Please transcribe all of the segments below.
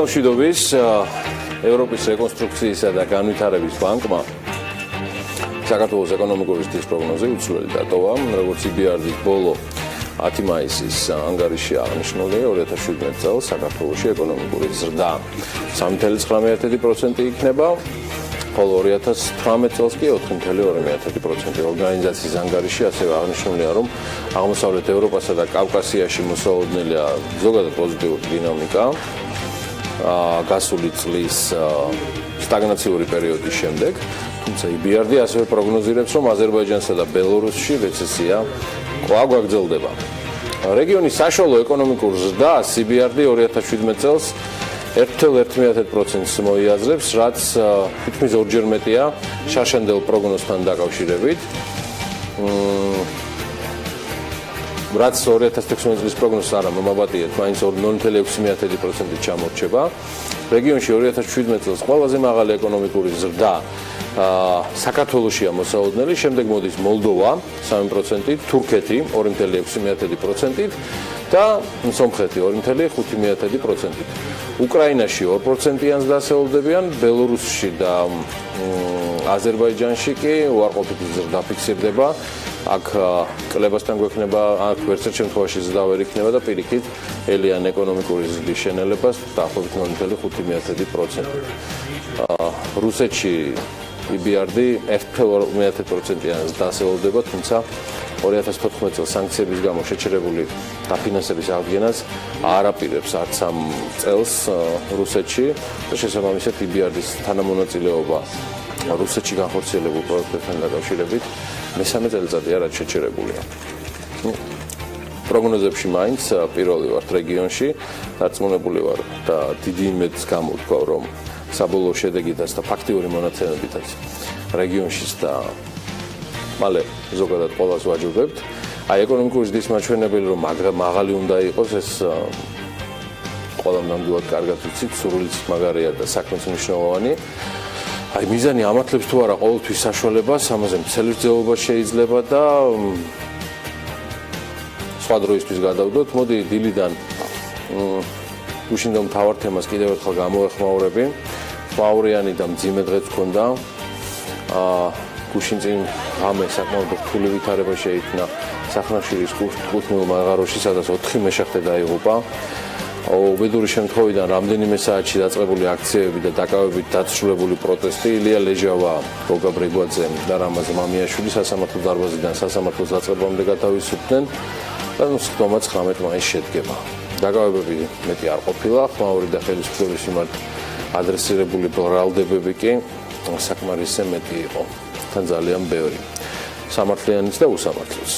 მშვიდობის ევროპის რეკონსტრუქციისა და განვითარების ბანკმა საქართველოს ეკონომიკური ზრდის პროგნოზი უცვლელი დატოვა, როგორც EBRD-ის ბოლო 10 მაისის ანგარიშში აღნიშნული 2017 წელს საქართველოში ეკონომიკური ზრდა 3.9% იქნება, ხოლო 2018 წელს კი 4.2%. ორგანიზაციის ანგარიში ასევე აღნიშნულია, რომ აღმოსავლეთ ევროპასა და კავკასიაში მოსალოდნელია ზოგადად პოზიტიური დინამიკა გასული წლის სტაგნაციური პერიოდის შემდეგ, თუმცა EBRD ასევე პროგნოზირებს, რომ აზერბაიჯანსა და ბელორუსში რეცესია კვლავ გაგრძელდება. რეგიონის საშუალო ეკონომიკურ ზრდას EBRD 2017 წელს 1.1%-ს მოიაზრებს, რაც თითქმის ორჯერ მეტია შარშანდელ პროგნოზთან დაკავშირებით. რაც 2016 წლის პროგნოზს არ მომაბატიეთ, მაინც 0.6%-ით ჩამორჩება. რეგიონში 2017 წელს ყველაზე მაღალი ეკონომიკური ზრდა საქართველოშია მოსალოდნელი, შემდეგ მოდის მოლდოვა 3%-ით, თურქეთი 2.6%-ით და სომხეთი 2.5%-ით. უკრაინაში 2%-იან დასაოლდებიან, ბელორუსში და აზერბაიჯანში კი უარყოფითი ზრდა ფიქსირდება. აქ კლებასთან გვექნება, აქ ვერცერთ შემთხვევაში ზრდა ვერ იქნება და პირიქით ელიან ეკონომიკური ზრდის შენელებას დაახლოებით 0.5%. რუსეთში EBRD 1.1%-იან დასაოლდება, თუმცა 2014 წელს სანქციების გამო შეჩერებული დაფინანსების აღდგენას არ აპირებს არც ამ წელს რუსეთში და შესაბამისად EBRD-ის თანამონაწილეობა რუსეთში განხორციელებულ პროექტებთან დაკავშირებით მესამე წელიწადია რაც შეჩერებულია. პროგნოზებში მაინც პირველი ვართ რეგიონში, დარწმუნებული ვარ და დიდი იმედს გამოვთქვა, რომ საბოლოო შედეგითაც და ფაქტიური მონაცემებითაც რეგიონშიც და მალე ზოგადად ყველას ვაჯობებთ. აი ეკონომიკური ზრდის მაჩვენებელი რომ მაღალი უნდა იყოს, ეს ყველამ ნამდვილად კარგად ვიცით, სრულიც მაგარია და საქმეც მნიშვნელოვანი. აი მიზანი ამართლებს თუ არა ყოველთვის საშუალებას, ამაზე მთელი ძელობა შეიძლება და სხვა დროისთვის გადავდოთ. მოდი დილიდან გუშინდელ მთავარ თემას კიდევ ერთხელ გამოეხმაურები. ფაურიანი და მძიმე დღეც ჰქონდა. გუშინ წინ ღამე საკმაოდ რთული ვითარება შეიქმნა სახნაშირის კუთვნილ მაღაროში, სადაც 4 მეშახტე დაიღუპა. უბედური შემთხვევიდან რამდენიმე საათში დაწყებული აქციები და დაკავებით დაცვლებული პროტესტი ილია ლეჟავა, გოგა ბრეგვაძე და რამაზ მამიაშვილი სასამართლო დარბაზიდან სასამართლოს დაწყებამდე გათავისუფლდნენ და სხდომა 19 მაისს შედგება. დაკავებები მეტი არ ყოფილა, ხმაური და ხელისუფლების მიმართ ადრესირებული ბრალდებები კი საკმარისზე მეტი იყო. თან ძალიან ბევრი. სამართლიანიც და უსამართლოც.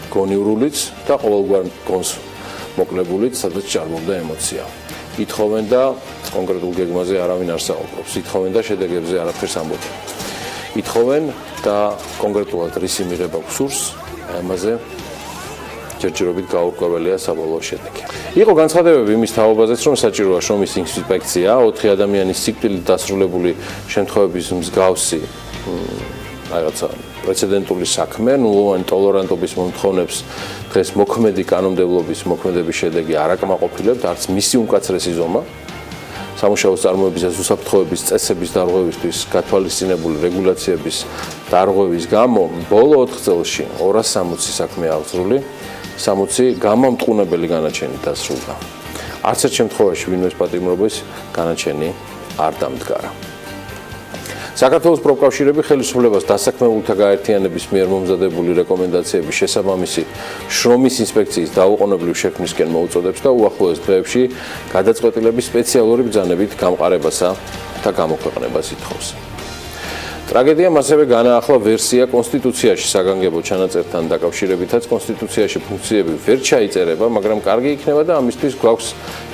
გონიურულიც და ყოველგვარ გონს მოკლებულიც, სადაც ჭარბობდა ემოცია. ითხოვენ და კონკრეტულ გეგმაზე არავინ არ საუბრობს. ითხოვენ და შედეგებზე არაფერს ამბობენ. ითხოვენ და კონკრეტულად რისი მიღება გსურს, ამაზე ჯერჯერობით გაურკვეველია საბოლოო შედეგი. იყო განცხადებები იმის თაობაზეც, რომ საჭიროა შრომის ინსპექცია, 4 ადამიანის სიკვდილით დასრულებული შემთხვევების მსგავსი რაღაცა პრეცედენტული საქმე, ნულოვანი ტოლერანტობის მომთხოვნებს დღეს მოქმედი კანონმდებლობის მოქმედების შედეგი არ აკმაყოფილებთ, არც მისი უმკაცრესი ზომა. სამუშაო წარმოებისა და უსაფრთხოების წესების დარღვევისთვის გათვალისწინებული რეგულაციების დარღვევის გამო ბოლო 4 წელში 260 საქმე აღძრული, 60 გამომტყუნებელი განაჩენი დასრულდა. არც ერთ შემთხვევაში ვინმეს პატიმრობის განაჩენი არ დამდგარა. საქართველოს პროფკავშირები ხელისუფლებას დასაქმებულთა გაერთიანების მიერ მომზადებული რეკომენდაციების შესაბამისი შრომის ინსპექციის დაუყოვნებლივ შექმნისკენ მოუწოდებს და უახლოეს დღეებში გადაწყვეტილების სპეციალური ბრძანებით გამყარებასა და გამოქვეყნებას ითხოვს. ტრაგედიამ ასევე განაახლა ვერსია კონსტიტუციაში საგანგებო ჩანაწერთან დაკავშირებითაც კონსტიტუციაში ფუნქციები ვერ ჩაიწერება, მაგრამ კარგი იქნება და ამისთვის გვაქვს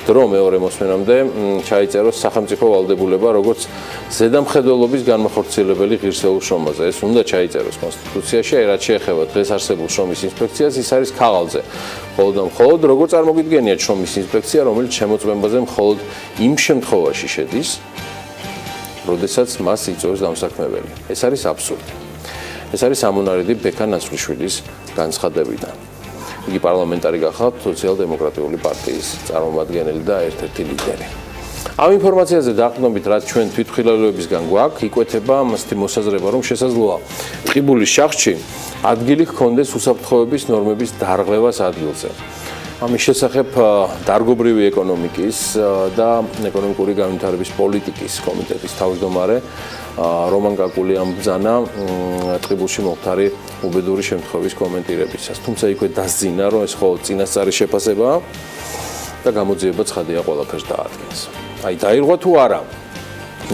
დრო მეორე მოსმენამდე ჩაიწეროს სახელმწიფო ვალდებულება, როგორც ზედამხედველობის განმახორციელებელი ღირსეულ შრომაზე. ეს უნდა ჩაიწეროს კონსტიტუციაში, აი რაც შეეხება დღეს არსებულ შრომის ინსპექციას, ის არის ქაღალდზე. მხოლოდ და მხოლოდ როგორ წარმოგიდგენიათ შრომის ინსპექცია, რომელიც შემოწმებაზე მხოლოდ იმ შემთხვევაში შედის, როდესაც მას იწვევს დამსაქმებელი. ეს არის აბსურდი. ეს არის ამონარიდი ბექა ნაცვლიშვილის განცხადებიდან. იგი პარლამენტარი გახდა სოციალ-დემოკრატიული პარტიის წარმომადგენელი და ერთ-ერთი ლიდერი. ამ ინფორმაციაზე დაყრდნობით, რაც ჩვენ თვითმხილველებისგან გვაქვს, იკვეთება მასეთი მოსაზრება, რომ შესაძლოა ტყიბულის შახში ადგილი ჰქონდეს უსაფრთხოების ნორმების დარღვევას ადგილზე. ამის შესახებ დარგობრივი ეკონომიკის და ეკონომიკური განვითარების პოლიტიკის კომიტეტის თავმჯდომარე რომან კაკული ამბრძანა ტყიბულში მომხდარი უბედური შემთხვევის კომენტირებისას. თუმცა იქვე დასძინა, რომ ეს მხოლოდ წინასწარი შეფასებაა და გამოძიება ცხადია ყველაფერს დაადგენს. აი დაირღვა თუ არა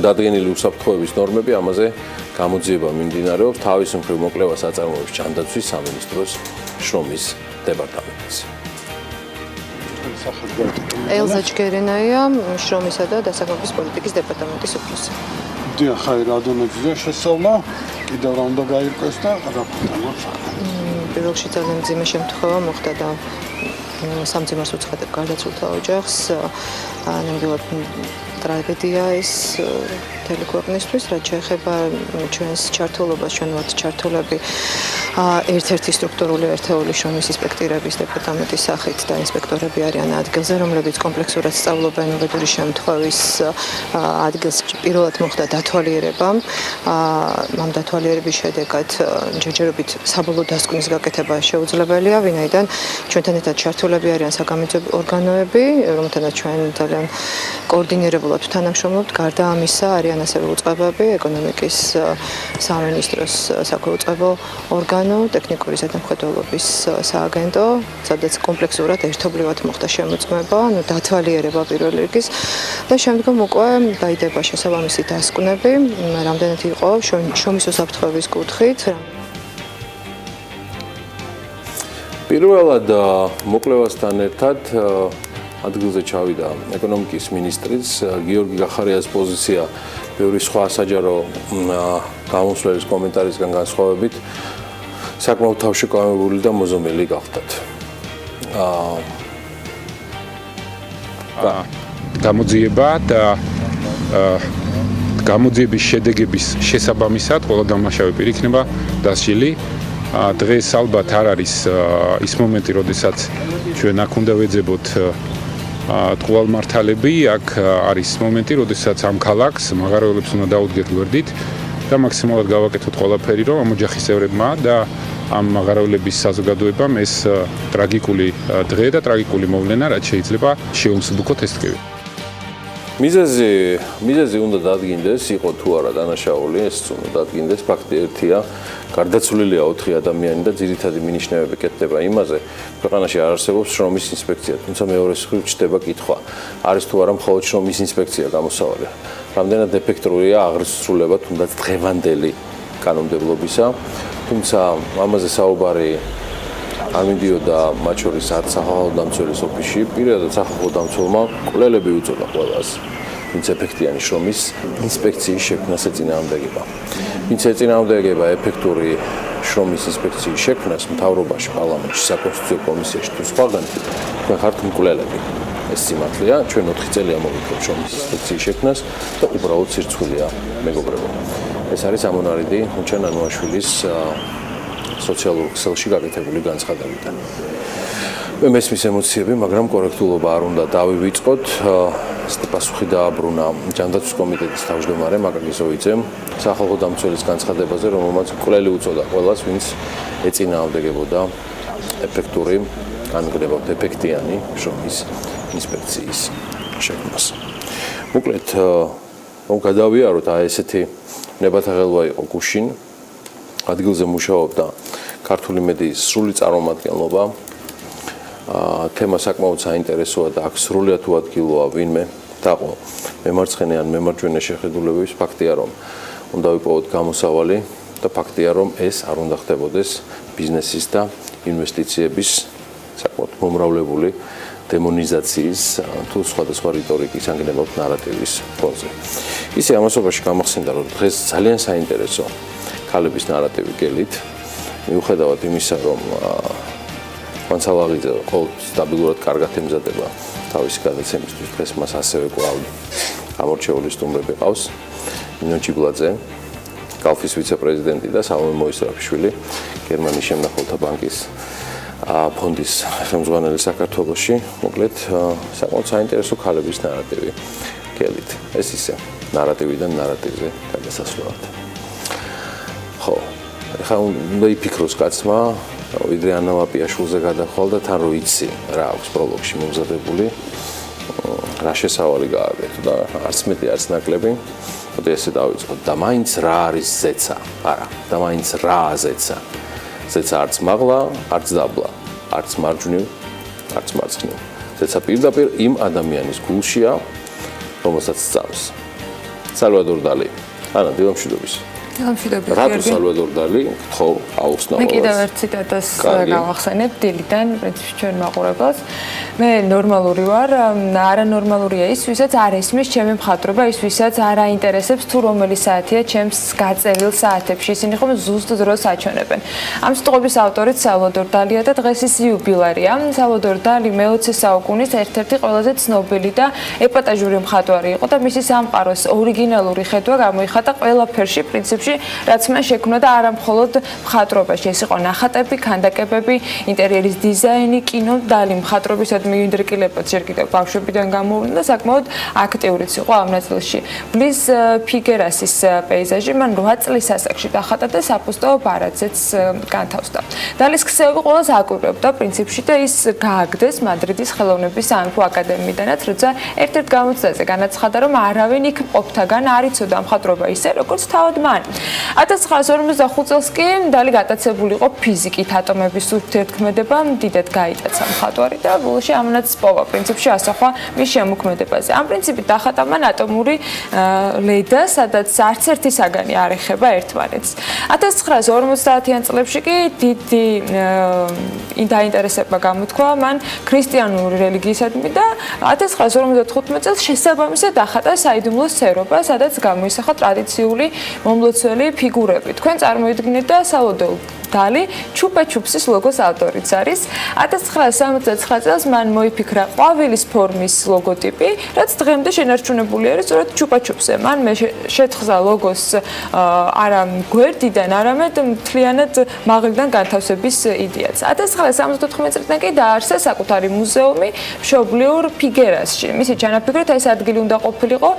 დადგენილი უსაფრთხოების ნორმები, ამაზე გამოძიება მიმდინარეობს თავის მხრივ მოკვლევას აწარმოებს ჯანდაცვის სამინისტროს შრომის დეპარტამენტიც. ელზა ჯგერენაია, შრომისა და დასაქმების პოლიტიკის დეპარტამენტის უფროსი. დიახ, ხაი რადონეძე შესწავლა, კიდევ რა უნდა გაირკვეს და რა ფაქტია? პირველ რიგში ძალიან მძიმე შემთხვევა მოხდა და სამძიმარს უცხადებ გარდაცვლილთა ოჯახს. ნამდვილად ტრაგედია ეს მთელი ქვეყნისთვის, რაც შეეხება ჩვენს ჩართულობას, ჩვენ ვართ ჩართულები ერთ-ერთი სტრუქტურული ერთეული შრომის ინსპექტორების დეპარტამენტის სახით და ინსპექტორები არიან ადგილზე, რომლებიც კომპლექსურად სწავლობენ უბედური შემთხვევის ადგილს. პირველად მოხდა დათვალიერება. ამ დათვალიერების შედეგად ჯერჯერობით საბოლოო დასკვნის გაკეთება შეუძლებელია, ვინაიდან ჩვენთან ერთად ჩართულები არიან საგამოძიებო ორგანოები, რომელთანაც ჩვენ ძალიან კოორდინირებულად თანამშრომლობთ. გარდა ამისა, არიან ასევე უწყებები, ეკონომიკის სამინისტროს საქვეუწყებო ორგანო, ტექნიკური ზედამხედველობის სააგენტო, სადაც კომპლექსურად ერთობლივად მოხდა შემოწმება, დათვალიერება პირველ რიგის და შემდგომ უკვე დაიდება შესაბამისი დასკვნები, რამდენად იყო შრომის უსაფრთხოების კუთხით. პირველად მოკვლევასთან ერთად ადგილზე ჩავიდა ეკონომიკის მინისტრიც გიორგი გახარიას პოზიცია ბევრი სხვა საჯარო გამოსვლელის კომენტარისგან განსხვავებით საკმაოდ თავშეკავებული და მოზომელი გახდათ. გამოძიება და გამოძიების შედეგების შესაბამისად ყველა დამნაშავე პირი იქნება დასჯილი. დღეს ალბათ არ არის ის მომენტი, როდესაც ჩვენ აქ უნდა ვეძებოთ ტყუალმართალები, აქ არის მომენტი, როდესაც ამ ქალაქს მაღაროელებს უნდა დაუდგეთ გვერდით და მაქსიმალურად გავაკეთოთ ყველაფერი, რომ ამ ოჯახის წევრებმა და ამ მაღაროელების საზოგადოებამ ეს ტრაგიკული დღე და ტრაგიკული მოვლენა, რაც შეიძლება შეუმსუბუქოთ ეს ტკივილი. მიზეზი უნდა დადგინდეს, იყო თუ არა დანაშაული, ეს უნდა დადგინდეს. ფაქტი ერთია, გარდაცვლილია 4 ადამიანი და ძირითადი მინიშნებები კეთდება იმაზე, ქვეყანაში არ არსებობს შრომის ინსპექცია, თუმცა მეორეს მხრივ ჩდება კითხვა, არის თუ არა მხოლოდ შრომის ინსპექცია გამოსავალი. რამდენად ეფექტურია აღსრულება თუნდაც დღევანდელი კანონმდებლობისა, თუმცა ამაზე საუბარი არ მიდიოდა მათ შორის არც სახალხო დამცველის ოფისში, პირადად სახალხო დამცველმა კვლელები უწოდა ყველას, ვინც ეფექტიანი შრომის ინსპექციის შექმნას ეწინააღმდეგება. ვინც ეწინააღმდეგება ეფექტური შრომის ინსპექციის შექმნას მთავრობაში, პარლამენტში, საკონსტიტუციო კომისიაში თუ სხვაგან, თქვენ ხართ მკვლელები. ეს სიმართლეა, ჩვენ 4 წელია მოვიქცევთ შრომის ინსპექციის შექმნას და უბრალოდ სირცხვილია მეგობრებო. ეს არის ამონარიდი უჩან ანუაშვილის სოციალურ ქსელში გაკეთებული განცხადებიდან. მე მესმის ემოციები, მაგრამ კორექტულობა არ უნდა დავივიწყოთ. პასუხი დააბრუნა ჯანდაცვის კომიტეტის თავმჯდომარე მაკაგისოვიძემ სახალხო დამცველის განცხადებაზე, რომელმაც მკვლელი უწოდა ყველას, ვინც ეწინააღმდეგებოდა ეფექტური, განგრევად ეფექტიანი შრომის ინსპექციის შექმნას. მოკლედ, რომ გადავიაროთ, ესეთი ნებათაღელვა იყო გუშინ. ადგილზე მუშაობდა ქართული მედიის სრული წარმომადგენლობა. თემა საკმაოდ საინტერესოა და აქ სრულად უადგილოა ვინმე დაყო მემარცხენე ან მემარჯვენე შეხედულებების. ფაქტია, რომ უნდა ვიპოვოთ გამოსავალი და ფაქტია, რომ ეს არ უნდა ხდებოდეს ბიზნესის და ინვესტიციების საკმაოდ მომრავლებული დემონიზაციის თუ სხვადასხვა რიტორიკის ანგნებობ ნარატივის ფონზე. ისე ამასობაში გამახსენდა, რომ დღეს ძალიან საინტერესო ქალების ნარატივი გელით, მიუხედავად იმისა, რომ მანცალაღიძე ყოველ სტაბილურად კარგად ემზადება თავისი გადაცემისთვის, დღეს მას ასევე კვლავ გამორჩეული სტუმრები ყავს. ნინო ჭიბლაძე, კალფის ვიცე-პრეზიდენტი და სალომე მოისრაფიშვილი, გერმანიის შემნახველთა ბანკის ფონდის ხელმძღვანელი საქართველოში. მოკლედ, საკმაოდ საინტერესო ქალების ნარატივი კელით. ეს ისე ნარატივიდან ნარატივზე გადასასვლელად. ხო, ეხლა უნდა იფიქროს კაცმა, ვიდრე ანა ვაპიაშვილზე გადახვალ და თან რო იცი რა აქვს პროლოგში მომზადებული, რა შესავალი გააკეთო და არც მეტი არც ნაკლები. მოდი ესე დავიწყოთ და მაინც რა არის ზეცა? არა, და მაინც რა ზეცა? ზეცა არც მაღლა, არც დაბლა, არც მარჯვნივ, არც მარცხნივ. ზეცა პირდაპირ იმ ადამიანის გულშია, რომელსაც სწამს. სალვადორ დალი. ანა, დილამშვიდობის. რატო სალვადორ დალი? ხო, აუხსნა. მე კიდევ ერთ ციტატას გავახსენებ დილიდან, პრინციპში ჩვენ მაყურებელს. მე ნორმალური ვარ, არანორმალურია ის, ვისაც არ ისმის ჩემი მხატვრობა, ის ვისაც არ აინტერესებს თუ რომელი საათია ჩემს გაწერილ საათებში. ისინი ხომ ზუსტ დროს აჩვენებენ. ამ სიტყვების ავტორიც სალვადორ დალია და დღეს ის იუბილარია. სალვადორ დალი მე-20 საუკუნის ერთ-ერთი ყველაზე ცნობილი და ეპატაჟური მხატვარი იყო და მისი სამყაროს ორიგინალური ხედვა გამოიხატა ყველაფერში, პრინციპში რაც მან შექმნა და არა მხოლოდ მხატვრობაში. ეს იყო ნახატები, ქანდაკებები, ინტერიერის დიზაინი, კინო, დალი მხატვრობისადმი ინდრეკილებად ჯერ კიდევ ბავშვებიდან გამოვლინდა და საკმაოდ აქტიურიც იყო ამ ნაწილში. ბლის ფიგერასის პეიზაჟი მან 8 წლის ასაკში დახატა და საფოსტო ბარათზეც განთავსდა. დალის ქსევები ყველას აკვირვებდა პრინციპში და ის გააგდეს მადრიდის ხელოვნების სამეფო აკადემიიდანაც, როცა ერთ-ერთ გამოცდაზე განაცხადა, რომ არავინ იქ მყოფთაგან არ იცოდა მხატვრობა ისე, როგორც თავად მან. 1945 წელს კი დალი გატაცებული იყო ფიზიკით, ატომების ურთიერთქმედება დიდად გაიტაცა მხატვარი და ბოლოში ამანაც პოვა პრინციპში ასახვა მის შემოქმედებაზე. ამ პრინციპით დახატა მან ატომური ლედა, სადაც არც ერთი საგანი არ ეხება ერთმანეთს. 1950-იან წლებში კი დიდი დაინტერესება გამოთქვა მან ქრისტიანული რელიგიისადმი და 1955 წელს შესაბამისად დახატა საიდუმლო სცერობა, სადაც გამოისახა ტრადიციული მომლოცველი ფიგურები. თქვენ წარმოიდგინეთ და სალვადორ დალი ჩუპა-ჩუპსის ლოგოს ავტორიც არის. 1979 წელს მან მოიფიქრა ყვავილის ფორმის ლოგოტიპი, რაც დღემდე შენარჩუნებული არის სწორედ ჩუპა-ჩუპსზე. მან შეთხზა ლოგოს არა გვერდიდან, არამედ მთლიანად მაღლიდან განთავსების იდეაც. 1979 წლიდან კი დააარსა საკუთარი მუზეუმი მშობლიურ ფიგერასში. მისი ჩანაფიქრით ეს ადგილი უნდა ყოფილიყო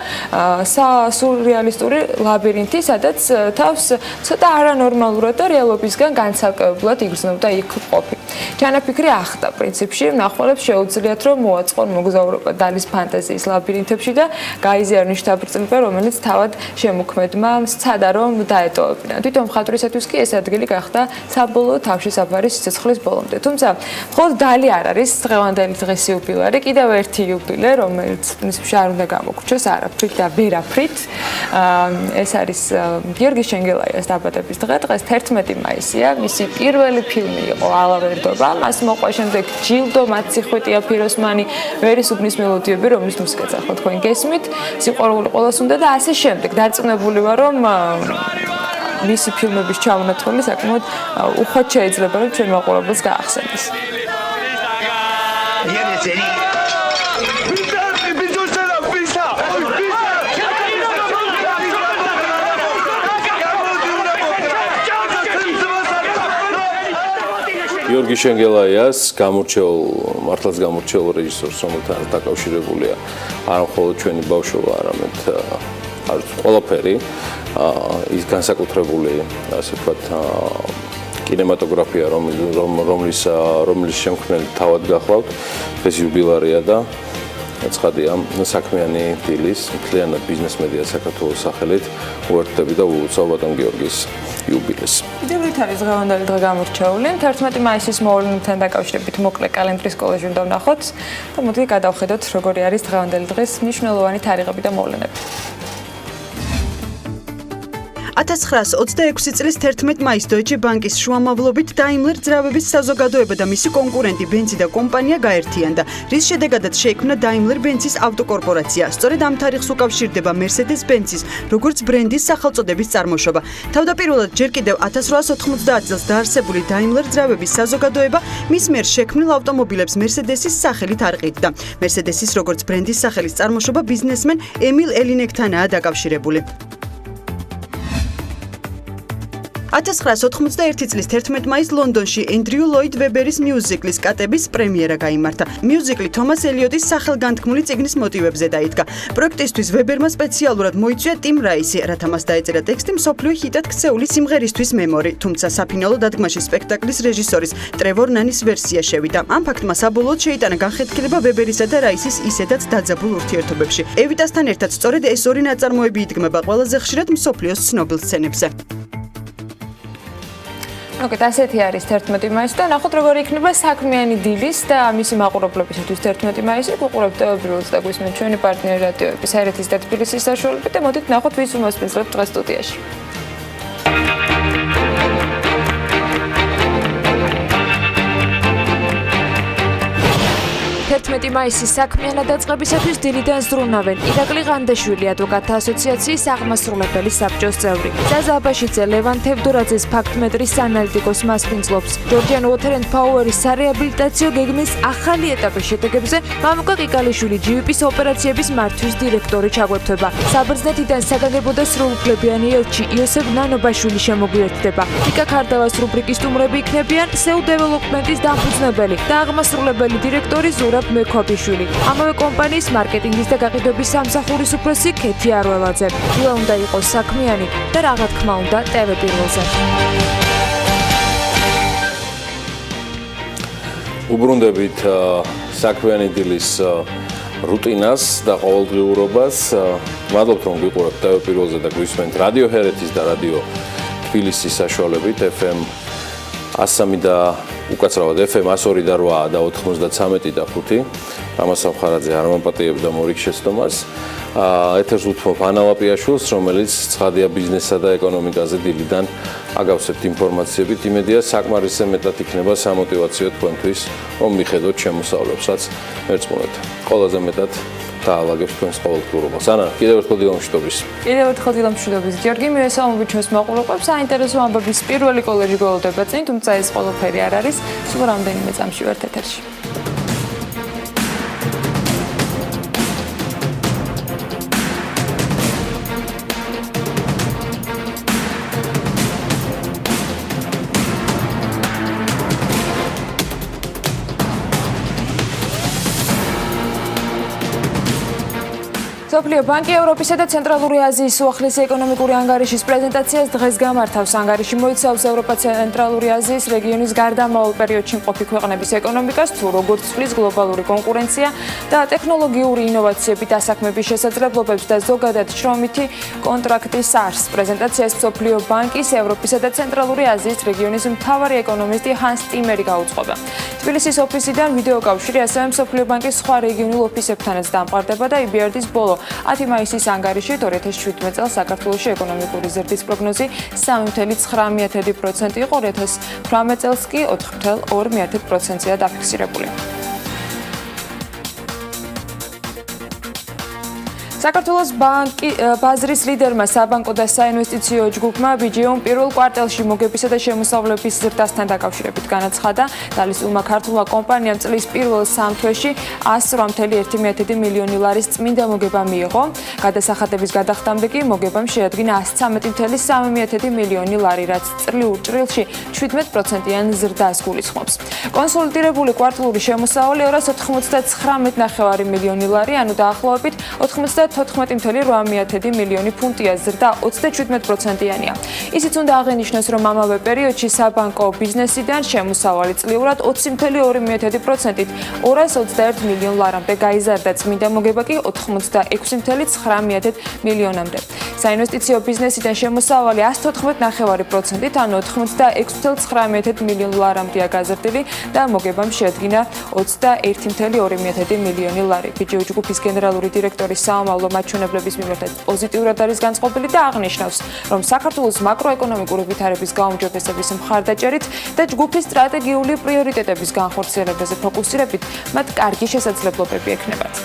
სურრეალისტური ლაბირინთი, სადაც თავს ცოტა არანორმალურად და რეალობისგან განცალკევებლად იგრძნობდა იქ ყოფი. ჩანაფიქრი ახდა პრინციპში, მნახველებს შეუძლიათ რომ მოაწყონ მოგზაურობა დალის ფანტაზიის ლაბირინთებში და გაიზიარონ შთაბეჭდილება, რომელიც თავად შემოქმედმა სცადა რომ დაეტოვებინა. თვითონ მხატვრისათვის კი ეს ადგილი გახდა საბოლოო თავშესაფარი სიცოცხლის ბოლომდე. თუმცა მხოლოდ დალი არ არის დღევანდელი დღის იუბილარი, კიდევ ერთი იუბილე, რომელიც პრინციპში არ უნდა გამოგვჩნდეს არაფრით და ვერაფრით. ეს არის გიორგი შენგელაიას დაბადების დღე, დღეს 11 მაისია. მისი პირველი ფილმი იყო ალავერდობა, მას მოყვა შემდეგ ჯილდო, მაციხვეტია ფიროსმანი, ვერისუბნის მელოდიები, რომლის მუსიკაც ახლა თქვენ გესმით, სიყვარული ყველას უნდა და ასე შემდეგ. დარწმუნებული ვარ, რომ მისი ფილმების ჩაუნაცვლელი საკმაოდ უხვად შეიძლება, რომ ჩვენ მაყურებელს გაახსენდეს. გიორგი შენგელაიას მართლაც გამორჩეულ რეჟისორს, რომელთან დაკავშირებულია არა მხოლოდ ჩვენი ბავშვობა, არამედ ყველაფერი, ის განსაკუთრებული, ასე ვთქვათ, კინემატოგრაფია, რომლის შემქმნელი თავად გახლავთ, ეს იუბილარია და ცხადია, საქმიანი დილის, მთლიანად ბიზნეს მედია საქართველოს სახელით უერთდები და ულოცავ ბატონ გიორგის იუბილეს. კიდევ ერთ არის დღევანდელი დღე გამორჩეული. 11 მაისის მოვლენებთან დაკავშირებით მოკლე კალენდრის კოლაჟი უნდა ვნახოთ და მოდი გადავხედოთ, როგორი არის დღევანდელი დღის მნიშვნელოვანი თარიღები და მოვლენები. 1926 წლის 11 მაისს Deutsche Bank-ის შუამავლობით Daimler ძრავების საზოგადოება და მისი კონკურენტი Benz და კომპანია გაერთიანდა, რის შედეგადაც შეიქმნა Daimler-Benz-ის ავტოკორპორაცია. სწორედ ამ თარიღს უკავშირდება Mercedes-Benz-ის, როგორც ბრენდის სახელწოდების წარმოშობა. თავდაპირველად ჯერ კიდევ 1890 წელს დაარსებული Daimler ძრავების საზოგადოება მის მიერ შექმნილ ავტომობილებს Mercedes-ის სახელით არყიდდა. Mercedes-ის როგორც ბრენდის სახელის წარმოშობა ბიზნესმენ ემილ ელინეგთანაა დაკავშირებული. 1991 წლის 11 მაისს ლონდონში ენდრიუ ლოიდ ვებერის მიუზიკლის კატების პრემიერა გაიმართა. მიუზიკლი თომას ელიოტის სახელგანთქმული წიგნის მოტივებზე დაიდგა. პროექტისთვის ვებერმა სპეციალურად მოიწვია ტიმ რაისი, რათა მას დაეწერა ტექსტი მსოფლიო ჰიტად ქცეული სიმღერისთვის მემორი, თუმცა საფინალო დადგმაში სპექტაკლის რეჟისორის ტრევორ ნანის ვერსია შევიდა. ამ ფაქტმა საბოლოოდ შეიტანა განხეთქილება ვებერისა და რაისის ისედაც დაძაბულ ურთიერთობებში. ევიტასთან ერთად სწორედ ეს ორი ნაწარმოები იდგმება ყველაზე ხშირად მსოფლიოს ცნობილ სცენებზე. მოგეთ, ასეთი არის 11 მაისი და ნახოთ როგორ იქნება საქმიანი დილის და მისი მაყურებლებისთვის 11 მაისი. გუყურებთ ტელევიზორს და გვისმენთ ჩვენი პარტნიორი რადიოების ჰერეთის და თბილისის საშუალებით და მოდით ნახოთ ვის უმასპინძლებთ დღეს სტუდიაში. 11 მაისის საქმიანი დაწყებისათვის დილიდან ზრუნავენ ირაკლი ღანდაშვილი ადვოკატთა ასოციაციის აღმასრულებელი საბჭოს წევრი, ზაზა აბაშიძე, ლევან თევდორაძის ფაქტმეტრის ანალიტიკოს მასპინძლობს, ჯორჯიან უოთერ ენდ ფაუერის სარეაბილიტაციო გეგმის ახალი ეტაპის შედეგებზე მამუკა ყიკალიშვილი ჯივიპის ოპერაციების მართვის დირექტორი ჩაგვეთვება. საბერძნეთიდან საგანგებო და სრულუფლებიანი ელჩი იოსებ ნანობაშვილი შემოგვიერთდება. ვიკა ქარდავას რუბრიკის სტუმრები იქნებიან სეულ დეველოპმენტის დამფუძნებელი და აღმასრულებელი დირექტორი ზურაბ მექვაბიშვილი. ამავე კომპანიის მარკეტინგის და გაყიდვების სამსახურის უფროსი ქეთი არველაძე. დილა უნდა იყოს საქმიანი და რა თქმა უნდა ტევ პირველზე. უბრუნდებით საქმიანი დილის რუტინას და ყოველდღიურობას. მადლობთ რომ გიყურებთ ტევ პირველზე და გვისმენთ რადიო ჰერეთის და რადიო თბილისის საშუალებით FM 103 და უკაცრავად FM 102 და 8 და 93 და 5. რამაზ სამხარაძე არ მომპატიებდა მორიგ შეცდომას. ეთერს უთმობ ანა ლაპიაშვილს, რომელიც ცხადია ბიზნესსა და ეკონომიკაზე დილიდან აგავსებთ ინფორმაციებით. იმედია საკმარისზე მეტად იქნება სამოტივაციო თქვენთვის, რომ მიხედოთ შემოსავლებს, რაც ერთმანეთ ყველაზე მეტად დაალაგებს თქვენს ყოველდღიურობას. ანა, კიდევ ერთხელ დილამშვიდობის. კიდევ ერთხელ დილამშვიდობის. გიორგი, მივესალმებით ჩვენს მაყურებელს. საინტერესო ამბების პირველი კოლეჯი გველოდება წინ, თუმცა ეს ყველაფერი არ არის. სულ რამდენიმე წამში ვართ ეთერში. სოფლიო ბანკი ევროპისა და ცენტრალური აზიის უახლესი ეკონომიკური ანგარიშის პრეზენტაციას დღეს გამართავს. ანგარიში მოიცავს ევროპა ცენტრალური აზიის რეგიონის გარდამავალ პერიოდში მყოფი ქვეყნების ეკონომიკას, თუ როგორ ცვლის გლობალური კონკურენცია და ტექნოლოგიური ინოვაციები დასაქმების შესაძლებლობებს და ზოგადად შრომითი კონტრაქტის არსს. პრეზენტაციას სოფლიო ბანკის ევროპისა და ცენტრალური აზიის რეგიონის მთავარი ეკონომისტი ჰანს ტიმერი გაუძღვება. თბილისის ოფისიდან ვიდეო კავშირი ასევე სოფლიო ბანკის სხვა რეგიონულ ოფისებთანაც დამყარდება და EBRD-ის ბოლო 10 მაისის ანგარიში 2017 წელს საქართველოში ეკონომიკური ზრდის პროგნოზი 3.9% იყო, 2018 წელს კი 4.2%-ია დაფიქსირებული. საქართველოს ბაზრის ლიდერმა საბანკო და საინვესტიციო ჯგუფმა BGO-მ პირველ კვარტალში მოგებისა და შემოსავლების ზრდასთან დაკავშირებით განაცხადა. ძალისწულმა ქართულმა კომპანიამ წლის პირველ 3 თვეში 108.1 მილიონი ლარის წმინდა მოგება მიიღო. გადასახადების გადახდამდე კი მოგებამ შეადგინა 113.3 მილიონი ლარი, რაც წრიულ ჭრილში 17%-იან ზრდას გულისხმობს. კონსოლიდირებული კვარტალური შემოსავალი 299.9 მილიონი ლარი, ანუ დაახლოებით 94.8 მილიონი ფუნტია, ზრდა 37%-იანია. ისიც უნდა აღინიშნოს, რომ ამავე პერიოდში საბანკო ბიზნესიდან შემოსავალი წლიურად 20.2%-ით 221 მილიონ ლარამდე გაიზარდა, წმინდა მოგება კი 86.9 მილიონამდე. საინვესტიციო ბიზნესიდან შემოსავალი 114.9%-ით, ანუ 86.9 მილიონ ლარამდეა გაზრდილი და მოგებამ შეადგინა 21.2 მილიონი ლარი. BGO ჯგუფის გენერალური დირექტორის საომავლო მაჩვენებლების მიმართ პოზიტიურად არის განწყობილი და აღნიშნავს, რომ საქართველოს მაკროეკონომიკური ვითარების გაუმჯობესების მხარდაჭერით და ჯგუფის სტრატეგიული პრიორიტეტების განხორციელებაზე ფოკუსირებით მათ კარგი შესაძლებლობები ექნებათ.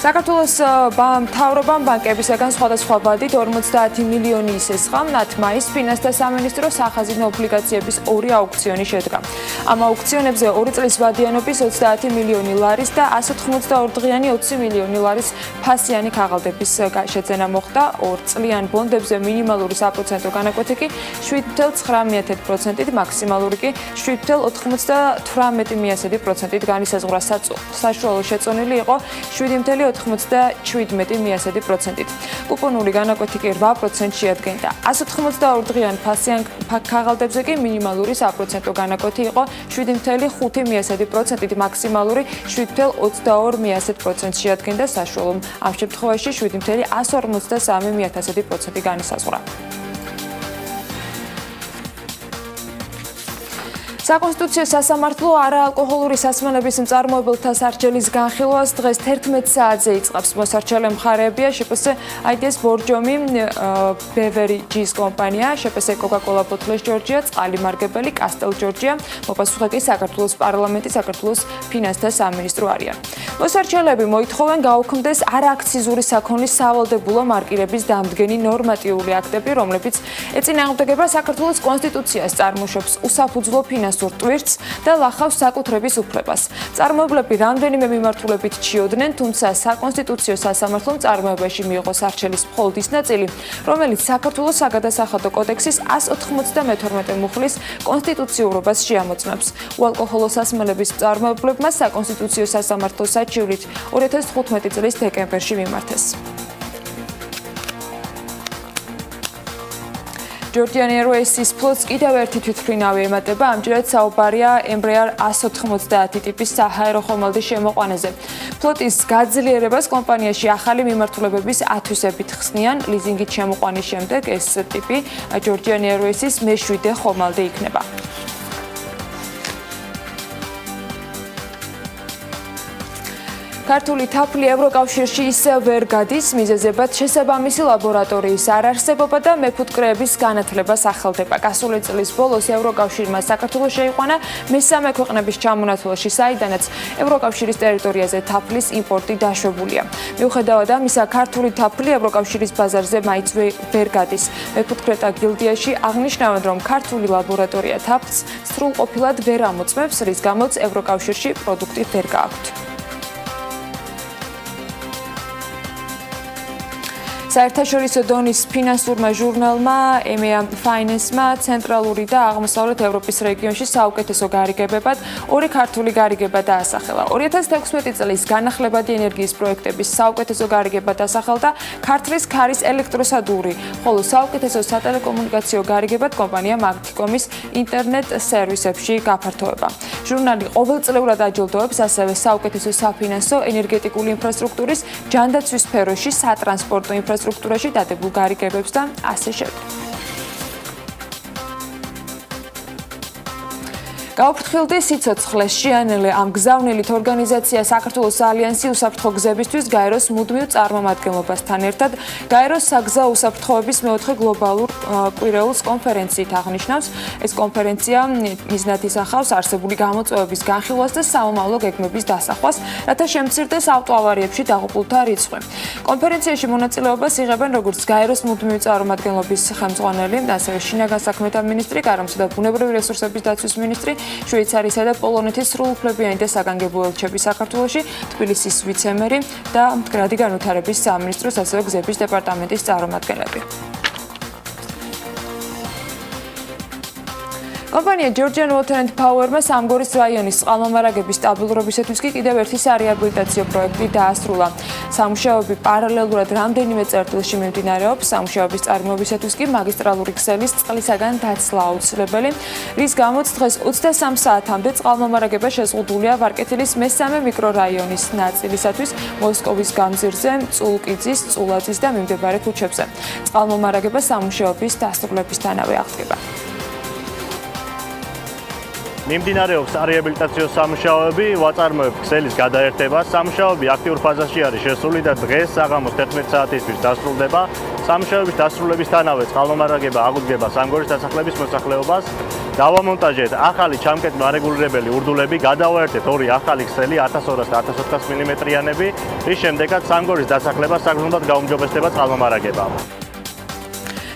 საქართველოს მთავრობამ ბანკებისაგან სხვადასხვა ვადით 50 მილიონი ისესხა, მათ მაისს ფინანსთა სამინისტრო სახაზინო ობლიგაციების 2 აუქციონი შედგა. ამ აუქციონებზე 2 წლის ვადიანობის 30 მილიონი ლარის და 182 დღიანი 20 მილიონი ლარის ფასიანი ქაღალდების შეძენა მოხდა. 2 წლიან ბონდებზე მინიმალური საპროცენტო განაკვეთი კი 7.9%-ით, მაქსიმალური კი 7.98%-ით განისაზღვრა. საშუალო შეწონილი იყო 7.97%-ით. კუპონური განაკვეთი კი 8% შეადგენდა. 182 დღიან ფასიან ქაღალდებზე კი მინიმალური საპროცენტო განაკვეთი იყო 7.5%-ით, მაქსიმალური 7.22%-ით შეადგენდა. საშუალო ამ შემთხვევაში 7.153% განისაზღვრა. საკონსტიტუციო სასამართლო არაალკოჰოლური სასმელების მწარმოებელთა სარჩელის განხილვას დღეს 11 საათზე იწყებს. მოსარჩელე მხარეებია შპს IDS ბორჯომი, ბევერიჯის კომპანია, შპს კოკაკოლა ბოთლეს ჯორჯია, წყალი მარგებელი, კასტელ ჯორჯია, მოპასუხე კი საქართველოს პარლამენტი, საქართველოს ფინანსთა სამინისტრო არიან. მოსარჩელეები მოითხოვენ გაუქმდეს არააქციზური საქონლის სავალდებულო მარკირების დამდგენი ნორმატიული აქტები, რომლებიც ეწინააღმდეგება საქართველოს კონსტიტუციას, წარმოშობს უსაფუძვლო ფინანსურ ტვირთს და ლახავს საკუთრების უფლებას. წარმოებლები რამდენიმე მიმართულებით ჩიოდნენ, თუმცა საკონსტიტუციო სასამართლომ წარმოებაში მიიღო სარჩელის მხოლოდ ის ნაწილი, რომელიც საქართველოს საგადასახადო კოდექსის 192 მუხლის კონსტიტუციურობას შეამოწმებს. უალკოჰოლო სასმელების მწარმოებლებმა საკონსტიტუციო სასამართლოს საჩივრით 2015 წლის დეკემბერში მიმართეს. Georgian Airways-ის ფლოტს კიდევ ერთი თვითმფრინავი ემატება, ამჯერად საუბარია Embraer 190 ტიპის საჰაერო ხომალდის შემოყვანაზე. ფლოტის გაძლიერებას კომპანიაში ახალი მიმართულებების ათვისებით ხსნიან, ლიზინგით შემოყვანის შემდეგ ეს ტიპი Georgian Airways-ის მე-7 ხომალდი იქნება. ქართული თაფლი ევროკავშირში ისევ ვერ გადის, მიზეზებად შესაბამისი ლაბორატორიის არარსებობა და მეფუტკრეების განათლებას ახალდება. გასული წლის ბოლოს ევროკავშირმა საქართველოს შეიყვანა მესამე ქვეყნების ჩამონათვალში, საიდანაც ევროკავშირის ტერიტორიაზე თაფლის იმპორტი დაშვებულია. მიუხედავად ამისა, ქართული თაფლი ევროკავშირის ბაზარზე მაინც ვერ გადის. მეფუტკრეთა გილდიაში აღნიშნავენ, რომ ქართული ლაბორატორია თაფლს სრულყოფილად ვერ ამოწმებს, რის გამოც ევროკავშირში პროდუქტი ვერ გააქვთ. საერთაშორისო დონის ფინანსურმა ჟურნალმა EMEA Finance-მა ცენტრალური და აღმოსავლეთ ევროპის რეგიონში საუკეთესო გარიგებებად 2 ქართული გარიგება დაასახელა. 2016 წლის განახლებადი ენერგიის პროექტების საუკეთესო გარიგება დასახელდა ქართლის ქარის ელექტროსადგური, ხოლო საუკეთესო სატელეკომუნიკაციო გარიგებად კომპანია მაგთიკომის ინტერნეტ სერვისებში გაფართოება. ჟურნალი ყოველწლიურად აჯილდოებს ასევე საუკეთესო საფინანსო, ენერგეტიკული ინფრასტრუქტურის, ჯანდაცვის სფეროში, სატრანსპორტო ინფრასტრუქტურაში დადებულ გარიგებებს და ასე შემდეგ. გაუფრთხილდი სიცოცხლე შეანელე ამ გზავნილით ორგანიზაცია საქართველოს ალიანსი უსაფრთხო გზებისთვის გაეროს მუდმივ წარმომადგენლობასთან ერთად გაეროს საგზაო უსაფრთხოების მეოთხე გლობალურ კვირეულს კონფერენციით აღნიშნავს. ეს კონფერენცია მიზნად ისახავს არსებული გამოწვევების განხილვას და საომავლო გეგმების დასახვას, რათა შემცირდეს ავტოავარიებში დაღუპულთა რიცხვი. კონფერენციაში მონაწილეობას იღებენ როგორც გაეროს მუდმივი წარმომადგენლობის ხელმძღვანელი, ასევე შინაგან საქმეთა მინისტრი, გარემოსა და ბუნებრივი რესურსების დაცვის მინისტრი, შვეიცარიისა და პოლონეთის სრულუფლებიანი და საგანგებო ელჩები საქართველოში, თბილისის ვიცემერი და მდგრადი განვითარების სამინისტროს, ასევე გზების დეპარტამენტის წარმომადგენლები. კომპანია Georgian Water and Power-მა სამგორის რაიონის წყალმომარაგების სტაბილურობისათვის კი კიდევ ერთი სარეაბილიტაციო პროექტი დაასრულა. სამუშაოები პარალელურად რამდენიმე წერტილში მიმდინარეობს. სამუშაოების წარმოებისათვის კი მაგისტრალური ქსელის წყლისაგან დაცლა აუცილებელი, რის გამოც დღეს 23 საათამდე წყალმომარაგება შეზღუდულია ვარკეთილის მესამე მიკრორაიონის ნაწილისათვის, მოსკოვის გამზირზე, წულკიძის, წულაძის და მიმდებარე ქუჩებზე. წყალმომარაგება სამუშაოების დასრულებისთანავე აღდგება. მიმდინარეობს რეაბილიტაციო სამუშაოები, ვაწარმოებთ ქსელის გადაერთებას. სამუშაოები აქტიურ ფაზაში არის შესული და დღეს საღამოს 11 საათისთვის დასრულდება. სამუშაოების დასრულებისთანავე წყალმომარაგება აღუდგება სამგორის დასახლების მოსახლეობას. დავამონტაჟეთ ახალი ჩამკეტნი არეგულირებელი ურდულები, გადავაერთეთ ორი ახალი ქსელი 1200 და 1400 მმ-იანები, რის შემდეგაც სამგორის დასახლება საგრძნობლად გაუმჯობესდება წყალმომარაგება.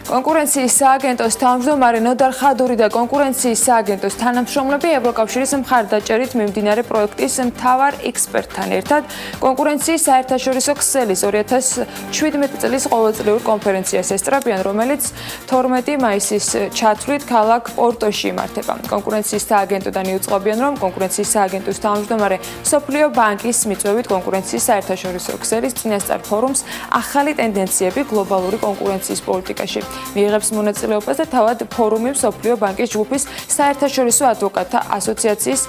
კონკურენციის სააგენტოს თავმჯდომარე ნოდარ ხადური და კონკურენციის სააგენტოს თანამშრომლები ევროკავშირის მხარდაჭერით მიმდინარე პროექტის მთავარ ექსპერტთან ერთად კონკურენციის საერთაშორისო ქსელის 2017 წლის ყოველწლიურ კონფერენციას ესწრებიან, რომელიც 12 მაისის ჩათვლით ქალაქ პორტოში იმართება. კონკურენციის სააგენტოდან იუწყებიან, რომ კონკურენციის სააგენტოს თავმჯდომარე მსოფლიო ბანკის მიწვევით კონკურენციის საერთაშორისო ქსელის წინასწარ ფორუმს ახალი ტენდენციები გლობალური კონკურენციის პოლიტიკაში მიიღებს მონაწილეობას და თავად ფორუმი მსოფლიო ბანკის ჯგუფის საერთაშორისო ადვოკატთა ასოციაციის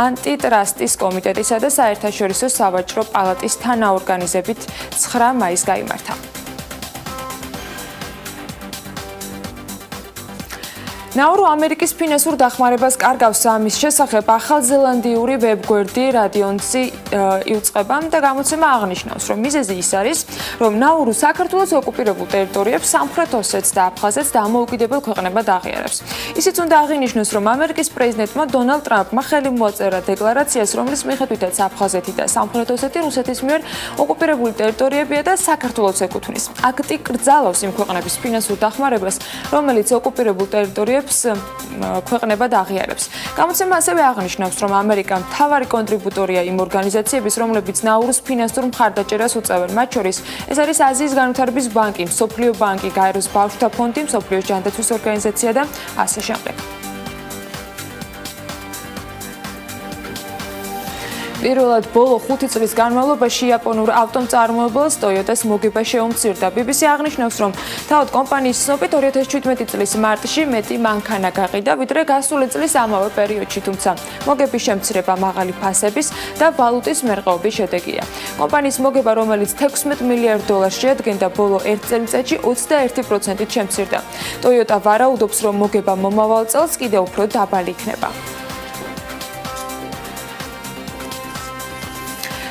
ანტიტრასტის კომიტეტისა და საერთაშორისო სავაჭრო პალატის თანაორგანიზებით 9 მაისს გაიმართა. ნაურო ამერიკის ფინანსურ დახმარებას კარგავს ამის შესახებ ახალზელანდიური ვებგვერდი რადიონცი იუწყება და გამოცემა აღნიშნავს, რომ მიზეზი ის არის, რომ ნაურო საქართველოს ოკუპირებულ ტერიტორიებს სამხრეთ ოსეთს და აფხაზეთს დამოუკიდებელ ქვეყნებად აღიარებს. ისიც უნდა აღინიშნოს, რომ ამერიკის პრეზიდენტმა დონალდ ტრამპმა ხელი მოაწერა დეკლარაციას, რომლის მიხედვითაც აფხაზეთი და სამხრეთ ოსეთი რუსეთის მიერ ოკუპირებული ტერიტორიებია და საქართველოს ეკუთვნის. აქტი კრძალავს იმ ქვეყნების ფინანსურ დახმარებას, რომელიც ოკუპირებულ ტერიტორიებს ქვეყნებად აღიარებს. გამოცემა ასევე აღნიშნავს, რომ ამერიკა მთავარი კონტრიბუტორია იმ ორგანიზაციების, რომლებიც ნაურუს ფინანსურ მხარდაჭერას უწევენ. მათ შორის ეს არის აზიის განვითარების ბანკი, მსოფლიო ბანკი, გაეროს ბავშვთა ფონდი, მსოფლიოს ჯანდაცვის ორგანიზაცია და ასე შემდეგ. პირველად ბოლო 5 წლის განმავლობაში იაპონურ ავტომწარმოებელს Toyota-ს მოგება შეუმცირდა. BBC აღნიშნავს, რომ თავად კომპანიის ცნობით 2017 წლის მარტში მეტი მანქანა გაყიდა, ვიდრე გასული წლის ამავე პერიოდში, თუმცა მოგების შემცირება მაღალი ფასების და ვალუტის მერყეობის შედეგია. კომპანიის მოგება, რომელიც $16 მილიარდ შეადგენდა, ბოლო 1 წელიწადში 21%-ით შემცირდა. Toyota ვარაუდობს, რომ მოგება მომავალ წელს კიდევ უფრო დაბალი იქნება.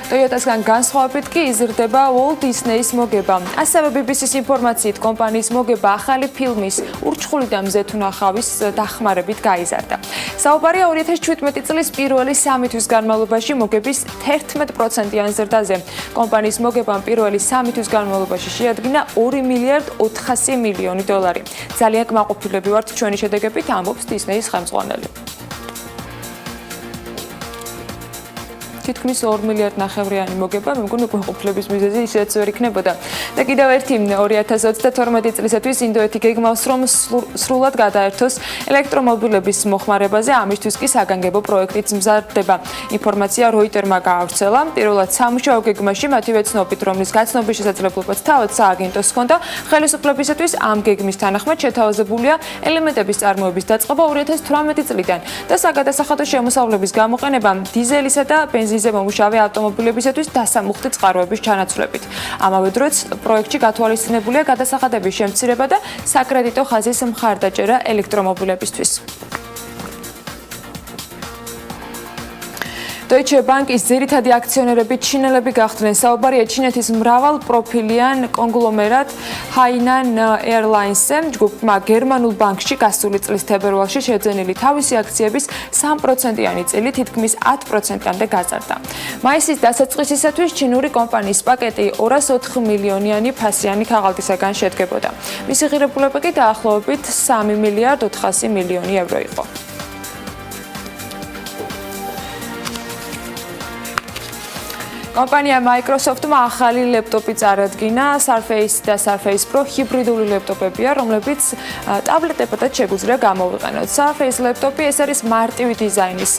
Toyota-სგან განსხვავებით კი იზრდება Walt Disney-ის მოგება. ასევე BBC-ს ინფორმაციით კომპანიის მოგება ახალი ფილმის ურჩხული და მზეთუნახავის დახმარებით გაიზარდა. საუბარია 2017 წლის პირველი 3 თვის განმავლობაში მოგების 11%-იან ზრდაზე. კომპანიის მოგებამ პირველი 3 თვის განმავლობაში შეადგინა $2 მილიარდ 400 მილიონი. ძალიან კმაყოფილები ვართ ჩვენი შედეგებით, ამბობს Disney-ის ხელმძღვანელი. თითქმის 2 მილიარდ ნახევრიანი მოგება, მე მგონი კმაყოფილების მიზეზი ისეც ვერ იქნებოდა. და კიდევ ერთი 2022 წლისათვის ინდოეთი გეგმავს, რომ სრულად გადაერთოს ელექტრომობილების მოხმარებაზე, ამისთვის კი საგანგებო პროექტიც მზადდება. ინფორმაცია როიტერმა გაავრცელა. პირველად სამუშაო გეგმაში მათივე ცნობით, რომლის გაცნობის შესაძლებლობაც თავად სააგენტოს ჰქონდა, ხელისუფლებისათვის ამ გეგმის თანახმად შეთავაზებულია ელემენტების წარმოების დაწყება 2018 წლიდან და საგადასახადო შემოსავლების გამოყენება დიზელისა და ბენზინის მომუშავე ავტომობილებისათვის დასამუხტი წყაროების ჩანაცვლებით. ამავე დროს პროექტში გათვალისწინებულია გადასახადების შემცირება და საკრედიტო ხაზის მხარდაჭერა ელექტრომობილებისთვის. Deutsche Bank-ის ძირითადი აქციონერები ჩინელები გახდნენ. საუბარია ჩინეთის მრავალპროფილიან კონგლომერატ Hainan Airlines-ზე. ჯგუფმა გერმანულ ბანკში გასული წლის თებერვალში შეძენილი თავისი აქციების 3%-იანი წილი თითქმის 10%-მდე გაზარდა. მაისის დასაწყისისათვის ჩინური კომპანიის პაკეტი 204 მილიონიანი ფასიანი ქაღალდისაგან შედგებოდა. მისი ღირებულება კი დაახლოებით 3 მილიარდ 400 მილიონი ევრო იყო. კომპანია Microsoft-მა ახალი ლეპტოპი წარადგინა. Surface და Surface Pro ჰიბრიდული ლეპტოპებია, რომლებიც ტაბლეტებადაც შეგვიძლია გამოვიყენოთ. Surface ლეპტოპი ეს არის მარტივი დიზაინის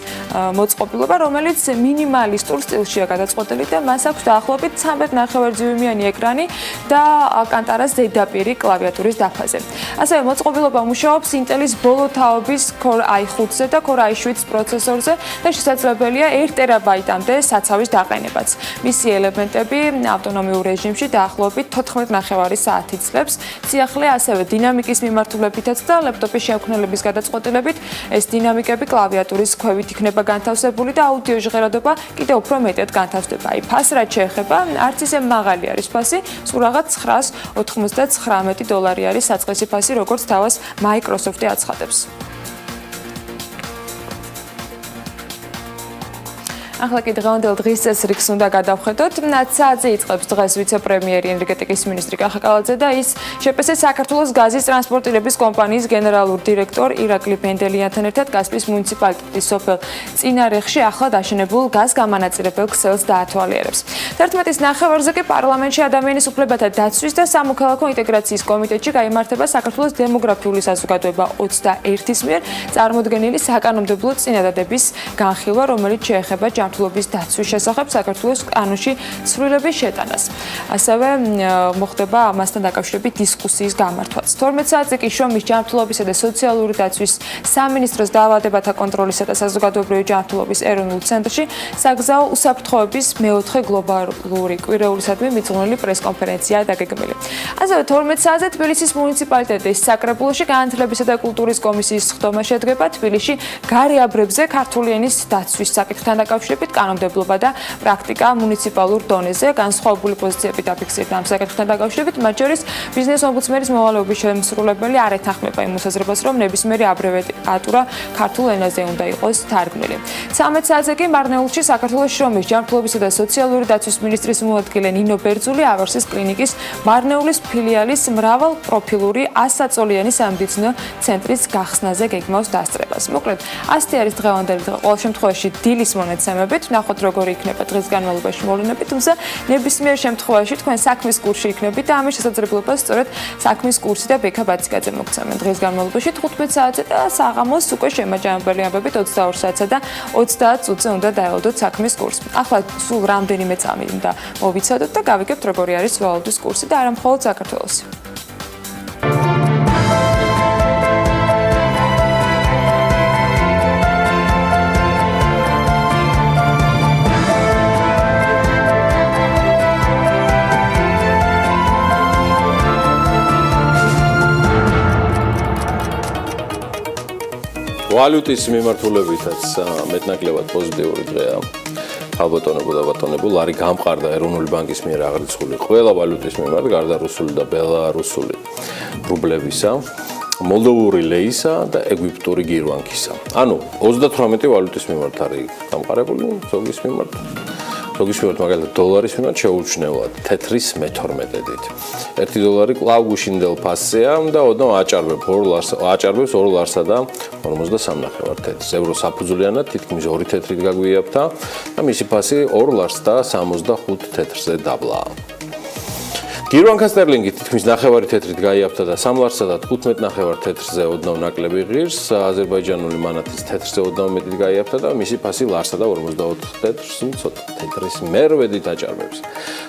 მოწყობილობა, რომელიც მინიმალისტურ სტილშია გადაწყვეტილი და მას აქვს დაახლოებით 13.5 დიუმიანი ეკრანი და კანტარას ზედაპირი კლავიატურის დაფაზე. ასევე მოწყობილობა მუშაობს Intel-ის ბოლო თაობის Core i5-ზე და Core i7 პროცესორზე და შესაძლებელია 1 ტერაბაიტამდე საცავის დაყენებაც. მისი ელემენტები ავტონომიურ რეჟიმში დაახლოებით 14.5 საათი წლებს. სიახლე ასევე დინამიკის მიმართულებითაც და ლეპტოპის შემქმნელების გადაწყვეტილებით ეს დინამიკები კლავიატურის ქვევით იქნება განთავსებული და აუდიო ჟღერადობა კიდევ უფრო მეტად განთავსდება. აი ფას რაც შეეხება, არც ისე მაღალი არის ფასი, სულ რაღაც $999 არის საწყისი ფასი, როგორც თავას Microsoft-ი აცხადებს. ახლა კი დღევანდელ დღის წესრიგს უნდა გადავხედოთ. 10 საათზე იწყებს დღეს ვიცე-პრემიერი ენერგეტიკის მინისტრი კახაკალაძე და ის შეპესეს საქართველოს გაზის ტრანსპორტირების კომპანიის გენერალურ დირექტორ ირაკლი ბენდელიანთან ერთად კასპიის მუნიციპალიტეტის სოფელ წინარეხში ახლად აშენებულ გაზ-გამანაწილებელ ქსელს დაათვალიერებს. 11-ის ნახევარზე კი პარლამენტში ადამიანის უფლებათა დაცვის და სამოქალაქო ინტეგრაციის კომიტეტში გაიმართება საქართველოს დემოგრაფიული საზოგადოება 21-ის მიერ წარმოდგენილი საკანონმდებლო წინადადების განხილვა, რომელიც შეეხება ჯანმრთელობის დაცვის შესახებ საქართველოს კანონში ცვლილების შეტანას. ასევე მოხდება ამასთან დაკავშირებით დისკუსიის გამართვაც. 12 საათზე კი შრომის ჯანმრთელობისა და სოციალური დაცვის სამინისტროს დაავადებათა კონტროლისა და საზოგადოებრივი ჯანმრთელობის ეროვნულ ცენტრში საგზაო უსაფრთხოების მეოთხე გლობალური კვირეულისადმი მიძღვნილი პრესკონფერენცია დაგეგმილი. ასევე 12 საათზე თბილისის მუნიციპალიტეტის საკრებულოში განათლებისა და კულტურის კომისიის სხდომა შედგება. თბილისში გარეაბრებზე ქართული ენის დაცვის საკითხთან დაკავშირებით კანონმდებლობა და პრაქტიკა მუნიციპალურ დონეზე განსხვავებული პოზიციები დაფიქსირდა ამ საკითხთან დაკავშირებით, მათ შორის ბიზნეს ომბუდსმენის მოვალეობის შემსრულებელი არ ეთანხმება იმ მოსაზრებას, რომ ნებისმიერი აბრევიატურა ქართულ ენაზე უნდა იყოს თარგმნილი. 13 საათზე კი მარნეულში საქართველოს შრომის ჯანმრთელობისა და სოციალური დაცვის მინისტრის მოადგილე ნინო ბერძული ავერსის კლინიკის მარნეულის ფილიალის მრავალპროფილური 100 საწოლიანი სამედიცინო ცენტრის გახსნაზე გეგმავს დასწრებას. მოკლედ, ასეთი არის დღევანდელი დღე. ყოველ შემთხვევაში დილის მონაცემებით, ნახოთ როგორი იქნება დღის განმავლობაში მოვლენები, თუმცა ნებისმიერ შემთხვევაში თქვენ საქმის კურსში იქნებით და ამის შესაძლებლობას სწორედ საქმის კურსი და ბექა ბაციკაძე მოგცემენ. დღის განმავლობაში 15 საათზე და საღამოს უკვე შემაჯამებელი ამბებით 22 საათსა და 30 წუთზე უნდა დაელოდოთ საქმის კურსს. ახლა სულ რამდენიმე წამი უნდა მოვიცადოთ და გავიგებთ როგორი არის ვალობის კურსი და არა მხოლოდ საქართველოსი. ვალუტის მიმართულებითაც მეტნაკლებად პოზიტიური დღეა. ალბათონებო და ბატონებო, ლარი გამყარდა ეროვნული ბანკის მიერ აღრიცხული ყველა ვალუტის მიმართ, გარდა რუსული და ბელარუსული რუბლებისა, მოლდოვური ლეისა და ეგვიპტური გირვანქისა. ანუ 38 ვალუტის მიმართ არის გამყარებული, ზოგის მიმართ მაგალითად დოლარის მიმართ შეუჩნევლად თეთრის მე-12-ით. 1 დოლარი კვლავ გუშინდელ ფასზეა და ოდნავ აჭარბებს 2 ლარსა და 53 თეთრს. ევრო საფუძვლიანად თითქმის 2 თეთრით გაგვიაფთა და მისი ფასი 2 ლარს და 65 თეთრზე დაბლაა. გირვანქა სტერლინგი თითქმის 9 თეთრით გაიაფთა და 3 ლარსა და 15 თეთრზე ოდნავ ნაკლები ღირს. აზერბაიჯანული მანათის თეთრზე ოდნავ მეტით გაიაფთა და მისი ფასი ლარსა და 54 თეთრს, ცოტა თეთრის მერვედით აჭარბებს.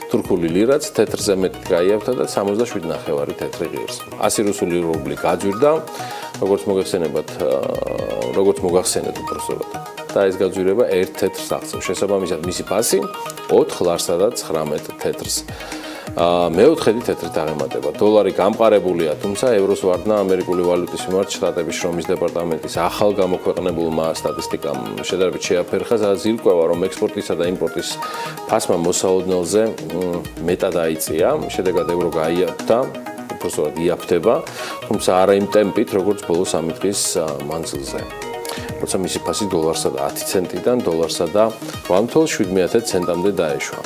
თურქული ლირაც თეთრზე მეტით გაიაფთა და 67 თეთრი ღირს. 100 რუსული რუბლი გაძვირდა, როგორც მოგახსენეთ უბრალოდ. და ეს გაძვირება 1 თეთრს აღწევს. შესაბამისად მისი ფასი 4 ლარსა და 19 თეთრს მეოთხედი თეთრით აღემატება. დოლარი გამყარებულია, თუმცა ევროს ვარდნა ამერიკული ვალუტის მიმართ შტატების შრომის დეპარტამენტის ახალ გამოქვეყნებულმა სტატისტიკამ შედარებით შეაფერხა, სადაც ირკვევა, რომ ექსპორტისა და იმპორტის ფასმა მოსაოდნელზე მეტად აიწია. შედეგად ევრო გაიაფთა, უბრალოდ იაფთება, თუმცა არა იმ ტემპით, როგორც ბოლო 3 დღის მანძილზე. როცა მისი ფასი დოლარსა და 10 ცენტიდან დოლარსა და 8.17 ცენტამდე დაეშვა.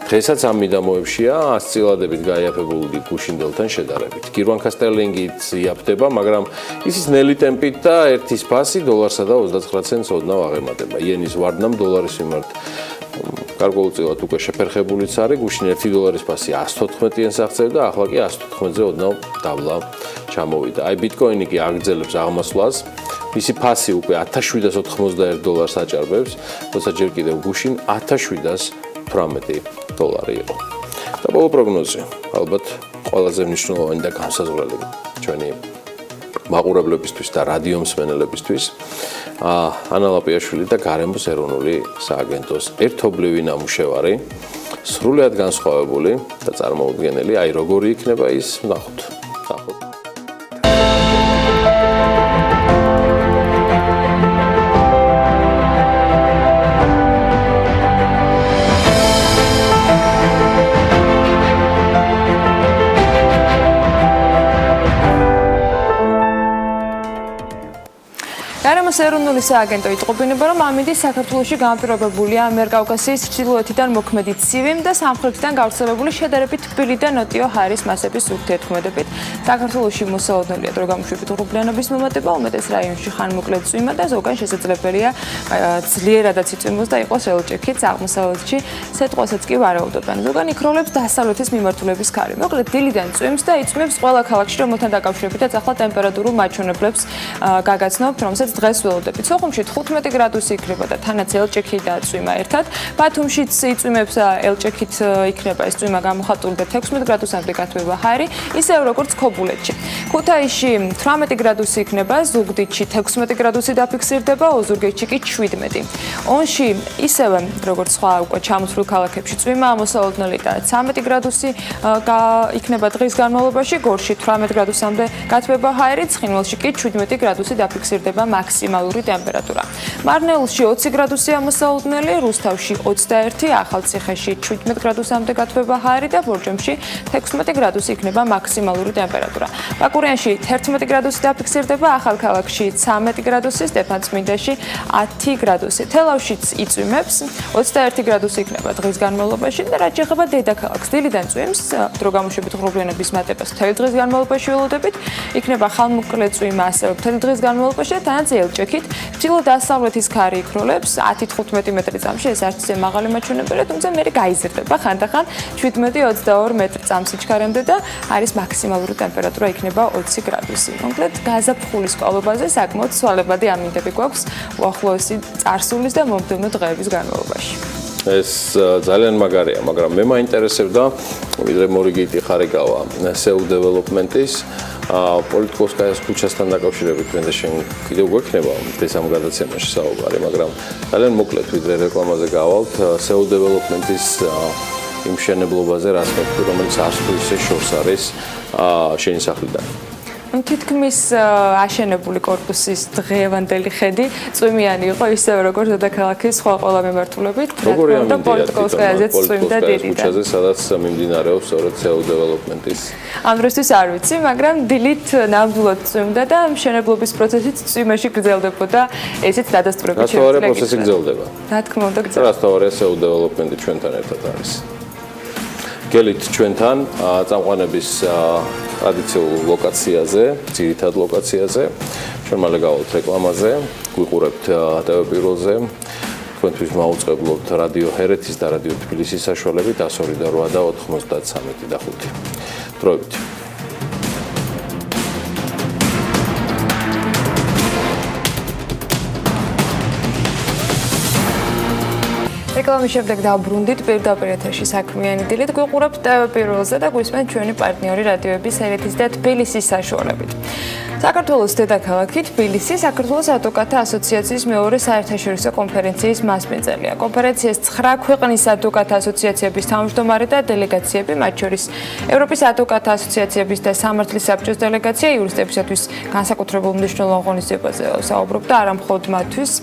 დღესაც ამ მიდამოებშია 100 წილადებით გაიაფებული გუშინდელთან შედარებით. გირვანქა სტერლინგით იაფთება, მაგრამ ისიც ნელი ტემპით და ერთის ფასი დოლარსა და 29 ცენტს ოდნავ აღემატება. იენის ვარდნამ დოლარის მიმართ გარკვეულწილად უკვე შეფერხებულიც არის. გუშინ 1 დოლარის ფასი 114-იანს აღწევდა, ახლა კი 114-ზე ოდნავ დაბლა ჩამოვიდა. აი ბიტკოინი კი აგრძელებს აღმასვლას. მისი ფასი უკვე 1791 დოლარს აჭარბებს, თუმცა ჯერ კიდევ გუშინ 1718 დოლარი იყო. და ბოლო პროგნოზი, ალბათ ყველაზე მნიშვნელოვანი და განსაზღვრელი ჩვენი მაყურებლებისთვის და რადიო მსმენელებისთვის, ანა ლაპიაშვილი და გარემოს ეროვნული სააგენტოს ერთობლივი ნამუშევარი, სრულად განსხვავებული და წარმოუდგენელი, აი როგორი იქნება ის, ნახოთ. სამოს ეროვნული სააგენტო იტყობინება, რომ ამინდის საქართველოში განპირობებულია ამიერკავკასიის ჩრდილოეთიდან მოქმედი ცივი და სამხრეთიდან გავრცელებული შედარებით თბილი და ნოტიო ჰაერის მასების ურთიერთქმედებით. საქართველოში მოსალოდნელია დროგამშვიდობითი ღრუბლიანობის მომატება, უმეტეს რაიონში ხანმოკლე წვიმა და ზოგან შესაძლებელია ძლიერადაც იწვიმოს და იყოს ელჭექიც. აღმოსავლეთში სიტყვასაც კი ვარაუდობენ. ზოგან იქროლებს დასავლეთის მიმართულების ქარი. მოკლედ დილიდან წვიმს და იწვიმს ყველა ქალაქში, რომელთან დაკავშირებითაც ახლა ტემპერატურულ მაჩვენებლებს გაგაცნობთ, რომელსაც დღეს ველოდებით. სოხუმში 15 გრადუსი იქნება და თანაც ელჭექი და წვიმა ერთად. ბათუმშიც იწვიმებს ელჭექით იქნება ეს წვიმა გამოხატული და 16 გრადუსამდე გათბება ჰაერი, ისევ როგორც ქობულეთში. ქუთაისში 18 გრადუსი იქნება, ზუგდიდში 16 გრადუსი დაფიქსირდება, ოზურგეთში კი 17. ონში ისევე როგორც სხვა უკვე ჩამოსვლილ ქალაქებში წვიმა მოსალოდნელი და 13 გრადუსი იქნება დღის განმავლობაში, გორში 18 გრადუსამდე გათბება ჰაერი, ცხინვალში კი 17 გრადუსი დაფიქსირდება მაქსიმალური ტემპერატურა. მარნეულში 20 გრადუსია მოსალოდნელი, რუსთავში 21, ახალციხეში 17 გრადუსამდე გათბება ჰაერი და ბორჯომში 16 გრადუსი იქნება მაქსიმალური ტემპერატურა. ბაკურიანში 11 გრადუსი დაფიქსირდება, ახალქალაქში 13 გრადუსი, სტეფანწმინდაში 10 გრადუსი. თელავშიც იწვიმებს, 21 გრადუსი იქნება დღის განმავლობაში და რაც შეეხება დედაქალაქს, დილიდან წვიმს, დროგამშვიდობითი ღრუბლიანობის მატებას მთელი დღის განმავლობაში ველოდებით, იქნება ხანმოკლე წვიმა ასევე მთელი დღის განმავლობაში და თანაც ელჭექით. ჩრდილო-დასავლეთის ქარი იქროლებს 10-15 მეტრი წამში, ეს არც ისე მაღალი მაჩვენებელია, თუმცა მერე გაიზრდება ხანდახან 17-22 მეტრი წამს იჩქარემდე და არის მაქსიმალური ტემპერატურა იქნება 20 გრადუსი. მოკლედ გაზაფხულის ყალობაზე საკმაოდ ცვალებადი ამინდები გვაქვს უახლოესი წარსულის და მომდევნო დღეების განმავლობაში. ეს ძალიან მაგარია, მაგრამ მე მაინტერესებდა, ვიდრე მორიგიტი ხარიგავა SEO development-ის პოლიტიკოსკაიას ქუჩასთან დაკავშირებით მენდა შენ კიდევ გვექნება ეს ამ გადაცემაში საუბარი, მაგრამ ძალიან მოკლედ ვიდრე რეკლამაზე გავალთ SEO development-ის იმ მშენებლობაზე, რაც მეთქი, რომელიც არც თუ ისე შორს არის შენი სახლიდან. თითქმის აშენებული კორპუსის დღევანდელი ხედი წვიმიანი იყო, ისევე როგორც დედაქალაქის სხვა ყველა მიმართულებით. როგორი ამინდია პოლიტიკოსკაიაზეც წვიმდა დიდიდან. ქუჩაზე, სადაც მიმდინარეობს სწორედ SEO development-ის. ამ დროისთვის არ ვიცი, მაგრამ დილით ნამდვილად წვიმდა და მშენებლობის პროცესიც წვიმაში გრძელდებოდა, ესეც დადასტურებით შეგვიძლია. რა პროცესი გრძელდება? რა თქმა უნდა, გრძელდება. რა თავარია SEO development-ი ჩვენთან ერთად არის. გელით ჩვენთან წამყვანების ტრადიციულ ლოკაციაზე, ძირითად ლოკაციაზე, ჩვენ მალე გავალთ რეკლამაზე, გვიყურებთ ტელევიზორზე, თქვენთვის მაუწყებლობთ რადიო ჰერეთის და რადიო თბილისის საშუალებით 102 და 8 და 93 და 5. დროებით. რეკლამის შემდეგ დავბრუნდით პირდაპირ ეთერში საქმიანი დილით, გვიყურებთ ტელევიზორზე და გვისმენთ ჩვენი პარტნიორი რადიოების ჰერეთის და თბილისის საშუალებით. საქართველოს დედაქალაქი თბილისი საქართველოს ადვოკატთა ასოციაციის მეორე საერთაშორისო კონფერენციის მასპინძელია. კონფერენციას 9 ქვეყნის ადვოკატთა ასოციაციების თავმჯდომარე და დელეგაციები, მათ შორის ევროპის ადვოკატთა ასოციაციების და სამართლის საბჭოს დელეგაცია იურისტებისათვის განსაკუთრებულ მნიშვნელოვან ღონისძიებაზე საუბრობდა, არა მხოლოდ მათთვის.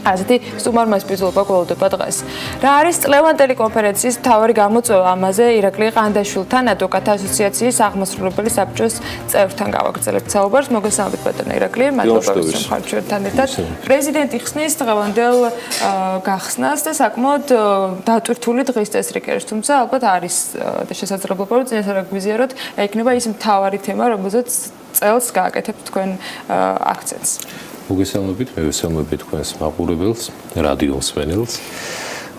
ასეთი სტუმარმა მასპინძლობა გველოდება დღეს. რა არის წლევანდელი კონფერენციის მთავარი გამოწვევა? ამაზე ირაკლი ყანდაშვილთან, ადვოკატთა ასოციაციის აღმასრულებელი საბჭოს წევრთან გავაგრძელებთ საუბარს. მოგესალმებით ბატონო ირაკლი, მადლობა რომ ხართ ჩვენთან ერთად. პრეზიდენტი ხსნის დღევანდელ გახსნას და საკმაოდ დატვირთული დღის წესრიგი არის, თუმცა ალბათ არის და შესაძლებლობა რომ წინასწარ გვიზიაროთ, იქნება ის მთავარი თემა, რომელზეც წელს გააკეთებთ თქვენ აქცენტს. მოგესალმებით, მე ვესალმები თქვენს მაყურებელს, რადიო მსმენელს.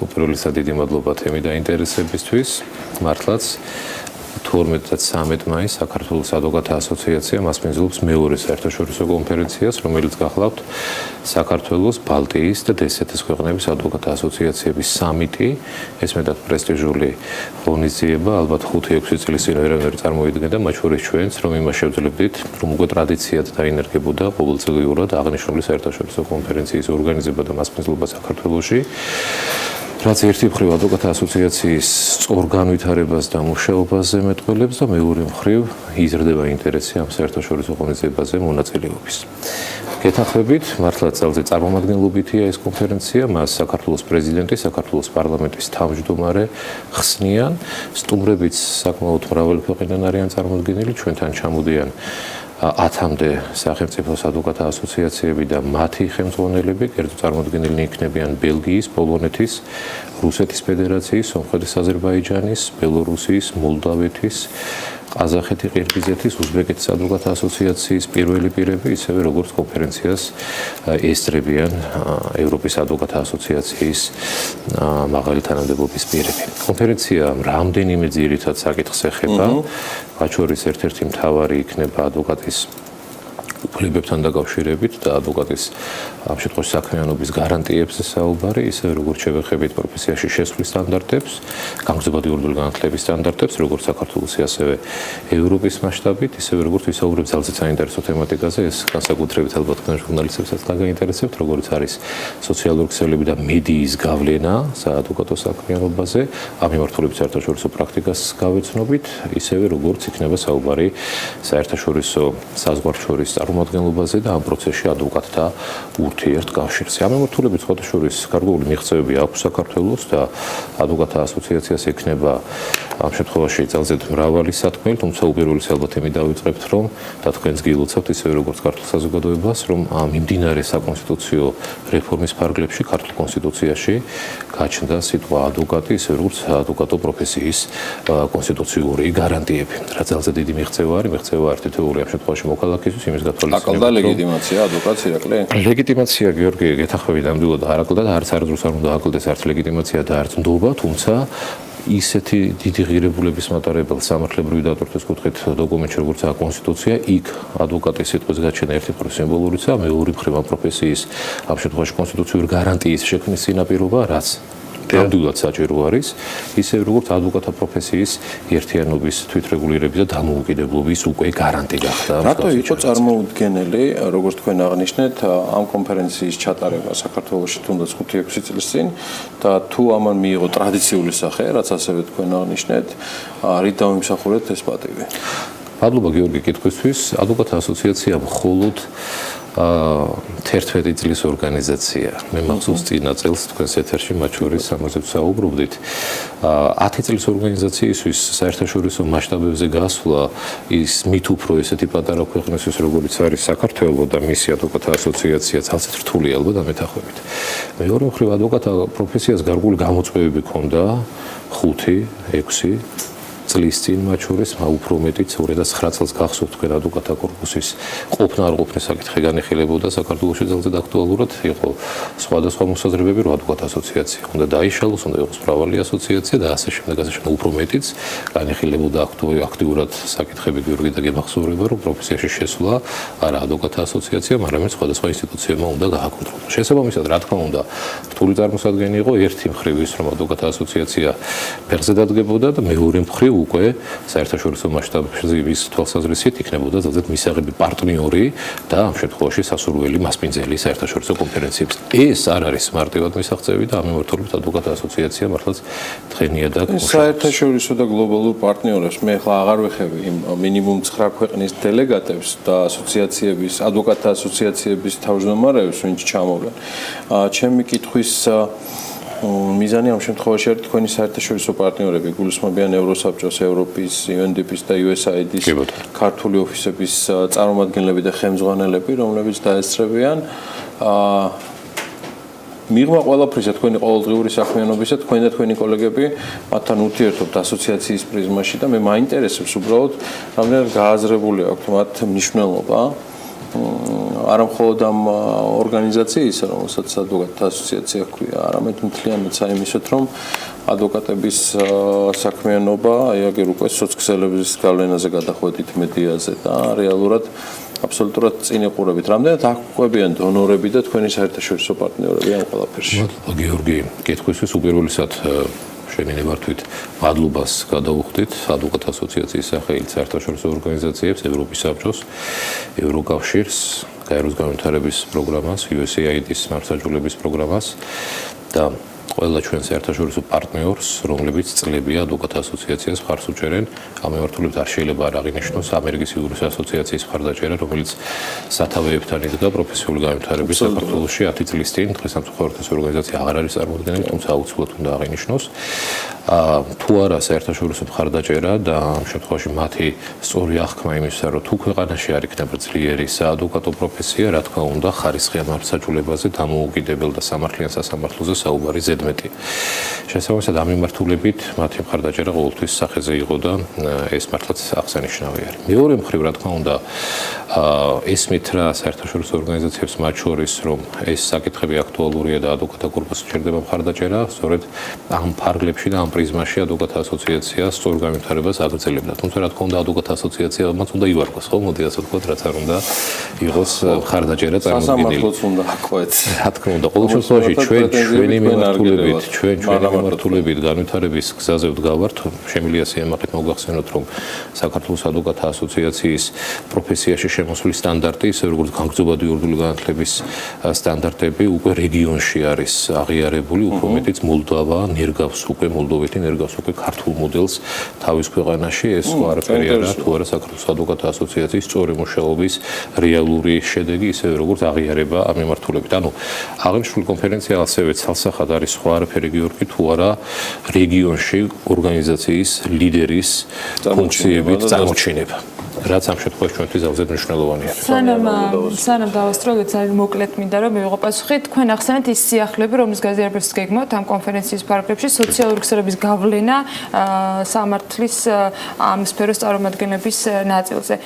უპირველესად დიდი მადლობა თემი და ინტერესებისთვის. მართლაც 12 და 13 მაისს საქართველოს ადვოკატთა ასოციაცია მასპინძლობს მეორე საერთაშორისო კონფერენციას, რომელიც გახლავთ საქართველოს, ბალტიის და დსთ-ის ქვეყნების ადვოკატთა ასოციაციების სამიტი. ეს მეტად პრესტიჟული ღონისძიება, ალბათ 5-6 წლის წინ ვერავინ წარმოიდგენდა, მათ შორის ჩვენც, რომ იმას შევძლებდით, რომ უკვე ტრადიციად დაინერგებოდა ყოველწლიურად აღნიშნული საერთაშორისო კონფერენციის ორგანიზება და მასპინძლობა საქართველოში. რაც ერთი მხრივ ადვოკატთა ასოციაციის სწორ განვითარებას და მუშაობას ემეტყველებს და მეორე მხრივ იზრდება ინტერესი ამ საერთაშორისო ღონისძიებაზე მონაწილეობის. გეთანხმებით, მართლაც ძალზე წარმომადგენლობითია ეს კონფერენცია, მას საქართველოს პრეზიდენტი, საქართველოს პარლამენტის თავმჯდომარე ხსნიან, სტუმრებიც საკმაოდ მრავალი ქვეყნიდან არიან წარმოდგენილი, ჩვენთან ჩამოდიან 10-მდე სახელმწიფოს ადვოკატთა ასოციაციები და მათი ხელმძღვანელები, კერძო წარმოდგენილნი იქნებიან ბელგიის, პოლონეთის, რუსეთის ფედერაციის, სომხეთის, აზერბაიჯანის, ბელორუსიის, მოლდავეთის, ყაზახეთი, ყირგიზეთის, უზბეკეთის ადვოკატთა ასოციაციის პირველი პირები, ისევე როგორც კონფერენციას ესწრებიან ევროპის ადვოკატთა ასოციაციის მაღალი თანამდებობის პირები. კონფერენცია რამდენიმე ძირითად საკითხს ეხება, მათ შორის ერთ-ერთი მთავარი იქნება ადვოკატის უფლებებთან დაკავშირებით და ადვოკატის ამ შემთხვევაში საქმიანობის გარანტიებზე საუბარი, ისე როგორც შევეხებით პროფესიაში შესვლის სტანდარტებს, გამგზავრებადი ორდული განათლების სტანდარტებს, როგორც საქართველოსი, ასევე ევროპის მასშტაბით, ისევე როგორც ვისაუბრებთ ძალზე საინტერესო თემატიკაზე, ეს განსაკუთრებით ალბათ თქვენ ჟურნალისტებსაც დაგაინტერესებთ, როგორც არის სოციალური ქსელები და მედიის გავლენა საადვოკატო საქმიანობაზე, ამ მიმართულებით საერთაშორისო პრაქტიკას გავეცნობით, ისევე როგორც იქნება საუბარი საერთაშორისო საზღვარგარეთ წარმომადგენლობაზე და ამ პროცესში ადვოკატთა ურთიერთკავშირზე. ამ მიმართულებით სხვადასხვა გარკვეული მიღწევები აქვს საქართველოს და ადვოკატთა ასოციაციას ექნება ამ შემთხვევაში ძალზე მრავალი სათქმელი, თუმცა უპირველეს ალბათ იმით დავიწყებთ, რომ და თქვენს გილოცავთ ისევე როგორც ქართულ საზოგადოებას, რომ მიმდინარე საკონსტიტუციო რეფორმის ფარგლებში ქართულ კონსტიტუციაში გაჩნდა სიტყვა ადვოკატი, ისე როგორც ადვოკატო პროფესიის კონსტიტუციური გარანტიები. რა ძალზე დიდი მიღწევა არის თითოეული ამ შემთხვევაში მოქალაქისთვის იმის გათვალისწინებით. აკლდა ლეგიტიმაცია ადვოკატს ირაკლი? ლეგიტიმაცია გიორგი გეთახმები ნამდვილად არ აკლდა და არც არასდროს არ უნდა აკლდეს არც ლეგიტიმაცია და არც ნდობა, თუმცა ისეთი დიდი ღირებულების მატარებელ სამართლებრივი დატვირთვის კუთხით დოკუმენტში როგორც კონსტიტუცია, იქ ადვოკატის სიტყვის გაჩენა ერთი მხრივ სიმბოლურიცაა, მეორე მხრივ ამ პროფესიის ამ შემთხვევაში კონსტიტუციური გარანტიის შექმნის წინაპირობა, რაც ნამდვილად საჭირო არის, ისე როგორც ადვოკატთა პროფესიის ერთიანობის თვითრეგულირების და დამოუკიდებლობის უკვე გარანტი გახდა. რატო იყო წარმოუდგენელი, როგორც თქვენ აღნიშნეთ, ამ კონფერენციის ჩატარება საქართველოში თუნდაც 5-6 წლის წინ და თუ ამან მიიღო ტრადიციული სახე, რაც ასევე თქვენ აღნიშნეთ, რით დავიმსახურეთ ეს პატივი? მადლობა გიორგი კითხვისთვის. ადვოკატთა ასოციაცია მხოლოდ 11 წლის ორგანიზაცია. მე მახსოვს წინა წელს თქვენს ეთერში მათ შორის ამაზე ვსაუბრობდით. 10 წლის ორგანიზაციისთვის საერთაშორისო მასშტაბებზე გასვლა ის მით უფრო ესეთი პატარა ქვეყნისთვის, როგორც არის საქართველო და მისი ადვოკატთა ასოციაცია ძალზედ რთული ალბათ ამეთახვებით. მეორე მხრივ ადვოკატთა პროფესიას გარკვეული გამოწვევები ჰქონდა 5-6 წლის წინ მათ შორის უფრო მეტიც 2009 წელს გახსოვთ თქვენ ადვოკატთა კორპუსის ყოფნა არ ყოფნის საკითხი განიხილებოდა საქართველოში ძალზედ აქტუალურად იყო სხვადასხვა მოსაზრებები რომ ადვოკატთა ასოციაცია უნდა დაიშალოს, უნდა იყოს მრავალი ასოციაცია და ასე შემდეგ უფრო მეტიც განიხილებოდა აქტიურად საკითხები გიორგი და გემახსოვრება რომ პროფესიაში შესვლა არა ადვოკატთა ასოციაციამ, არამედ სხვადასხვა ინსტიტუციებმა უნდა გააკონტროლოს. შესაბამისად, რა თქმა უნდა, რთული წარმოსადგენი იყო ერთი მხრივ ის რომ ადვოკატთა ასოციაცია ფეხზე დადგებოდა და მეორე მხრივ უკვე საერთაშორისო მასშტაბში ვის თვალსაზრისით იქნებოდა ძალზედ მისაღები პარტნიორი და ამ შემთხვევაში სასურველი მასპინძელი საერთაშორისო კონფერენციებს. ეს არ არის მარტივად მისაღწევი და ამ მიმართულებით ადვოკატთა ასოციაცია მართლაც თხენიადად საერთაშორისო და გლობალურ პარტნიორებს მე ახლა აღარ ვეხები იმ მინიმუმ 9 ქვეყნის დელეგატებს და ასოციაციების, ადვოკატთა ასოციაციების თავმჯდომარეებს, ვინც ჩამოვლენ. ჩემი კითხვის მიზანი ამ შემთხვევაში არის თქვენი საერთაშორისო პარტნიორები, გულისხმობიან ევროსაბჭოს, ევროპის, UNDP-ის და USAID-ის ქართული ოფისების წარმომადგენლები და ხელმძღვანელები, რომლებიც დაესწრებიან მიღმა ყველაფრისა თქვენი ყოველდღიური საქმიანობისა, თქვენ და თქვენი კოლეგები მათთან ურთიერთობთ ასოციაციის პრიზმაში და მე მაინტერესებს უბრალოდ რამდენად გააზრებული აქვთ მათ მნიშვნელობა. არა მხოლოდ ამ ორგანიზაციის, რომელსაც ადვოკატთა ასოციაცია ჰქვია, არამედ მთლიანად საიმისოთ, რომ ადვოკატების საქმიანობა, აგერ უკვე სოციქსელების გავლენაზე გადახვედით მედიაზე და რეალურად აბსოლუტურად წინ ეყურებით. რამდენად აღკვებიან დონორები და თქვენი საერთაშორისო პარტნიორები ამ ყველაფერში? გიორგი, კითხვისთვის უპირველესად შევინებართვით მადლობას გადავუხდით ადვოკატთა ასოციაციის სახელით საერთაშორისო ორგანიზაციებს, ევროპის საბჭოს, ევროკავშირს, გაეროს განვითარების პროგრამას, USAID-ის მართლმსაჯულების პროგრამას და ყველა ჩვენ საერთაშორისო პარტნიორს, რომლებიც წლებია ადვოკატთა ასოციაციას მხარს უჭერენ, ამ მიმართულებით არ შეიძლება არ აღინიშნოს ამერიკის იურის ასოციაციის მხარდაჭერა, რომელიც სათავეებთან იდგა პროფესიული განვითარების საქართველოში 10 წლის წინ, დღეს სამწუხაროდ ეს ორგანიზაცია აღარ არის წარმოქმნილი, თუმცა აუცილებლად უნდა აღინიშნოს. თუ არა საერთაშორისო მხარდაჭერა და ამ შემთხვევაში მათი სწორი აღქმა იმისა, რომ თუ ქვეყანაში არ იქნება ძლიერი საადვოკატო პროფესია, რა თქმა უნდა, ხარისხიან მართლმსაჯულებაზე დამოუკიდებელ და სამართლიან სასამართლოზე საუბარი ზედმეტია. შესაბამისად, ამ მიმართულებით მათი მხარდაჭერა ყოველთვის სახეზე იყო და ეს მართლაც აღსანიშნავი არის. მეორე მხრივ, რა თქმა უნდა, ესმით რა საერთაშორისო ორგანიზაციებს მათ შორის, რომ ეს საკითხები აქტუალურია და ადვოკატთა კორპუსს უჭირდება მხარდაჭერა, სწორედ ამ ფარგლებში და ამ პრიზმაში ადვოკატთა ასოციაცია სწორ განვითარებას აგრძელებდა. თუმცა, რა თქმა უნდა, адвокат ასოციაციამაც უნდა ივარგოს, ხო? მოდი ასე ვთქვათ, რაც არ უნდა იყოს მხარდაჭერა წარმოქმნილი. სასამართლოც უნდა აკყვეთ. რა თქმა უნდა, ყოველ შემთხვევაში ჩვენი მიმართულებით განვითარების გზაზე ვდგავართ. შემიძლია სიამაყით მოგახსენოთ, რომ საქართველოს ადვოკატთა ასოციაციის პროფესიაში შემოსვლის სტანდარტი, ისე როგორც განგრძობადი იურიდიული განათლების სტანდარტები უკვე რეგიონში არის აღიარებული, უფრო მეტიც მოლდოვა ნერგავს უკვე მოლდოვეთი ნერგავს უკვე ქართულ მოდელს თავის ქვეყანაში. ეს სხვა არაფერი არა, თუ არა საქართველოს ადვოკატთა ასოციაციის სწორი მუშაობის რეალური შედეგი, ისე როგორც აღიარება ამ მიმართულებით. ანუ აღნიშნული კონფერენცია ასევე ცალსახად არის სხვა არაფერი გიორგი, თუ არა რეგიონში ორგანიზაციის ლიდერის ფუნქციებით წარმოჩინება. რაც ამ შემთხვევაში ჩვენთვის ძალზედ მნიშვნელოვანია. სანამ დავასრულოთ, ძალიან მოკლედ მინდა რომ მივიღო პასუხი. თქვენ ახსენეთ ის სიახლეები, რომლის გაზიარებებს გეგმოთ ამ კონფერენციის ფარგლებში, სოციალური ქსელების გავლენა სამართლის ამ სფეროს წარმომადგენლების ნაწილზე.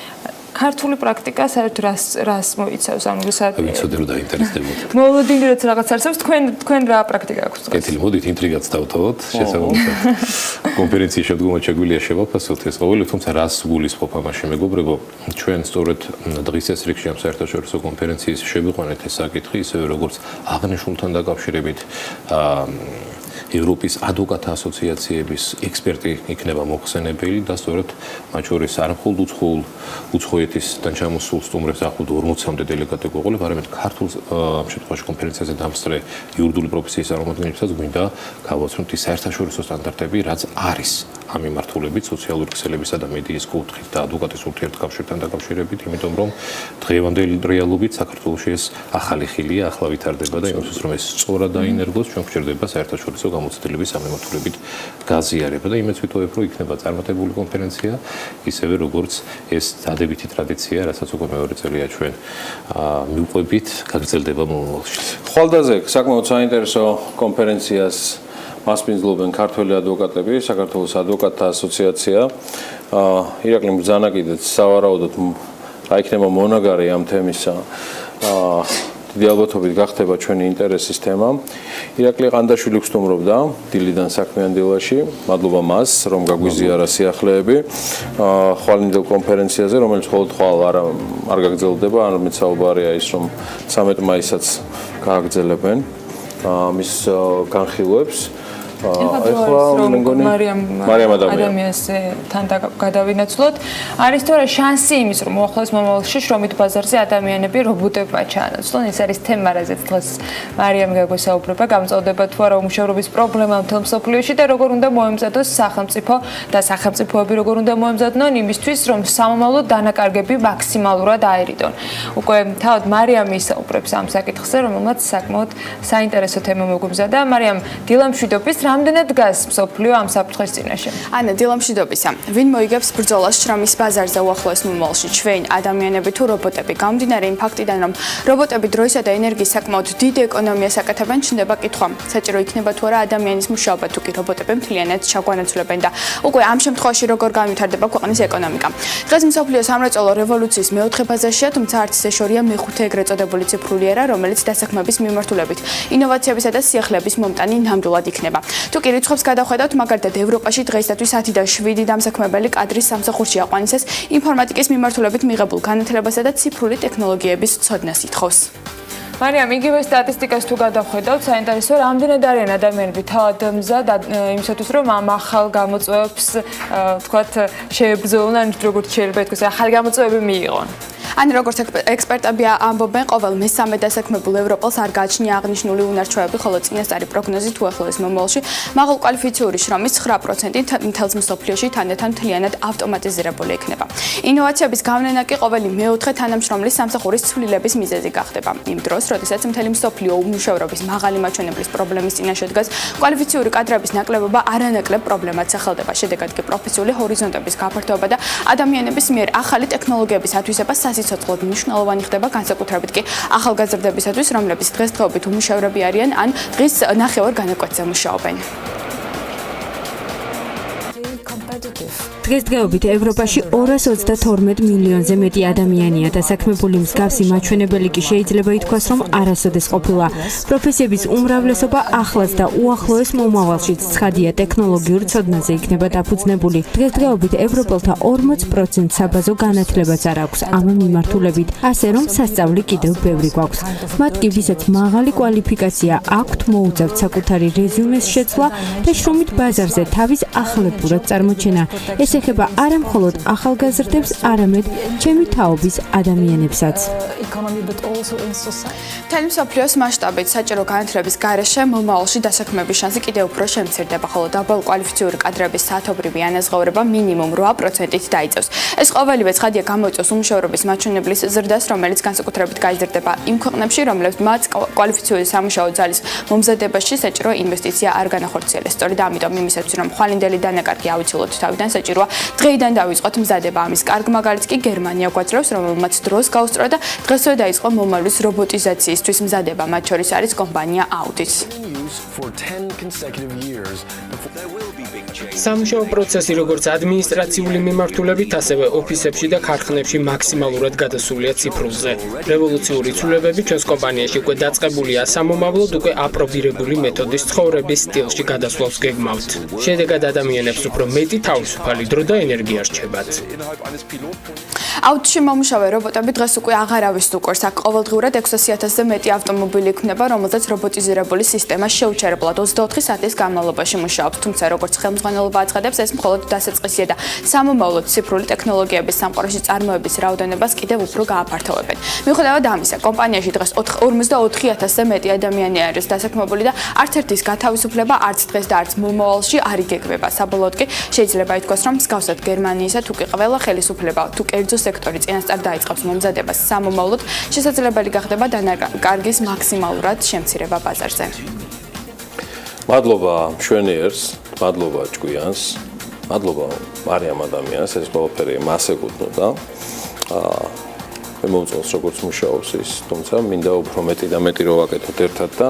ქართული პრაქტიკა საერთოდ რას მოიცავს? ანუ ვიცოდი რომ დაინტერესდებოდ. მოლოდინი როცა რაღაც არსებობს, თქვენ რა პრაქტიკა აქვს? კეთილი, მოდით ინტრიგაც დავთავოთ. შესაბამისად კონფერენციის შემდგომად შეგვიძლია შევაფასოთ ეს ყოველი, თუმცა რას გულისხმობ ამაში მეგობრებო, ჩვენ სწორედ დღის ეს რიგში ამ საერთაშორისო კონფერენციის შევიყვანეთ ეს საკითხი, ისევე როგორც აღნიშნულთან დაკავშირებით ევროპის ადვოკატთა ასოციაციების ექსპერტი იქნება მოხსენებელი და სწორედ მათ შორის არ მხოლოდ უცხოეთისგან ჩამოსულ სტუმრებს ახლად 40-მდე დელეგატი გვეყოლება, არამედ ქართულ ამ შემთხვევაში კონფერენციაზე დამსწრე იურიდიული პროფესიის წარმომადგენლებსაც გვინდა გავაცნოთ ის საერთაშორისო სტანდარტები, რაც არის ამ მიმართულებით სოციალური ქსელებისა და მედიის კუთხით და ადვოკატის ურთიერთკავშირთან დაკავშირებით, იმიტომ რომ დღევანდელი რეალობით საქართველოში ეს ახალი ხილია, ახლა ვითარდება და იმისთვის რომ ეს სწორად დაინერგოს, ჩვენ გვჭირდება საერთაშორისო გამოცდილების ამ მიმართულებით გაზიარება და იმეც ვიტოვებ, რომ იქნება წარმატებული კონფერენცია, ისევე როგორც ეს დადებითი ტრადიცია, რასაც უკვე მეორე წელია ჩვენ მივყვებით, გაგრძელდება მომავალში. ხვალდაზე საკმაოდ საინტერესო კონფერენციას მასპინძლობენ ქართველი ადვოკატები, საქართველოს ადვოკატთა ასოციაცია. ირაკლი ბრძანა კიდეც სავარაუდოდ რა იქნება მონაგარი ამ თემისა. დიდი ალბათობით გახდება ჩვენი ინტერესის თემა. ირაკლი ყანდაშვილი გსტუმრობდა დილიდან საქმიან დილაში. მადლობა მას, რომ გაგვიზიარა სიახლეები ხვალინდელ კონფერენციაზე, რომელიც მხოლოდ ხვალ არ გაგრძელდება, არამედ საუბარია ის, რომ 13 მაისსაც გააგრძელებენ მის განხილვებს. ეხლა მარიამ ადამიანთან გადავინაცვლოთ. არის თორე შანსი იმის, რომ მოახლოეს მომავალში შრომით ბაზარზე ადამიანები რობოტებმა ჩაანაცვლონ. ეს არის თემა, რაზეც დღეს მარიამ გაგვესაუბრება, გამწოვდება თუ არა უმუშევრობის პრობლემა მთელ მსოფლიოში და როგორ უნდა მოემზადოს სახელმწიფო და სახელმწიფოები როგორ უნდა მოემზადონ იმისთვის, რომ სამომავლო დანაკარგები მაქსიმალურად აერიდონ. უკვე თავად მარიამ ისაუბრებს ამ საკითხზე, რომელმაც საკმაოდ საინტერესო თემა მოგვიმზადა. მარიამ, დილა მშვიდობის რამდენად დგას მსოფლიო ამ საფრთხის წინაშე? ანა, დილა მშვიდობისა. ვინ მოიგებს ბრძოლას შრომის ბაზარზე უახლოეს მომავალში, ჩვენ ადამიანები თუ რობოტები? გამომდინარე იმ ფაქტიდან, რომ რობოტები დროისა და ენერგიის საკმაოდ დიდ ეკონომიას აკეთებენ, ჩნდება კითხვა, საჭირო იქნება თუ არა ადამიანის მუშაობა, თუ კი რობოტები მთლიანად ჩაგვანაცვლებენ და უკვე ამ შემთხვევაში როგორ განვითარდება ქვეყნის ეკონომიკა. დღეს მსოფლიო სამრეწველო რევოლუციის მეოთხე ფაზაშია, თუმცა არც ისე შორია მეხუთე ეგრეთ წოდებული ციფრული ერა, რომელიც დასაქმების მიმართულებით, ინოვაციებისა და სიახლეების მომტანი ნამდვილად იქნება. თუ კი რიცხვებს გადავხედავთ, მაგალითად ევროპაში დღეისათვის 10-დან 7 დამსაქმებელი კადრის სამსახურში აყვანისას ინფორმატიკის მიმართულებით მიღებულ განათლებასა და ციფრული ტექნოლოგიების ცოდნას ითხოვს. მარიამ, იგივე სტატისტიკას თუ გადავხედავთ, საინტერესოა, რამდენად არიან ადამიანები თავად მზად იმისათვის, რომ ამ ახალ გამოწვევებს, თქვათ, შეებრძოლონ, ან როგორც შეიძლება ითქვას, ახალი გამოწვევები მიიღონ. ან როგორც ექსპერტები ამბობენ, ყოველ მესამე დასაქმებულ ევროპელს არ გააჩნია აღნიშნული უნარ-ჩვევები, ხოლო წინასწარი პროგნოზით უახლოეს მომავალში მაღალ კვალიფიციური შრომის 9% მთელს მსოფლიოში თანდათან მთლიანად ავტომატიზირებული იქნება. ინოვაციების გავლენა კი ყოველი მეოთხე თანამშრომლის სამსახურის ცვლილების მიზეზი გახდება. იმ დროს, როდესაც მთელი მსოფლიო უმუშევრობის მაღალი მაჩვენებლის პრობლემის წინაშე დგას, კვალიფიციური კადრების ნაკლებობა არანაკლებ პრობლემად სახელდება. შედეგად კი პროფესიული ჰორიზონტების გაფართოება და ადამიანების მიერ ახალი ტექნოლოგიების ათვისება სასიცოცხლოდ მნიშვნელოვანი ხდება, განსაკუთრებით კი ახალგაზრდებისათვის, რომლებიც დღესდღეობით უმუშევრები არიან ან დღის ნახევარ განაკვეთზე მუშაობენ. დღესდღეობით ევროპაში 232 მილიონზე მეტი ადამიანია დასაქმებული, მსგავსი მაჩვენებელი კი შეიძლება ითქვას, რომ არასოდეს ყოფილა. პროფესიების უმრავლესობა ახლაც და უახლოეს მომავალშიც ცხადია ტექნოლოგიურ ცოდნაზე იქნება დაფუძნებული. დღესდღეობით ევროპელთა 40% საბაზო განათლებაც არ აქვს ამ მიმართულებით, ასე რომ სასწავლი კიდევ ბევრი გვაქვს. მათ კი, ვისაც მაღალი კვალიფიკაცია აქვთ, მოუწევთ საკუთარი რეზიუმეს შეცვლა და შრომით ბაზარზე თავის ახლებურად წარმოჩენა. ეს ეხება არა მხოლოდ ახალგაზრდებს, არამედ ჩემი თაობის ადამიანებსაც. მთელი მსოფლიოს მასშტაბით საჭირო განათლების გარეშე მომავალში დასაქმების შანსი კიდევ უფრო შემცირდება, ხოლო დაბალკვალიფიციური კადრების საათობრივი ანაზღაურება მინიმუმ 8%-ით დაიწევს. ეს ყოველივე ცხადია გამოიწვევს უმუშევრობის მაჩვენებლის ზრდას, რომელიც განსაკუთრებით გაიზრდება იმ ქვეყნებში, რომლებიც მათ კვალიფიციური სამუშაო ძალის მომზადებაში საჭირო ინვესტიცია არ განახორციელეს. სწორედ ამიტომ იმისათვის, რომ ხვალინდელი დანაკარგი ავიცილოთ თავიდან, საჭიროა დღეიდან დავიწყოთ მზადება. ამის კარგ მაგალითს კი გერმანია გვაძლევს, რომელმაც დროს გაუსწრო და დღესვე დაიწყო მომავლის რობოტიზაციისთვის მზადება, მათ შორის არის კომპანია Audis. სამუშაო პროცესი როგორც ადმინისტრაციული მიმართულებით, ასევე ოფისებში და ქარხნებში მაქსიმალურად გადასულია ციფრულზე. რევოლუციური ცვლილებები ჩვენს კომპანიაში უკვე დაწყებულია, სამომავლოდ უკვე აპრობირებული მეთოდის ცხოვრების სტილში გადასვლას გეგმავთ. შედეგად ადამიანებს უფრო მეტი თავისუფალი დრო და ენერგია რჩებათ. აუდში მომუშავე რობოტები დღეს უკვე აღარავის უყურს. აქ ყოველდღურად 600,000-ზე მეტი ავტომობილი იქნება, რომელზეც რობოტიზირებული სისტემა შეუჩერებლად 24 საათის განმავლობაში მუშაობს. თუმცა როგორც ხელმძღვანელობა აცხადებს, ეს მხოლოდ დასაწყისია და სამომავლოდ ციფრული ტექნოლოგიების სამყაროში წარმოების რაოდენობას კიდევ უფრო გააფართოვებენ. მიუხედავად ამისა, კომპანიაში დღეს 54,000-ზე მეტი ადამიანი არის დასაქმებული და არც ერთის გათავისუფლება არც დღეს და არც მომავალში არ იგეგმება. საბოლოოდ კი შეიძლება ითქვას, რომ მსგავსად გერმანიისა თუ კი ყველა ხელისუფლება თუ კერძო სექტორი წინასწარ დაიწყებს მომზადებას, სამომავლოდ შესაძლებელი გახდება დანაკარგის მაქსიმალურად შემცირება ბაზარზე. მადლობა მშვენიერს, მადლობა ჭკვიანს, მადლობა მარიამ ადამიანს, ეს ყველაფერი მას ეკუთვნოდა. მე მომწონს როგორც მუშაობს ის, თუმცა მინდა უფრო მეტი და მეტი რო ვაკეთოთ ერთად და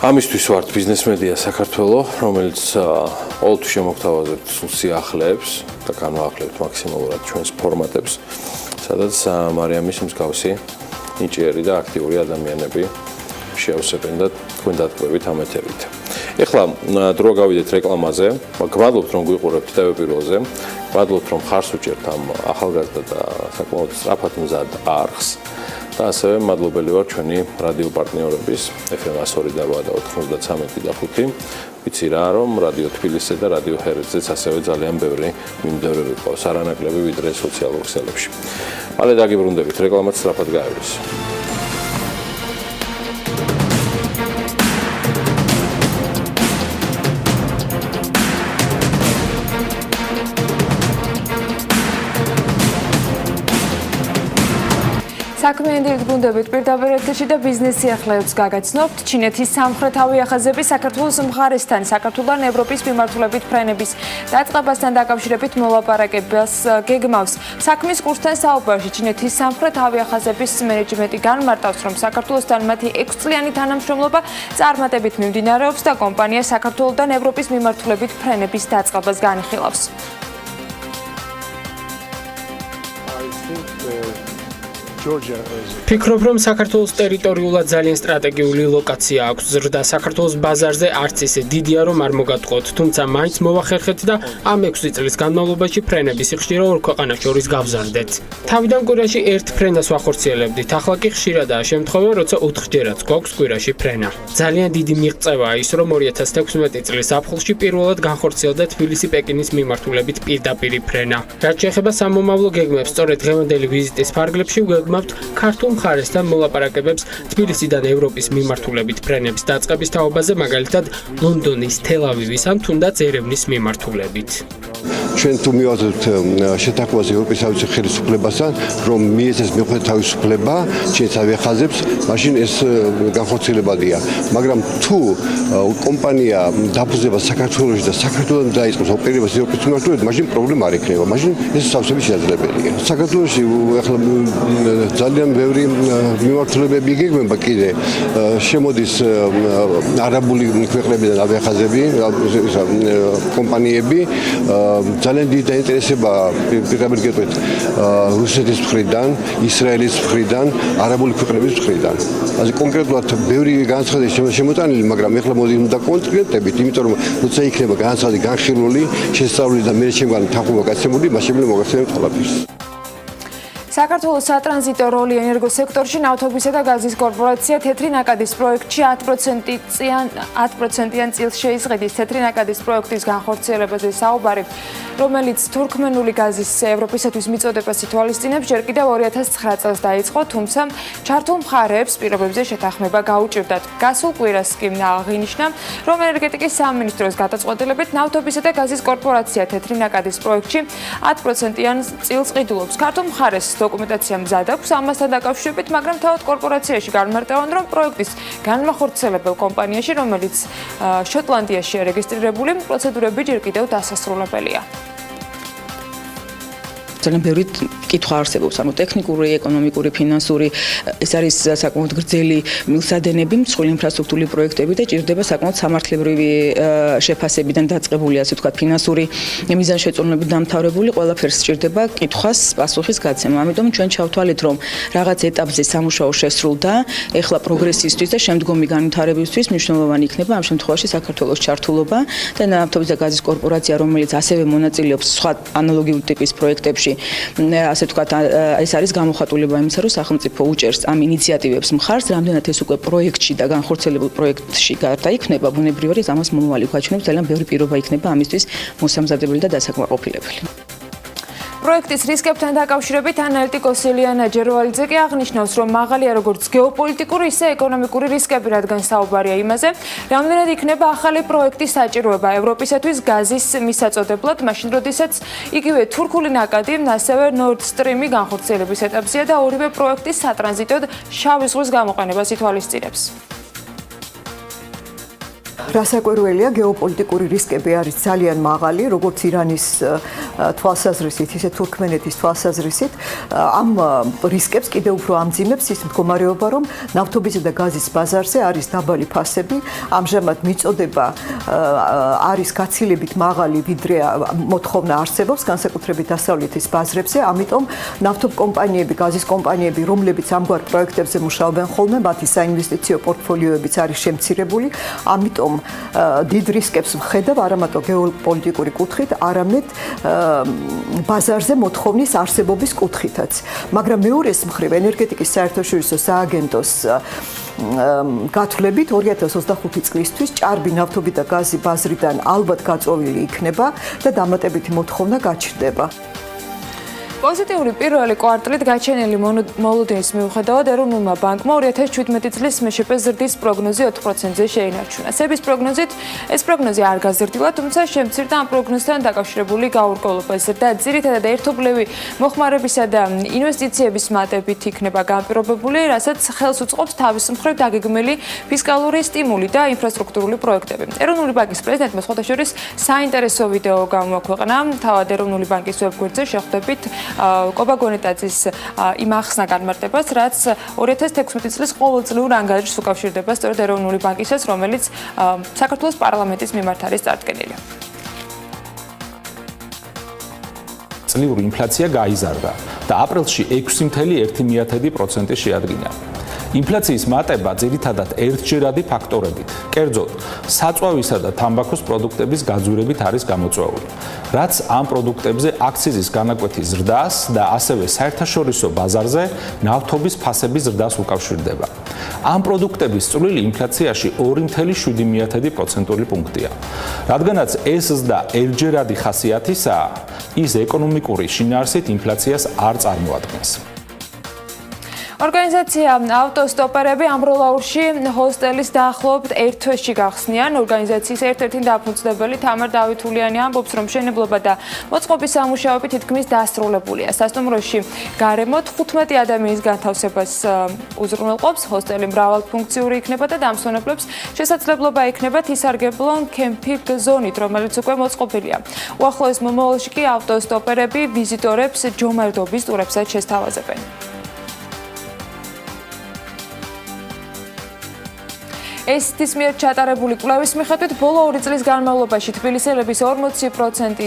ამისთვის ვართ ბიზნეს მედია საქართველო, რომელიც ყოველთვის შემოგთავაზებთ სიახლეებს და განვაახლებთ მაქსიმალურად ჩვენს ფორმატებს, სადაც მარიამის მსგავსი ნიჭიერი და აქტიური ადამიანები შეავსებენ და თქვენ დატკბებით ამ ეთერით. ეხლა დრო გავიდეთ რეკლამაზე. გმადლობთ რომ გვიყურებთ TV პირველზე. გმადლობთ რომ ხარს უჭერთ ამ ახალგაზრდა და საკმაოდ სწრაფად მზად არხს. და ასევე მადლობელი ვარ ჩვენი რადიო პარტნიორების FM 102 და 8 და 93 და 5. ვიცი რა რომ რადიო თბილისზე და რადიო ჰერცზეც ასევე ძალიან ბევრი მიმდევრები ყავს, არანაკლები ვიდრე სოციალურ ქსელებში. მალე დაგიბრუნდებით, რეკლამაც სწრაფად გაივლის. საქმიანი ბრუნდებით პირდაპირ ეთერში და ბიზნეს სიახლეებს გაგაცნობთ. ჩინეთის სამხრეთ ავიახაზები საქართველოს მხარესთან, საქართველოსთან ევროპის მიმართულებით ფრენების დაწყებასთან დაკავშირებით მოლაპარაკებას გეგმავს. საქმის კურსთან საუბარში ჩინეთის სამხრეთ ავიახაზების მენეჯმენტი განმარტავს, რომ საქართველოსთან მათი 6 წლიანი თანამშრომლობა წარმატებით მიმდინარეობს და კომპანია საქართველოსთან ევროპის მიმართულებით ფრენების დაწყებას განიხილავს. ფიქრობ, რომ საქართველოს ტერიტორიულად ძალიან სტრატეგიული ლოკაცია აქვს. ზრდა საქართველოს ბაზარზე არც ისე დიდია, რომ არ მოგატყოთ, თუმცა მაინც მოვახერხეთ და ამ 6 წლის განმავლობაში ფრენების სიხშირე ორ ქვეყანას შორის გავზარდეთ. თავიდან კვირაში ერთ ფრენას ვახორციელებდით, ახლა კი ხშირადაა შემთხვევა, როცა 4-ჯერაც გვაქვს კვირაში ფრენა. ძალიან დიდი მიღწევაა ის, რომ 2016 წლის ზაფხულში პირველად განხორციელდა თბილისი-პეკინის მიმართულებით პირდაპირი ფრენა. რაც შეეხება სამომავლო გეგმებს, სწორედ დღევანდელი ვიზიტის ფარგლებში ვგეგმავთ ქართულ მხარესთან მოლაპარაკებებს თბილისიდან ევროპის მიმართულებით ფრენების დაწყების თაობაზე, მაგალითად ლონდონის, თელ-ავივის ან თუნდაც ერევნის მიმართულებით. ჩვენ თუ მივაძლევთ შეთანხმებას ევროპის საოცარ ხელისუფლებასთან, რომ მიეცეს მიუხედავად თავისუფლება ჩვენს ავიახაზებს, მაშინ ეს განხორციელებადია. მაგრამ თუ კომპანია დაფუძნება საქართველოში და საქართველოსთან დაიწყოს ოპერირებას ევროპის მიმართულებით, მაშინ პრობლემა არ იქნება. მაშინ ეს სავსებით შესაძლებელია. საქართველოში ახლა ძალიან ბევრი მიმართულებები იგეგმება კიდე. შემოდის არაბული ქვეყნებიდან ავიახაზები, კომპანიები ძალიან დიდი დაინტერესება პირდაპირ გეტყვით რუსეთის მხრიდან, ისრაელის მხრიდან, არაბული ქვეყნების მხრიდან. ასე კონკრეტულად ბევრი განცხადება შემოტანილი, მაგრამ ეხლა მოდი უნდა კონკრეტებით, იმიტომ რომ როცა იქნება განცხადი განხილული, შესწავლილი და მე შემდგარი თანხმობა გაცემული, მას შემიძლია მოგახსენებთ ყველაფერს. საქართველოს სატრანზიტო როლი ენერგოსექტორში ნავთობისა და გაზის კორპორაცია თეთრი ნაკადის პროექტში 10%-იან წილს შეიზღედის. თეთრი ნაკადის პროექტის განხორციელებაზე საუბარი, რომელიც თურქმენული გაზის ევროპისათვის მიწოდებას ითვალისწინებს, ჯერ კიდევ 2009 წელს დაიწყო, თუმცა ჩართულ მხარეებს პირობებზე შეთანხმება გაუჭირდათ. გასულ კვირას კი აღინიშნა, რომ ენერგეტიკის სამინისტროს გადაწყვეტილებით ნავთობისა და გაზის კორპორაცია თეთრი ნაკადის პროექტში 10%-იან წილს ყიდულობს. ქართულ მხარეს დოკუმენტაცია მზად აქვს ამასთან დაკავშირებით, მაგრამ თავად კორპორაციაში განმარტავენ, რომ პროექტის განმახორციელებელ კომპანიაში, რომელიც შოტლანდიაშია რეგისტრირებული, პროცედურები ჯერ კიდევ დასასრულებელია. ძალიან ბევრი კითხვა არსებობს, ანუ ტექნიკური, ეკონომიკური, ფინანსური, ეს არის საკმაოდ გრძელი მილსადენები, მსხვილი ინფრასტრუქტურული პროექტები და ჭირდება საკმაოდ სამართლებრივი შეფასებიდან დაწყებული, ასე ვთქვათ, ფინანსური მიზანშეწონებით დამთავრებული, ყველაფერს ჭირდება კითხვას პასუხის გაცემა. ამიტომ ჩვენ ჩავთვალეთ, რომ რაღაც ეტაპზე სამუშაო შესრულდა, ეხლა პროგრესისთვის და შემდგომი განვითარებისთვის მნიშვნელოვანი იქნება ამ შემთხვევაში საქართველოს ჩართულობა და ნავთობის და გაზის კორპორაცია, რომელიც ასევე მონაწილეობს სხვა ანალოგიური ტიპის პროექტებში, ასე ვთქვათ, ეს არის გამოხატულება იმისა, რომ სახელმწიფო უჭერს ამ ინიციატივებს მხარს, რამდენად ეს უკვე პროექტში და განხორციელებულ პროექტში გარდაიქმნება, ბუნებრივია, რომ ამას მომავალი გვაჩვენებს, ძალიან ბევრი პირობა იქნება ამისთვის მოსამზადებელი და დასაკმაყოფილებელი. პროექტის რისკებთან დაკავშირებით ანალიტიკოსი ილიანა ჯერვალიძე კი აღნიშნავს, რომ მაღალია როგორც გეოპოლიტიკური, ისე ეკონომიკური რისკები, რადგან საუბარია იმაზე, რამდენად იქნება ახალი პროექტის საჭიროება ევროპისათვის გაზის მისაწოდებლად, მაშინ როდესაც იგივე თურქული ნაკადი, ასევე Nord Stream-ი განხორციელების ეტაპზეა და ორივე პროექტის სატრანზიტოდ შავი ზღვის გამოყენებას ითვალისწინებს. რასაკვირველია, გეოპოლიტიკური რისკები არის ძალიან მაღალი, როგორც ირანის თვალსაზრისით, ისე თურქმენეთის თვალსაზრისით. ამ რისკებს კიდევ უფრო ამძიმებს ის მდგომარეობა, რომ ნავთობისა და გაზის ბაზარზე არის დაბალი ფასები. ამჟამად მიწოდება არის გაცილებით მაღალი, ვიდრე მოთხოვნა არსებობს, განსაკუთრებით დასავლეთის ბაზრებზე. ამიტომ ნავთობ კომპანიები, გაზის კომპანიები, რომლებიც ამგვარ პროექტებზე მუშაობენ ხოლმე, მათი საინვესტიციო პორტფოლიოებიც არის შემცირებული. ამიტომ დიდ რისკებს ვხედავ არამატო გეოპოლიტიკური კუთხით, არამედ ბაზარზე მოთხოვნის არსებობის კუთხითაც. მაგრამ მეორეს მხრივ ენერგეტიკის საერთაშორისო სააგენტოს გათვლებით 2025 წლისთვის ჭარბი ნავთობი და გაზი ბაზრიდან ალბათ გაწოვილი იქნება და დამატებითი მოთხოვნა გაჩნდება. პოზიტიური პირველი კვარტლით გაჩენილი მოლოდინის მიუხედავად ეროვნულმა ბანკმა 2017 წლის მეშეპე ზრდის პროგნოზი 4%-ზე შეინარჩუნა. სების პროგნოზით ეს პროგნოზი არ გაზრდილა, თუმცა შემცირდა ამ პროგნოზთან დაკავშირებული გაურკვევლობა. ზრდა ძირითადად ერთობლივი მოხმარებისა და ინვესტიციების მატებით იქნება განპირობებული, რასაც ხელს უწყობს თავის მხრივ დაგეგმილი ფისკალური სტიმული და ინფრასტრუქტურული პროექტები. ეროვნული ბანკის პრეზიდენტმა სხვათაშორის საინტერესო ვიდეო გამოაქვეყნა. თავად ეროვნული ბანკის ვებგვერდზე შეხვდებით კობა გონეტაძის იმ ახსნა განმარტებას, რაც 2016 წლის ყოველწლიურ ანგარიშს უკავშირდება სწორედ ეროვნული ბანკისას, რომელიც საქართველოს პარლამენტის მიმართ არის წარდგენილი. წლიური ინფლაცია გაიზარდა და აპრილში 6.1% შეადგინა. ინფლაციის მატება ძირითადად ერთჯერადი ფაქტორებით, კერძოდ, საწვავისა და თამბაქოს პროდუქტების გაძვირებით არის გამოწვეული, რაც ამ პროდუქტებზე აქციზის განაკვეთის ზრდას და ასევე საერთაშორისო ბაზარზე ნავთობის ფასების ზრდას უკავშირდება. ამ პროდუქტების წვლილი ინფლაციაში 2.7% პუნქტია. რადგანაც ეს ზრდა ერთჯერადი ხასიათისაა, ის ეკონომიკური შინაარსით ინფლაციას არ წარმოადგენს. ორგანიზაცია ავტოსტოპერები ამბროლაურში ჰოსტელის დაახლოებით ერთ თვეში გახსნიან. ორგანიზაციის ერთ-ერთი დაფუძნებელი თამარ დავითულიანი ამბობს, რომ მშენებლობა და მოწყობის სამუშაოები თითქმის დასრულებულია. სასტუმროში გარემო 15 ადამიანის განთავსებას უზრუნველყოფს. ჰოსტელი მრავალფუნქციური იქნება და დამსვენებლებს შესაძლებლობა ექნებათ ისარგებლონ კემპინგ ზონით, რომელიც უკვე მოწყობილია. უახლოეს მომავალში კი ავტოსტოპერები ვიზიტორებს ჯომარდობის ტურებსაც შესთავაზებენ. ეს მიერ ჩატარებული კვლევის მიხედვით ბოლო 2 წლის განმავლობაში თბილისელების 40%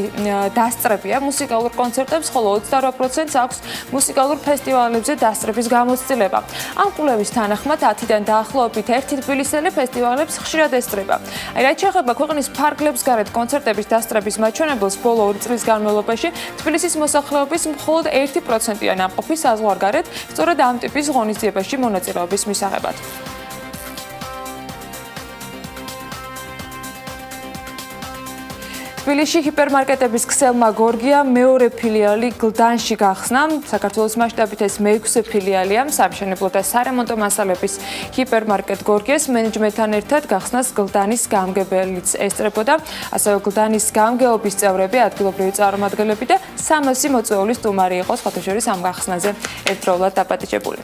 დასწრებია მუსიკალურ კონცერტებს, ხოლო 28%-ს აქვს მუსიკალურ ფესტივალებზე დასწრების გამოცდილება. ამ კვლევის თანახმად 10-დან დაახლოებით 1 თბილისელი ფესტივალებს ხშირად ესწრება. რაც შეეხება ქვეყნის ფარგლებს გარეთ კონცერტების დასწრების მაჩვენებელს, ბოლო 2 წლის განმავლობაში თბილისის მოსახლეობის მხოლოდ 1%-ია ნამყოფი საზღვარგარეთ, სწორედ ამ ტიპის ღონისძიებაში მონაწილეობის მისაღებად. თბილისში ჰიპერმარკეტების ქსელმა გორგია მეორე ფილიალი გლდანში გახსნა. საქართველოს მასშტაბით ეს მე-6 ფილიალია. სამშენებლო და სარემონტო მასალების ჰიპერმარკეტ გორგიას მენეჯმენტთან ერთად გახსნას გლდანის გამგებელიც ესწრებოდა. ასევე გლდანის გამგეობის წევრები, ადგილობრივი წარმომადგენლები და 300 მოწვეული სტუმარი იყო სხვათაშორის ამ გახსნაზე ერთდროულად დაპატიჟებული.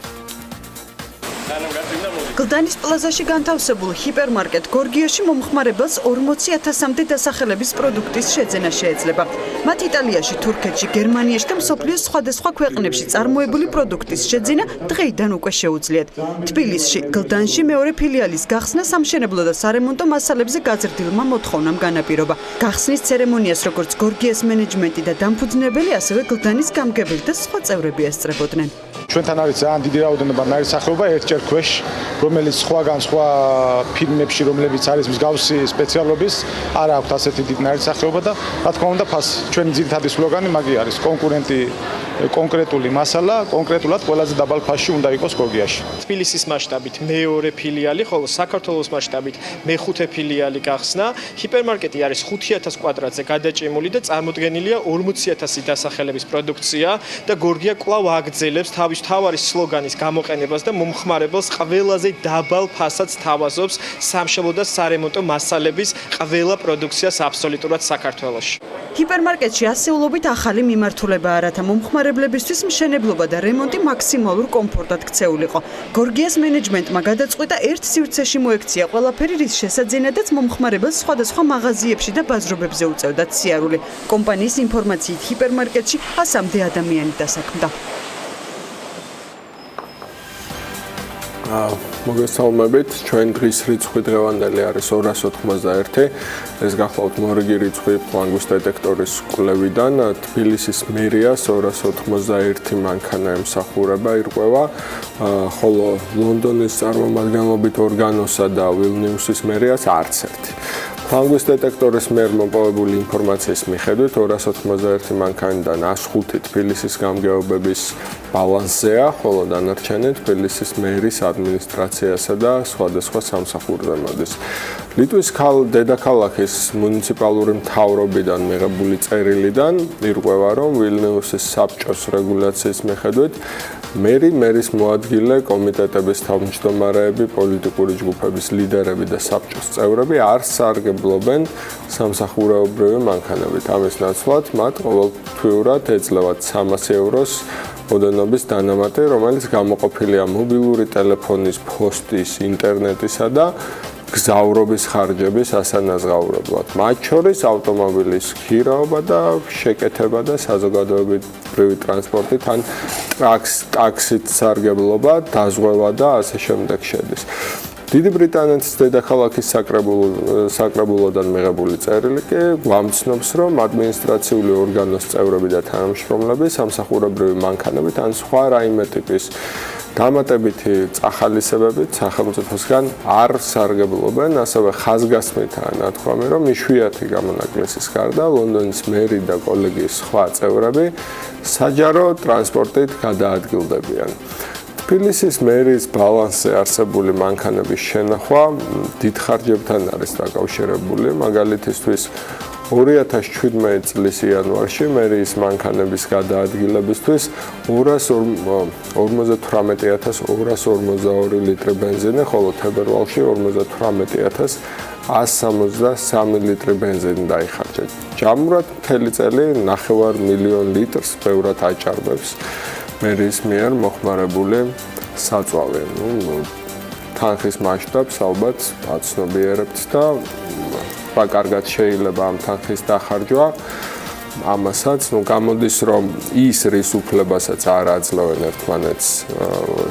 გლდანის პლაზაში განთავსებულ ჰიპერმარკეტ გორგიაში მომხმარებელს 40,000-მდე დასახელების პროდუქტის შეძენა შეეძლება. მათ იტალიაში, თურქეთში, გერმანიაში და მსოფლიოს სხვადასხვა ქვეყნებში წარმოებული პროდუქტის შეძენა დღეიდან უკვე შეუძლიათ. თბილისში, გლდანში მეორე ფილიალის გახსნა სამშენებლო და სარემონტო მასალებზე გაზრდილმა მოთხოვნამ განაპირობა. გახსნის ცერემონიას როგორც გორგიას მენეჯმენტი და დამფუძნებელი, ასევე გლდანის გამგებელი და სხვა წევრები ესწრებოდნენ. ჩვენთან არის ძალიან დიდი რაოდენობა ნაირსახეობა ერთჯერ ქვეშ, რომელიც სხვა ფილმებში, რომლებიც არის მსგავსი სპეციალობის, არ აქვს ასეთი დიდი ნაირსახეობა და რა თქმა უნდა, ჩვენი ძირითადი სლოგანი მაგი არის: კონკურენტი კონკრეტული მასალა, კონკრეტულად ყველაზე დაბალ ფასში უნდა იყოს გორგიაში. თბილისის მასშტაბით მეორე ფილიალი, ხოლო საქართველოს მასშტაბით მე-5 ფილიალი გახსნა. ჰიპერმარკეტი არის 5,000 კვადრატზე გადაჭიმული და წარმოდგენილია 40,000 დასახელების პროდუქცია და გორგია კვლავ აგრძელებს თავის თავარი სლოგანის გამოყენებას და მომხმარებელს ყველაზე დაბალ ფასად სთავაზობს სამშენებლო და სარემონტო მასალების ყველა პროდუქციას აბსოლუტურად საქართველოში. ჰიპერმარკეტში ასეულობით ახალი მიმართულებაა, რათა მომხმარებლებისთვის მშენებლობა და რემონტი მაქსიმალურ კომფორტად ქცეულიყო. გორგიას მენეჯმენტმა გადაწყვიტა ერთ სივრცეში მოექცია ყველაფერი, რის შესაძენადაც მომხმარებელს სხვადასხვა მაღაზიებში და ბაზრობებზე უწევდათ სიარული. კომპანიის ინფორმაციით ჰიპერმარკეტში 100-მდე ადამიანი დასაქმდა. მოგესალმებით, ჩვენ დღის რიცხვი დღევანდელი არის 291. ეს გახლავთ მორიგი რიცხვი ფლანგვის დეტექტორის კვლევიდან. თბილისის მერიას 291 მანქანა ემსახურება, ირკვევა, ხოლო ლონდონის წარმომადგენლობით ორგანოსა და ვილნიუსის მერიას არც ერთი. ფლანგვის დეტექტორის მიერ მოპოვებული ინფორმაციის მიხედვით 291 მანქანიდან 105 თბილისის გამგეობების ბალანსზეა, ხოლო დანარჩენი თბილისის მერის ადმინისტრაციასა და სხვადასხვა სამსახურზე მოდის. ლიტვის დედაქალაქის მუნიციპალური მთავრობიდან მიღებული წერილიდან ირკვევა, რომ ვილნიუსის საბჭოს რეგულაციის მიხედვით მერის მოადგილე, კომიტეტების თავმჯდომარეები, პოლიტიკური ჯგუფების ლიდერები და საბჭოს წევრები არ სარგებლობენ სამსახურეობრივი მანქანებით. ამის ნაცვლად მათ ყოველთვიურად ეძლევათ 300 ევროს ოდენობის დანამატი, რომელიც გამოყოფილია მობილური ტელეფონის, ფოსტის, ინტერნეტისა და გზავრობის ხარჯების ასანაზღაურებლად. მათ შორის ავტომობილის ხირაობა და შეკეთება და საზოგადოებრივი ტრანსპორტი თან ტაქსით სარგებლობა, დაზღვევა და ასე შემდეგ შედის. დიდი ბრიტანეთის დედაქალაქის საკრებულოდან მიღებული წერილი კი გვამცნობს, რომ ადმინისტრაციული ორგანოს წევრები და თანამშრომლები სამსახურებრივი მანქანებით ან სხვა რაიმე ტიპის დამატებითი წახალისებებით სახელმწიფოსგან არ სარგებლობენ, ასევე ხაზგასმითაა ნათქვამი, რომ იშვიათი გამონაკლისის გარდა ლონდონის მერი და კოლეგიის სხვა წევრები საჯარო ტრანსპორტით გადაადგილდებიან. თბილისის მერის ბალანსზე არსებული მანქანების შენახვა დიდ ხარჯებთან არის დაკავშირებული, მაგალითისთვის 2017 წლის იანვარში მერიის მანქანების გადაადგილებისთვის 48242 ლიტრი ბენზინი, ხოლო თებერვალში 58163 ლიტრი ბენზინი დაიხარჯა. ჯამურად მთელი წელი 9 მილიონ litrს ბევრად აჭარბებს მერიის მიერ მოხმარებული საწვავი. თანხის მასშტაბს ალბათ აცნობიერებთ და კარგად შეიძლება ამ თანხის დახარჯვა. ამასაც, გამოდის, რომ ის რის უფლებასაც არ აძლევენ ერთმანეთს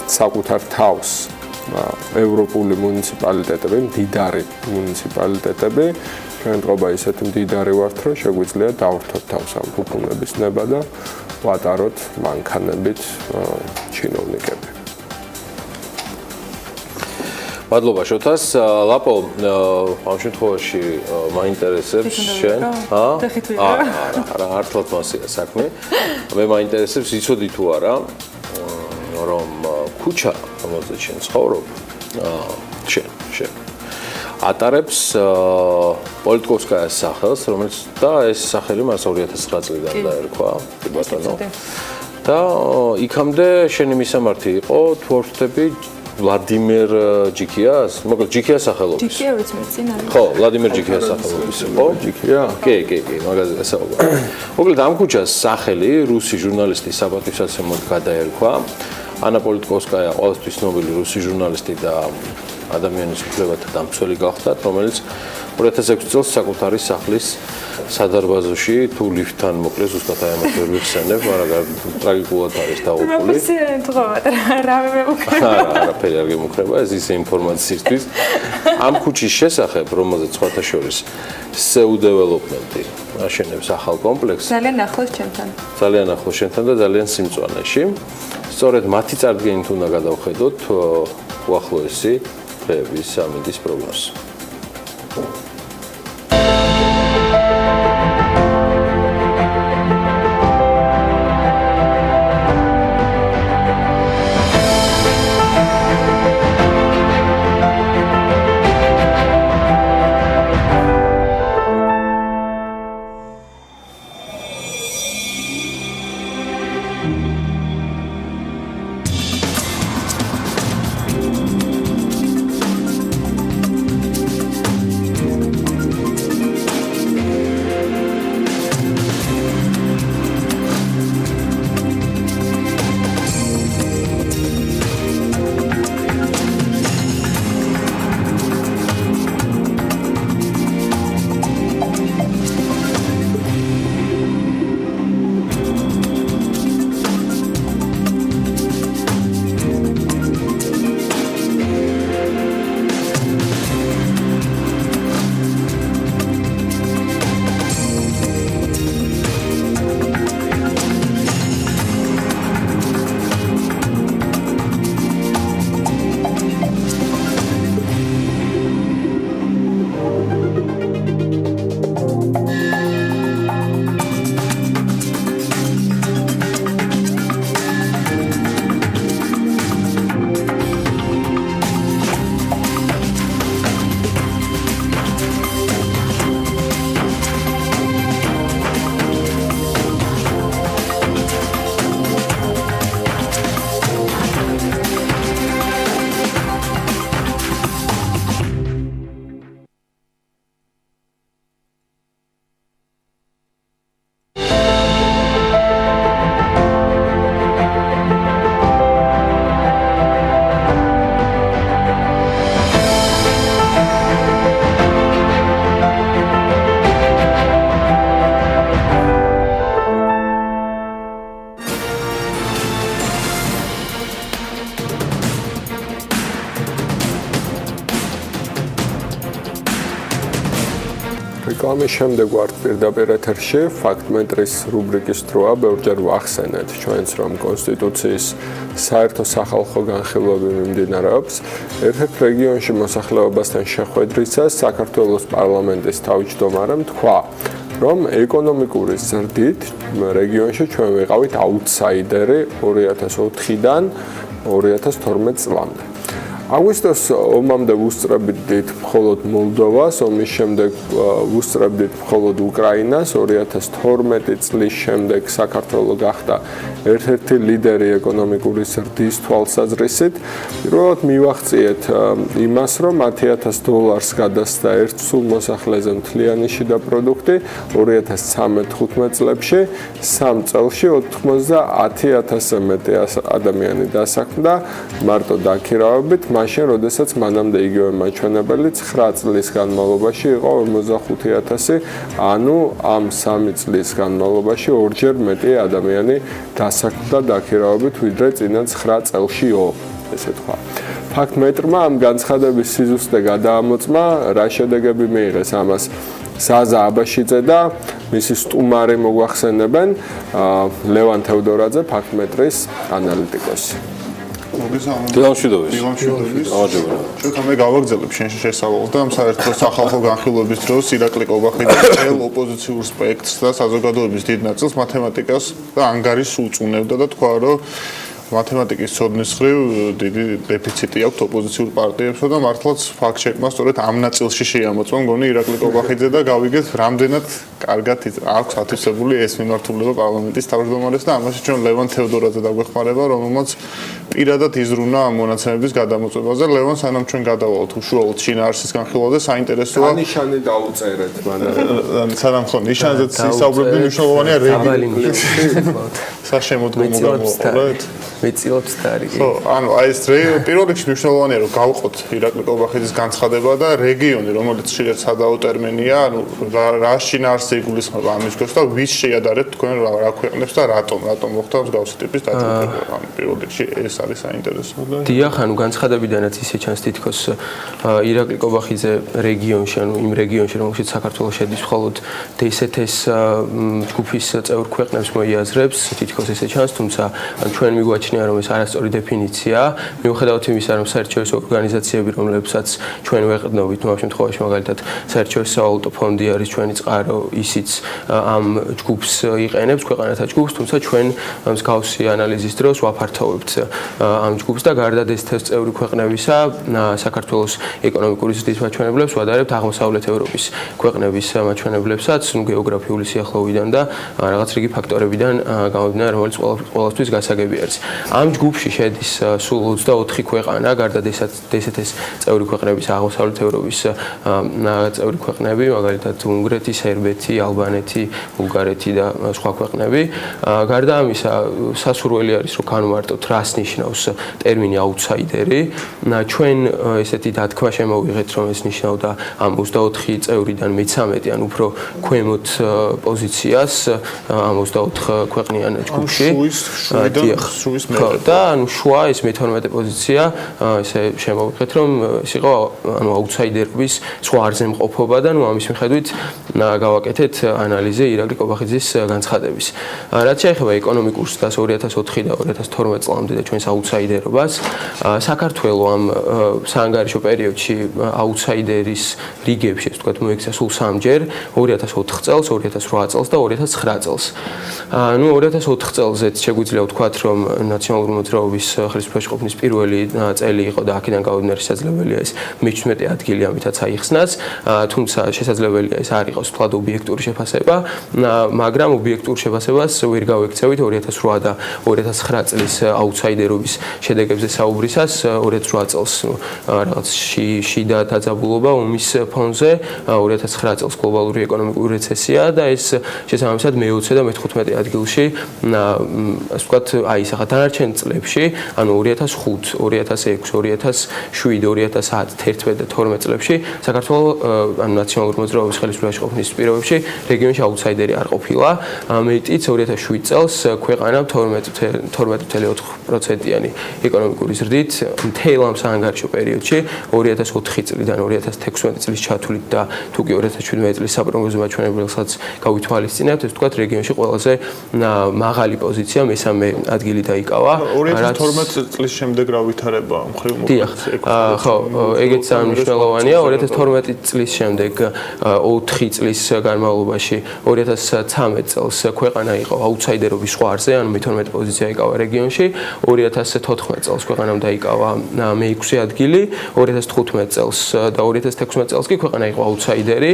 საკუთარ თავს ევროპული მუნიციპალიტეტები, მდიდარი მუნიციპალიტეტები, ჩვენ ყობა ისეთი მდიდარი ვართ, რომ შეგვიძლია დავვრთოთ თავს ამ ფუფუნების ნება და ვატაროთ მანქანებით ჩინოვნიკები. მადლობა შოთას. ლაპო, ამ შემთხვევაში მაინტერესებს შენ? არა, ართლად მასია საქმე. მე მაინტერესებს იცოდი თუ არა, რომ ქუჩა, რომელზეც შენ ცხოვრობ, შენ ატარებს პოლიტკოვსკაიას სახელს, რომელიც და ეს სახელი მას 2009 წლიდან დაერქვა, კი ბატონო. და იქამდე შენი მისამართი იყო თუ არ ვხვდები ვლადიმერ ჯიქიას, მოკლედ ჯიქიას სახელობის. ჯიქია ვიცი მე წინ არის. ხო, ვლადიმერ ჯიქიას სახელობის იყო. ჯიქია? კი, მაგაზე საუბარი. მოკლედ ამ ქუჩას სახელი რუსი ჟურნალისტის საპატივსაცემლოდ გადაერქვა. ანა პოლიტკოვსკაია ყოველთვის ცნობილი რუსი ჟურნალისტი და ადამიანის უფლებათა დამცველი გახდა, რომელიც 2006 წელს საკუთარი სახლის სადარბაზოში თუ ლიფტთან მოკლეს, ზუსტად აი ამას ვერ ვიხსენებ, მაგრამ ტრაგიკულად არის დაუყული. მოგციან თხოვა რა მე მოგქრება. არაფერი არ გემუქრება, ეს ისე ინფორმაციისთვის. ამ ქუჩის შესახებ, რომელზეც სხვათა შორის SEU დეველოპმენტი აშენებს ახალ კომპლექსს. ძალიან ახლოს ჩემთან. ძალიან ახლოს შენთან და ძალიან სიმწვანეში. სწორედ მათი წარდგენით უნდა გადავხედოთ უახლოესი დღეების სამინდის პროგნოზს. ამის შემდეგ ვართ პირდაპირ ეთერში ფაქტ-მეტრის რუბრიკის დროა. ბევრჯერ ვახსენეთ ჩვენს, რომ კონსტიტუციის საერთო სახალხო განხილვები მიმდინარეობს ერთ-ერთ რეგიონში მოსახლეობასთან შეხვედრისას საქართველოს პარლამენტის თავმჯდომარემ თქვა, რომ ეკონომიკური ზრდით რეგიონში ჩვენ ვიყავით აუთსაიდერი 2004-დან 2012 წლამდე. აგვისტოს ომამდე ვუსწრებდით მხოლოდ მოლდოვას, ომის შემდეგ ვუსწრებდით მხოლოდ უკრაინას, 2012 წლის შემდეგ საქართველო გახდა ერთ-ერთი ლიდერი ეკონომიკური ზრდის თვალსაზრისით. პირველად მივახციეთ იმას, რომ $10,000 გადასცა ერთ სულ მოსახლეზე მთლიანი შიდა პროდუქტი 2013-15 წლებში, 3 წელში 90,000-ზე მეტი ადამიანი დასაქმდა მარტო დაქირავებით. მაშინ, როდესაც მანამდე იგივე მაჩვენებელი 9 წლის განმავლობაში იყო 45,000, ანუ ამ 3 წლის განმავლობაში ორჯერ მეტი ადამიანი დასაქმდა დაქირავებით, ვიდრე წინა 9 წელშიო, ესე თქვა. ფაქტ-მეტრმა ამ განცხადების სიზუსტე გადაამოწმა, რა შედეგები მიიღეს ამას ზაზა აბაშიძე და მისი სტუმარი მოგვახსენებენ ლევან თევდორაძე, ფაქტ-მეტრის ანალიტიკოსი. ჩვენ გავაგზავნებ შენში შესავალს და ამ საერთო სახალხო განხილვების დროს ირაკლი კობახიძე წელ ოპოზიციურ სპექტრს და საზოგადოების დიდ ნაწილს მათემატიკას და ანგარიშს უწუნებდა და თქვა, რომ მათემატიკის ცოდნის მხრივ დიდი დეფიციტი აქვს ოპოზიციურ პარტიებსა და მართლაც ფაქტ-ჩეკმა სწორედ ამ ნაწილში შეამოწმა მგონი ირაკლი კობახიძე და გავიგეთ რამდენად კარგად აქვს ათვისებული ეს მიმართულება პარლამენტის თავმჯდომარეს და ამაში ჩვენ ლევან თევდორაძე დაგვეხმარება, რომელმაც პირადად იზრუნა ამ მონაცემების გადამოწმებაზე. ლევან, სანამ ჩვენ გადავალთ უშუალოდ შინაარსის განხილვაზე, საინტერესოა ნიშანი დაუწერეთ მანამ. სანამ ხო ნიშანზეც ისაუბრებდი, მნიშვნელოვანია რეგიონი. საშემოდგომო გამოყოლეთ. მეწილობს თარი. ხო, ანუ აი ეს პირველ რიგში მნიშვნელოვანია რომ გავყოთ ირაკლი კობახიძის განცხადება და რეგიონი, რომელიც შეიძლება სადაო ტერმინია, ანუ რა შინაარსზე იგულისხმება ამის ქვეშ და ვის შეადარებთ თქვენ რა ქვეყნებს და რატომ მოხდა მსგავსი ტიპის დათმობა. ანუ პირველ რიგში ეს არის საინტერესო. დიახ, ანუ განცხადებიდანაც ისე ჩანს თითქოს ირაკლი კობახიძე რეგიონში, ანუ იმ რეგიონში, რომელშიც საქართველოს შედის, მხოლოდ DST-ს ჯგუფის წევრ ქვეყნებს მოიაზრებს, თითქოს ესე ჩანს, თუმცა ჩვენ მიგვაჩნია, რომ ეს არასწორი დეფინიცია, მიუხედავად იმისა, რომ საერთაშორისო ორგანიზაციები, რომლებსაც ჩვენ ვეყრდნობით, ამ შემთხვევაში მაგალითად საერთაშორისო სავალუტო ფონდი არის ჩვენი წყარო, ისიც ამ ჯგუფს იყენებს, ქვეყანათა ჯგუფს, თუმცა ჩვენ მსგავსი ანალიზის დროს ვაფართოვებთ ამ ჯგუფს და გარდა DST-ს წევრი ქვეყნებისა, საქართველოს ეკონომიკური ზრდის მაჩვენებლებს ვადარებთ აღმოსავლეთ ევროპის ქვეყნების მაჩვენებლებსაც, გეოგრაფიული სიახლოვიდან და რაღაც რიგი ფაქტორებიდან გამომდინარე, რომელიც ყველასთვის გასაგები არის. ამ ჯგუფში შედის სულ 24 ქვეყანა, გარდა DST-ს წევრი ქვეყნების აღმოსავლეთ ევროპის წევრი ქვეყნები, მაგალითად უნგრეთი, სერბეთი, ალბანეთი, ბულგარეთი და სხვა ქვეყნები. გარდა ამისა, სასურველი არის, რომ განვარტოთ რას ნიშნავს ტერმინი აუთსაიდერი. ჩვენ ესეთი დათქმა შემოვიღეთ, რომ ეს ნიშნავდა ამ 24 წევრიდან მე-13, ან უფრო ქვემოთ პოზიციას ამ 24 ქვეყნიან ჯგუფში. და ანუ შუა ეს მე-12 პოზიცია, ესე შემოვიღეთ, რომ ეს იყო ანუ აუთსაიდერობის სხვა არზემყოფობა და ნუ ამის მიხედვით გავაკეთეთ ანალიზი ირაკლი კობახიძის განცხადების. რაც შეეხება ეკონომიკურ ზრდას 2004 და 2012 წლამდე და ჩვენს აუთსაიდერობას, საქართველოს ამ საანგარიშო პერიოდში აუთსაიდერის რიგებში, ასე ვთქვათ, მოექცა სულ 3-ჯერ, 2004 წელს, 2008 წელს და 2009 წელს. ნუ 2004 წელზეც შეგვიძლია ვთქვათ, რომ ნაციონალური მოძრაობის ხელისუფლებაში ყოფნის პირველი წელი იყო და აქედან გამომდინარე შესაძლებელია ეს მე-17 ადგილი ამითაც აიხსნას, თუმცა შესაძლებელია ეს არ იყოს თვალ ობიექტური შეფასება, მაგრამ ობიექტურ შეფასებას ვერ გავექცევით 2008 და 2009 წლის აუთსაიდერობის შედეგებზე საუბრისას, 2008 წელს რაღაც შიდა დაძაბულობა ომის ფონზე, 2009 წელს გლობალური ეკონომიკური რეცესია და ეს შესაბამისად მე-20 და მე-15 ადგილში, ასე ვთქვათ, აისახა და დანარჩენ წლებში, ანუ 2005, 2006, 2007, 2010, 11 და 12 წლებში საქართველოს ანუ ნაციონალური მოძრაობის ხელისუფლებაში ყოფნის პირობებში რეგიონში აუთსაიდერი არ ყოფილა. მეტიც 2007 წელს ქვეყანა 12.4%-იანი ეკონომიკური ზრდით მთელ ამ საანგარიშო პერიოდში 2004 წლიდან 2016 წლის ჩათვლით და თუკი 2017 წლის საპროგნოზო მაჩვენებელსაც გავითვალისწინებთ, ეს თქვათ რეგიონში ყველაზე მაღალი პოზიცია, მესამე ადგილი დაიკავა. 2012 წლის შემდეგ რა ვითარება მხრივ მოხდა? ხო, ეგეც მნიშვნელოვანია. 2012 წლის შემდეგ 4 წლის განმავლობაში 2013 წელს ქვეყანა იყო აუთსაიდერობის ზღვარზე, ანუ მე-12 პოზიცია იკავა რეგიონში. 2014 წელს ქვეყანამ დაიკავა მე-6 ადგილი, 2015 წელს და 2016 წელს კი ქვეყანა იყო აუთსაიდერი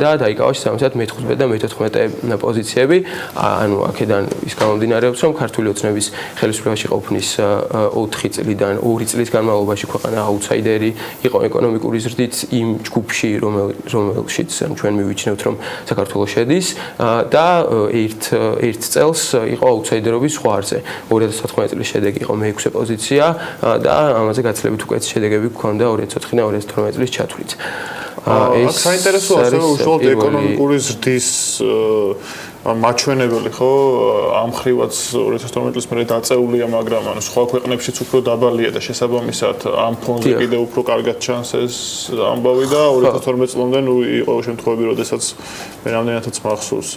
და დაიკავა შესაბამისად მე-15 და მე-14 პოზიციები. ანუ აქედან ის გამომდინარეობს, რომ ქართული ოცნების ხელისუფლებაში ყოფნის 4 წლიდან 2 წლის განმავლობაში ქვეყანა აუთსაიდერი იყო ეკონომიკური ზრდით იმ ჯგუფში, რომელშიც ჩვენ მივიჩნევთ, რომ საქართველოს შედის და ერთ წელს იყო აუთსაიდერობის ზღვარზე. 2014 წლის შედეგი იყო მე-6 პოზიცია და ამაზე გაცილებით უკეთ შედეგები გქონდა 2004 და 2012 წლის ჩათვლით. აქ საინტერესოა ასევე უშუალოდ ეკონომიკური ზრდის მაჩვენებელი ხო ამ ხრივაც 2012 წლის მერე დაწეულია, მაგრამ ანუ სხვა ქვეყნებშიც უფრო დაბალია და შესაბამისად ამ ფონზე კიდევ უფრო კარგად ჩანს ეს ამბავი და 2012 წლამდე იყო შემთხვევები, როდესაც მე რამდენადაც მახსოვს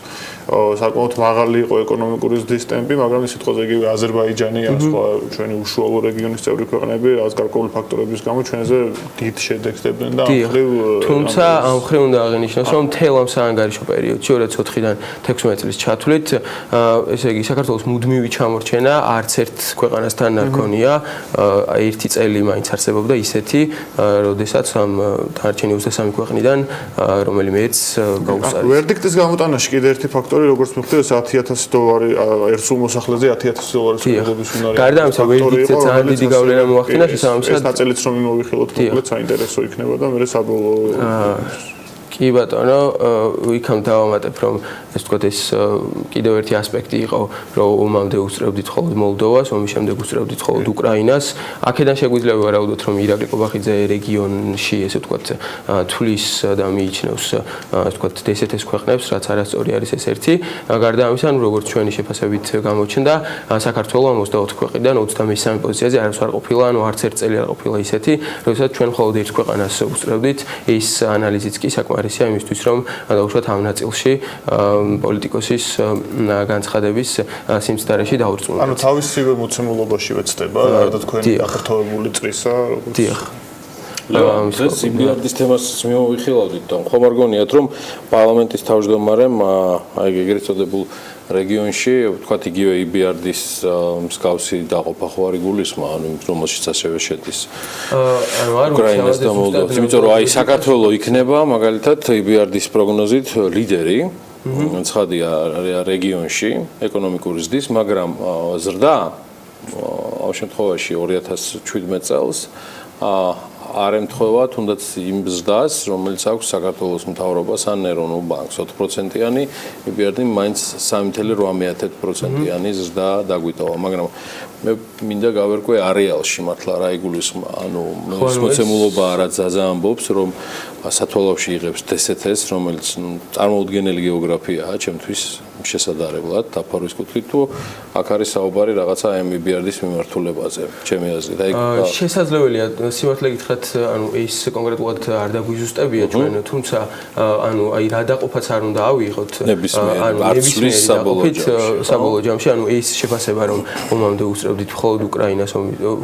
საკმაოდ მაღალი იყო ეკონომიკური ზრდის ტემპი, მაგრამ ის სიტყვაზე იგივე აზერბაიჯანი ან სხვა ჩვენი უშუალო რეგიონის წევრი ქვეყნები რაღაც გარკვეული ფაქტორების გამო ჩვენზე დიდ შედეგს დებდნენ და ამ ხრივ თუმცა ამ ხრივ უნდა აღინიშნოს, რომ მთელ ამ საანგარიშო პერიოდში 2004-დან 16 წლის ჩათვლით, ესე იგი საქართველოს მუდმივი ჩამორჩენა არც ერთ ქვეყანასთან არ ქონია, ერთი წელი მაინც არსებობდა ისეთი, როდესაც ამ დანარჩენი 23 ქვეყნიდან რომელიმეც გაუსწარეს. ვერდიქტის გამოტანაში კიდე ერთი ფაქტორი, როგორც მიხვდეთ, $10,000 ერთ სულ მოსახლეზე $10,000 მიღების უნარი. გარდა ამისა, ვერდიქტზე ძალიან დიდი გავლენა მოახდინა შესაბამისად. ეს ნაწილიც რომ მივიხილოთ, მოკლედ საინტერესო იქნება და მე საბოლოო კი ბატონო, იქამ დავამატებ, რომ ეს თქვათ ეს კიდევ ერთი ასპექტი იყო, რომ ომამდე უსწრებდით მხოლოდ მოლდოვას, ომის შემდეგ უსწრებდით მხოლოდ უკრაინას. აქედან შეგვიძლია ვარაუდოთ, რომ ირაკლი ყობახიძე რეგიონში, ესე ვთქვათ, თვლის და მიიჩნევს, ასე ვთქვათ, ესეთეს ქვეყნებს, რაც არასწორი არის ეს ერთი. გარდა ამისა, როგორც ჩვენი შეფასებით გამოჩნდა, საქართველოს 24 ქვეყნიდან 23 პოზიციაზე არც არ ყოფილა, ანუ არც ერთ წელი არ ყოფილა ისეთი, როდესაც ჩვენ მხოლოდ ერთ ქვეყანას უსწრებდით. ეს ანალიზიც კი საკმარისია იმისთვის, რომ დაუშვათ ამ ნაწილში პოლიტიკოსის განცხადების სიმცდარეში დაურწმუნოთ. ანუ თავისივე მოცემულობაში ვეცდება, რა თქვენი გაფართოებული წრისა, როგორც ეს იბიარდის თემას მივიხილავდით, ხომ არ გონიათ, რომ პარლამენტის თავმჯდომარემ აი ეგრეთ წოდებულ რეგიონში, ვთქვათ, იგივე იბიარდის მსგავსი დაყოფა ხო არ იგულისხმა, ანუ რომელშიც ასევე შედის უკრაინას და მოლდოვას. იმიტომ რომ აი საქართველოს იქნება მაგალითად იბიარდის პროგნოზით ლიდერი, ცხადია რეგიონში ეკონომიკური ზრდის, მაგრამ ზრდა ამ შემთხვევაში 2017 წელს არ ემთხვევა თუნდაც იმ ზრდას, რომელიც აქვს საქართველოს მთავრობას ან ეროვნულ ბანკს 4%-იანი, იბიარდი მაინც 3.8%-იანი ზრდა დაგვიტოვა, მაგრამ მე მინდა გავერკვე არეალში მართლა რა იგულისხმა, ანუ მოცემულობა რაც ზაზა ამბობს, რომ სათვალავში იღებს DST-ს, რომელიც წარმოუდგენელი გეოგრაფიაა ჩემთვის შესაძლებლად დაფარვის კუთხით, თუ აქ არის საუბარი რაღაცა MBRD-ის მიმართულებაზე, ჩემი აზრით. შესაძლებელია სიმართლე გითხრათ, ანუ ეს კონკრეტულად არ დაგვიზუსტებია ჩვენ, თუმცა ანუ აი რა დაყოფაც არ უნდა ავიღოთ, ნებისმიერ საბოლოო ჯამში, ანუ ეს შეფასება, რომ ომამდე უსწრებდით მხოლოდ უკრაინას,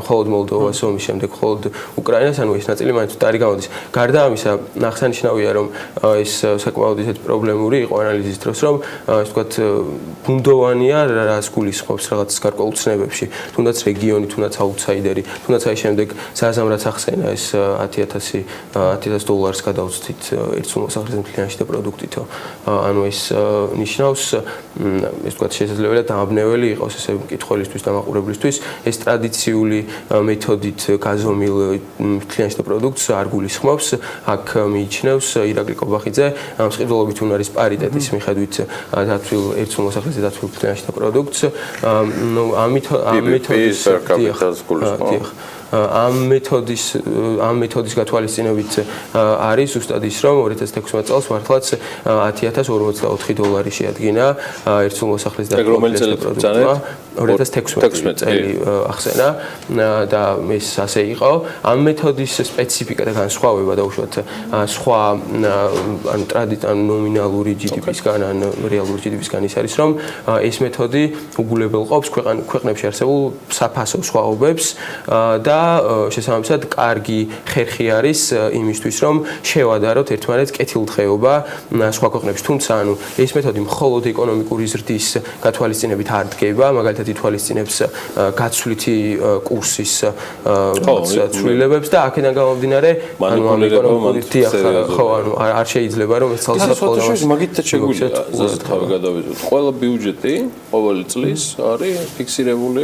მხოლოდ მოლდოვას, ომის შემდეგ მხოლოდ უკრაინას, ანუ ეს ნაწილი მაინც არ გამოდის. გარდა ამისა, აღსანიშნავია, რომ ეს საკმაოდ ისეთ პრობლემური იყო ანალიზის დროს, რომ ეს თქვა ბუნდოვანია რას გულისხმობს რაღაც გარკვეულ ცნებებში, თუნდაც რეგიონი, თუნდაც აუთსაიდერი, თუნდაც აი შემდეგ საზამ რაც ახსენა ეს $10,000 გადავწყვით ერთ სულ მოსახლეზე მთლიანში და პროდუქტითო. ანუ ეს ნიშნავს, ეს თქვა შესაძლებელია დამაბნეველი იყოს ესე მკითხველისთვის და მაყურებლისთვის, ეს ტრადიციული მეთოდით გაზომილ მთლიანში და პროდუქტს არ გულისხმობს. აქ მიიჩნევს ირაკლი ყობახიძე მსყიდველობით უნარის პარიტეტის მიხედვით დათვლილ ერთსულ მოსახლეზე დაცულ ფინანსთა პროდუქტს. ნუ ამით ამ მეთოდის გათვალისწინებით არის ზუსტად ის, რომ 2016 წელს მართლაც $10,044 შეადგინა ერთსულ მოსახლეზე დაცულ ფინანსთა პროდუქტმა. 2016 წელი ახსენა და ეს ასე იყო. ამ მეთოდის სპეციფიკა და განსხვავება დაუშვათ სხვა ანუ ტრადიციული ნომინალური GDP-სგან ან რეალური GDP-სგან ის არის, რომ ეს მეთოდი უგულებელყოფს ქვეყნებში არსებულ საფასო სხვაობებს და შესაბამისად კარგი ხერხი არის იმისთვის, რომ შევადაროთ ერთმანეთს კეთილდღეობა სხვა ქვეყნებში. თუმცა ანუ ეს მეთოდი მხოლოდ ეკონომიკური ზრდის გათვალისწინებით არ დგება, მაგალითად ითვალისწინებს გაცვლითი კურსის ცვლილებებს და აქედან გამომდინარე ანუ არ შეიძლება რომ ეს თალსაჩოს მაგითაც შეგვიძლია ზუსტად გადავიდოთ. ყველა ბიუჯეტი ყოველი წლის არის ფიქსირებული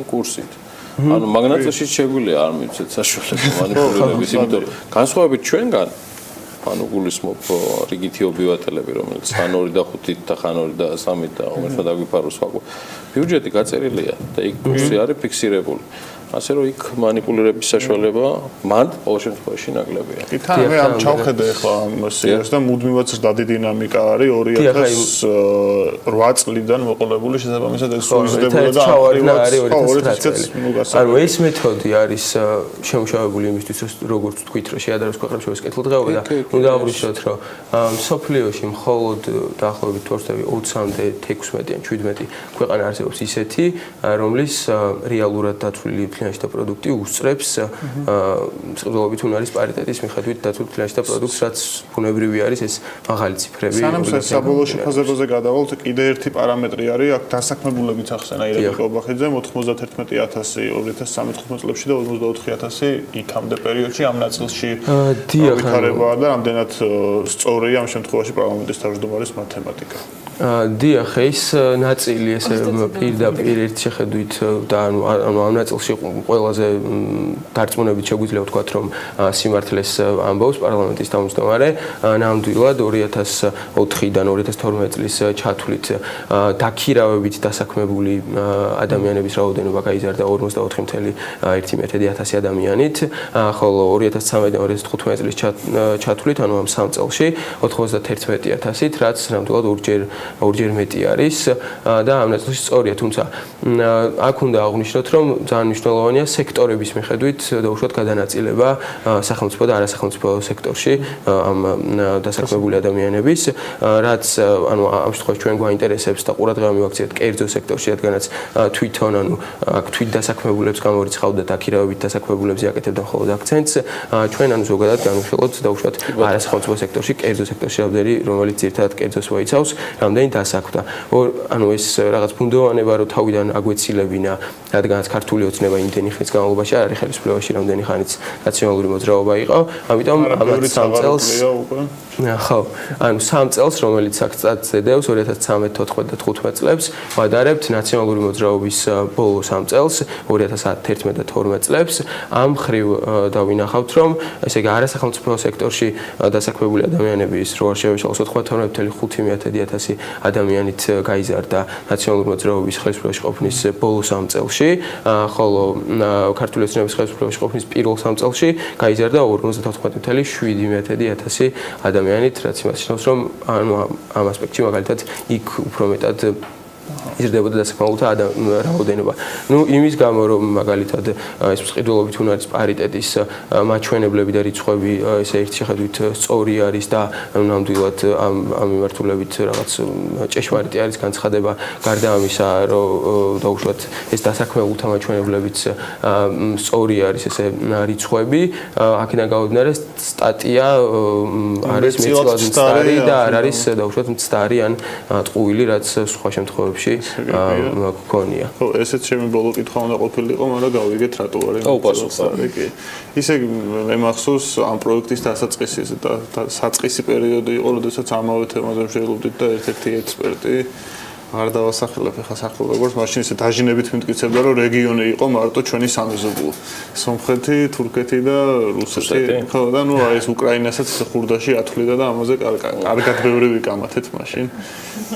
კურსით. ანუ მაგნატში შეგვიძლია არ მივცეთ საშუალება მანიპულირების, იმიტომ განსხვავებით ჩვენგან ანუ გულისხმობ რიგითი ობივატელები, რომელიც ხან 2 და 5-ით და ხან 2 და 3-ით და უმეტესად დაგვიფაროს ვაგო. ბიუჯეტი გაწერილია და იქ კურსი არის ფიქსირებული. ასე რომ იქ მანიპულირების საშუალება მან ყოველ შემთხვევაში ნაკლებია. კი თან მე ამ ჩავხედე ახლა ამ სიას და მუდმივად ზრდადი დინამიკა არის 2008 წლიდან მოყოლებული შესაბამისად ეს სულიზდებოდა და არის 2009 წელს. ანუ ეს მეთოდი არის შემუშავებული იმისთვის როგორც თქვით რომ შეადაროს ქვეყნებს შორის კეთილდღეობა და უნდა აღვნიშნოთ რომ სოფლიოში მხოლოდ დაახლოებით თორსები 20-მდე 16 ან 17 ქვეყანა არსებობს ისეთი რომლის რეალურად დაცული ფინანსთა პროდუქტი უსწრებს წყდულობით უნარის პარიტეტის მიხედვით დაცულ ფინანსთა პროდუქტს, რაც ბუნებრივი არის ეს მაღალი ციფრები. სანამ საბოლოო შეფასებაზე გადავალთ, კიდე ერთი პარამეტრი არის აქ დასაქმებულებიც ახსენა ირაკლი ყობახიძე 91,000 2013 წლებში და 44,000 იქამდე პერიოდში ამ ნაწილში ვითარებაა და ამდენად სწორია ამ შემთხვევაში პარლამენტის თავმჯდომარის მათემატიკა. დიახ, ეს ნაწილი ესე პირდაპირ ერთ შეხედვით და ანუ ამ ნაწილში ყველაზე დარწმუნებით შეგვიძლია ვთქვათ, რომ სიმართლეს ამბობს პარლამენტის თავმჯდომარე. ნამდვილად 2004-დან 2012 წლის ჩათვლით დაქირავებით დასაქმებული ადამიანების რაოდენობა გაიზარდა 44,1 ადამიანით, ხოლო 2013-2015 წლის ჩათვლით, ანუ ამ 3 წელში 91,000-ით, რაც ნამდვილად ორჯერ მეტი არის და ამ ნაწილში სწორია, თუმცა აქ უნდა აღვნიშნოთ, რომ ძალიან მნიშვნელოვანია სექტორების მიხედვით დაუშვათ გადანაწილება სახელმწიფო და არასახელმწიფო სექტორში ამ დასაქმებული ადამიანების, რაც ანუ ამ შემთხვევაში ჩვენ გვაინტერესებს და ყურადღება მივაქციეთ კერძო სექტორში, რადგანაც თვითონ ანუ აქ თვით დასაქმებულებს გამორიცხავდა და დაქირავებით დასაქმებულებს იაკეთებდა მხოლოდ აქცენტს, ჩვენ ანუ ზოგადად განვიხილოთ დაუშვათ არასახელმწიფო სექტორში, კერძო სექტორში რამდენი, რომელიც ერთად კერძოს მოიცავს, რამდენი დასაქმდა. ანუ ეს რაღაც ფუნდოვანება რო თავიდან აგვეცილებინა, რადგანაც ქართული ოცნება იმდენი ხნის განმავლობაში არ არის ხელისუფლებაში, რამდენი ხანიც ნაციონალური მოძრაობა იყო. ამიტომ ამათ 3 წელს ხო, ანუ 3 წელს, რომელიც აქ წადებს 2013, 14 და 15 წლებს, ვადარებთ ნაციონალური მოძრაობის ბოლო 3 წელს, 2011 და 12 წლებს. ამ ხრივ დავინახავთ, რომ ესე იგი არასახელმწიფო სექტორში დასაქმებული ადამიანების რო არ შევეშალოს 92,500 ადამიანით გაიზარდა ნაციონალური მოძრაობის ხელისუფლებაში ყოფნის ბოლო 3 წელში, ხოლო ქართული ოცნების ხელისუფლებაში ყოფნის პირველ 3 წელში გაიზარდა 54,7 ადამიანით, რაც იმას ნიშნავს, რომ ანუ ამ ასპექტში მაგალითად იქ უფრო მეტად იზრდებოდა დასაქმებულთა რაოდენობა. ნუ იმის გამო რომ მაგალითად ეს მსყიდველობით უნარის პარიტეტის მაჩვენებლები და რიცხვები ესე ერთ შეხედვით სწორი არის და ნამდვილად ამ მიმართულებით რაღაც ჭეშმარიტი არის განცხადება, გარდა ამისა რომ დაუშვათ ეს დასაქმებულთა მაჩვენებლებიც სწორი არის ესე რიცხვები, აქედან გამომდინარე სტატია არის მეტად მცდარი და არ არის დაუშვათ მცდარი ან ტყუილი, რაც სხვა შემთხვევებში გქონია. ხო, ესეც ჩემი ბოლო კითხვა უნდა ყოფილიყო, მაგრამ გავიგეთ რატო არის. უპასუხარი. კი. ისე მე მახსოვს ამ პროექტის დასაწყისის და საწყისი პერიოდი იყო, როდესაც ამავე თემაზე მსჯელობდით და ერთ-ერთი ექსპერტი არ დავასახელებ ახლა სახელს როგორც მაშინ ისე დაჟინებით მიმტკიცებდა რომ რეგიონი იყო მარტო ჩვენი სამეზობლო სომხეთი, თურქეთი და რუსეთი ხო და ნუ აი ეს უკრაინასაც ხურდაში ათვლიდა და ამაზე კარგად ბევრი ვიკამათეთ მაშინ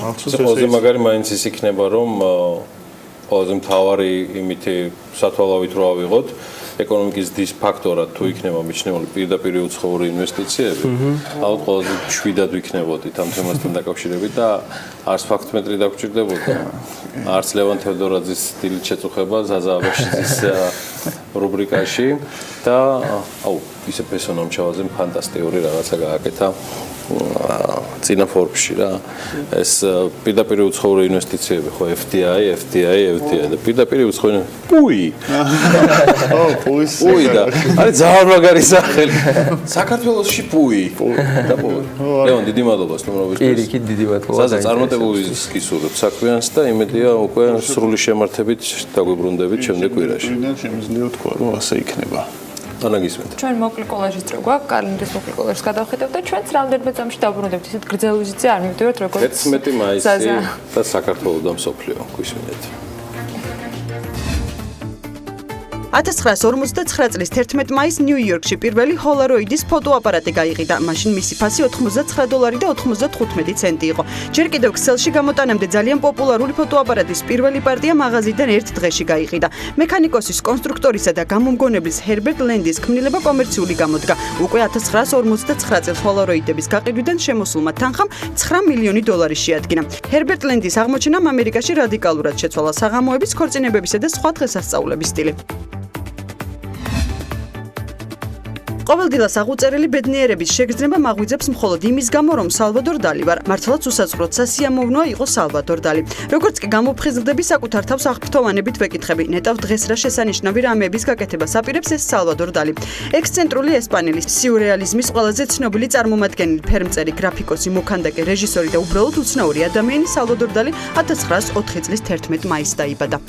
მახსოვს ეს მაგარი მაინც ის იქნება რომ ყველაზე მთავარი იმითი სათვალავით რო ავიღოთ ეკონომიკის დისფაქტორად თუ იქნება მიჩნეული პირდაპირ უცხოური ინვესტიციები, ალბათ ყველაზე შვიდად ვიქნებოდით ამ თემასთან დაკავშირებით და არც ფაქტმეტრი დაგჭირდებოდა. არც ლევან თევდორაძის დილით შეწუხება ზაზა აბაშიძის რუბრიკაში და ისე პერსონამჩავაზე ფანტასტიკური რაღაცა გააკეთა წინა ფორბსში რა. ეს პირდაპირ უცხოური ინვესტიციები ხო FDI და პირდაპირ უცხოური პუი. პუი და არის ძალიან მაგარი სახელი. საქართველოსში პუი. და პუი. ლევან დიდი მადლობა სტუმრობისთვის. კი, დიდი მადლობა. ზაზა წარმატებული გისურვებთ საქმიანს და იმედია უკვე სრული შემართებით დაგვიბრუნდებით შემდეგ კვირაში. შემიძლია თქვა რომ ასე იქნება. ანაგისმენთ. ჩვენ მოკლე კოლაჟის დრო გვაქვს, კალენდრის მოკლე კოლაჟს გადავხედავთ და ჩვენც რამდენიმე წამში დაბრუნდებთ. ისეთ გრძელი ვიზიტზე არ მივდივართ როგორც 11 მაისი და საქართველოს და მსოფლიო გვისმენთ. 1959 წლის 11 მაისს ნიუ-იორკში პირველი ჰოლაროიდის ფოტოაპარატი გაიყიდა. მაშინ მისი ფასი $99 და 95 ცენტი იყო. ჯერ კიდევ ქსელში გამოტანამდე ძალიან პოპულარული ფოტოაპარატის პირველი პარტია მაღაზიიდან ერთ დღეში გაიყიდა. მექანიკოსის, კონსტრუქტორისა და გამომგონებლის ჰერბერტ ლენდის ქმნილება კომერციული გამოდგა. უკვე 1959 წელს ჰოლაროიდების გაყიდვიდან შემოსულმა თანხამ $9 მილიონი შეადგინა. ჰერბერტ ლენდის აღმოჩენამ ამერიკაში რადიკალურად შეცვალა საღამოების, ქორწინებებისა და სხვა დღესასწაულების სტილი. ყოველდილას აღუწერელი ბედნიერების შეგრძნება მაღვიძებს მხოლოდ იმის გამო, რომ სალვადორ დალი ვარ. მართლაც უსაწყროდ სასიამოვნოა იყო სალვადორ დალი. როგორც კი გამოფხიზლდები, საკუთარ თავს აღფრთოვანებით ვეკითხები. ნეტავ დღეს რა შესანიშნავი რამეების გაკეთებას აპირებს ეს სალვადორ დალი. ექსცენტრული ესპანელი სიურეალიზმის ყველაზე ცნობილი წარმომადგენელი, ფერმწერი, გრაფიკოსი, მოქანდაკე, რეჟისორი და უბრალოდ უცნაური ადამიანი სალვადორ დალი 1904 წლის 11 მაისს დაიბადა.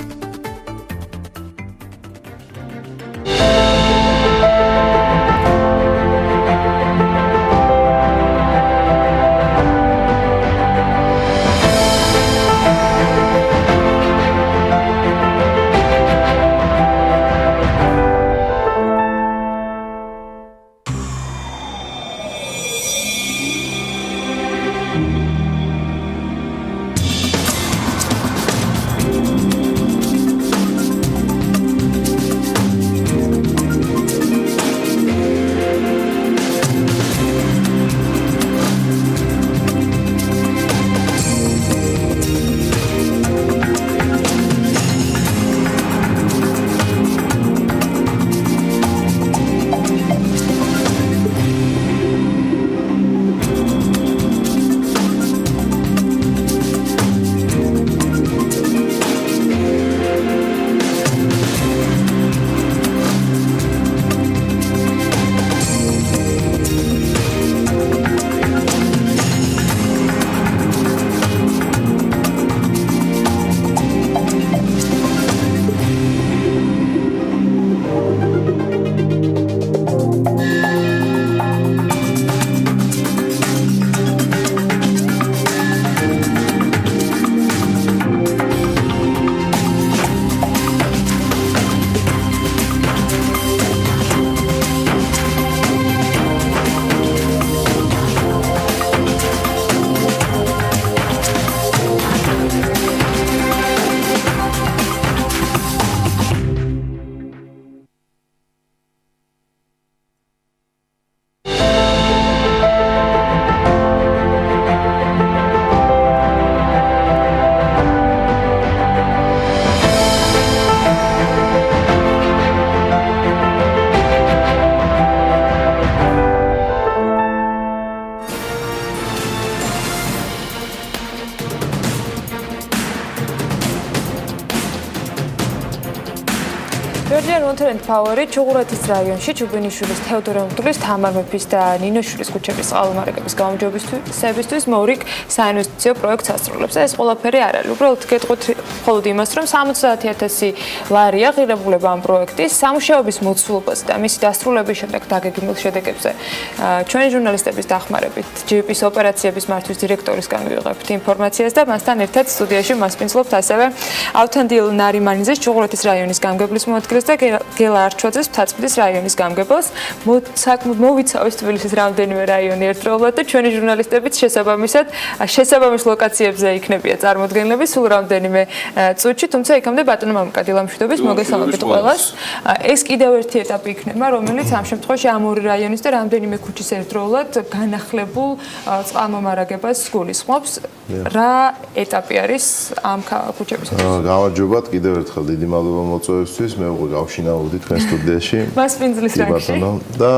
ჯორჯიან ონთერენთ ფაუერი ჩუღურეთის რაიონში ჩუბინიშვილის თეოდორე მღვდლის თამარ მეფის და ნინოშვილის ქუჩების წყალმომარაგების გაუმჯობესებისთვის მორიგ საინვესტიციო პროექტს ასრულებს. ეს ყველაფერი არ არის. უბრალოდ გეტყვით მხოლოდ იმას, რომ 70,000 ლარია ღირებულება ამ პროექტის სამუშაოების მოცულობაზე და მისი დასრულების შემდეგ დაგეგმილ შედეგებზე. ჩვენი ჟურნალისტების დახმარებით GP-ის ოპერაციების მართვის დირექტორისგან ვიღებთ ინფორმაციას და მასთან ერთად სტუდიაში მასპინძლობთ ასევე ავთანდილ ნარიმანიძეს ჩუღურეთის რაიონის გამგებლის მოადგილეს და გელა არჩვაძეს მთაწმინდის რაიონის გამგებელს. მოვიცავეს თბილისის რამდენიმე რაიონი ერთდროულად და ჩვენი ჟურნალისტებიც შესაბამის ლოკაციებზე იქნებია წარმოდგენილები სულ რამდენიმე წუთში, თუმცა იქამდე ბატონო მამუკა დილამშვიდობის მოგესალმებით ყველას. ეს კიდევ ერთი ეტაპი იქნება, რომელიც ამ შემთხვევაში ამ ორი რაიონის და რამდენიმე ქუჩის ერთდროულად განახლებულ წყალმომარაგებას გულისხმობს. რა ეტაპი არის ამ ქუჩების? გამარჯობათ, კიდევ ერთხელ დიდი მადლობა მოწვევისთვის. მე უკვე გავშინაურდი თქვენ სტუდიაში. მასპინძლის რანგში. და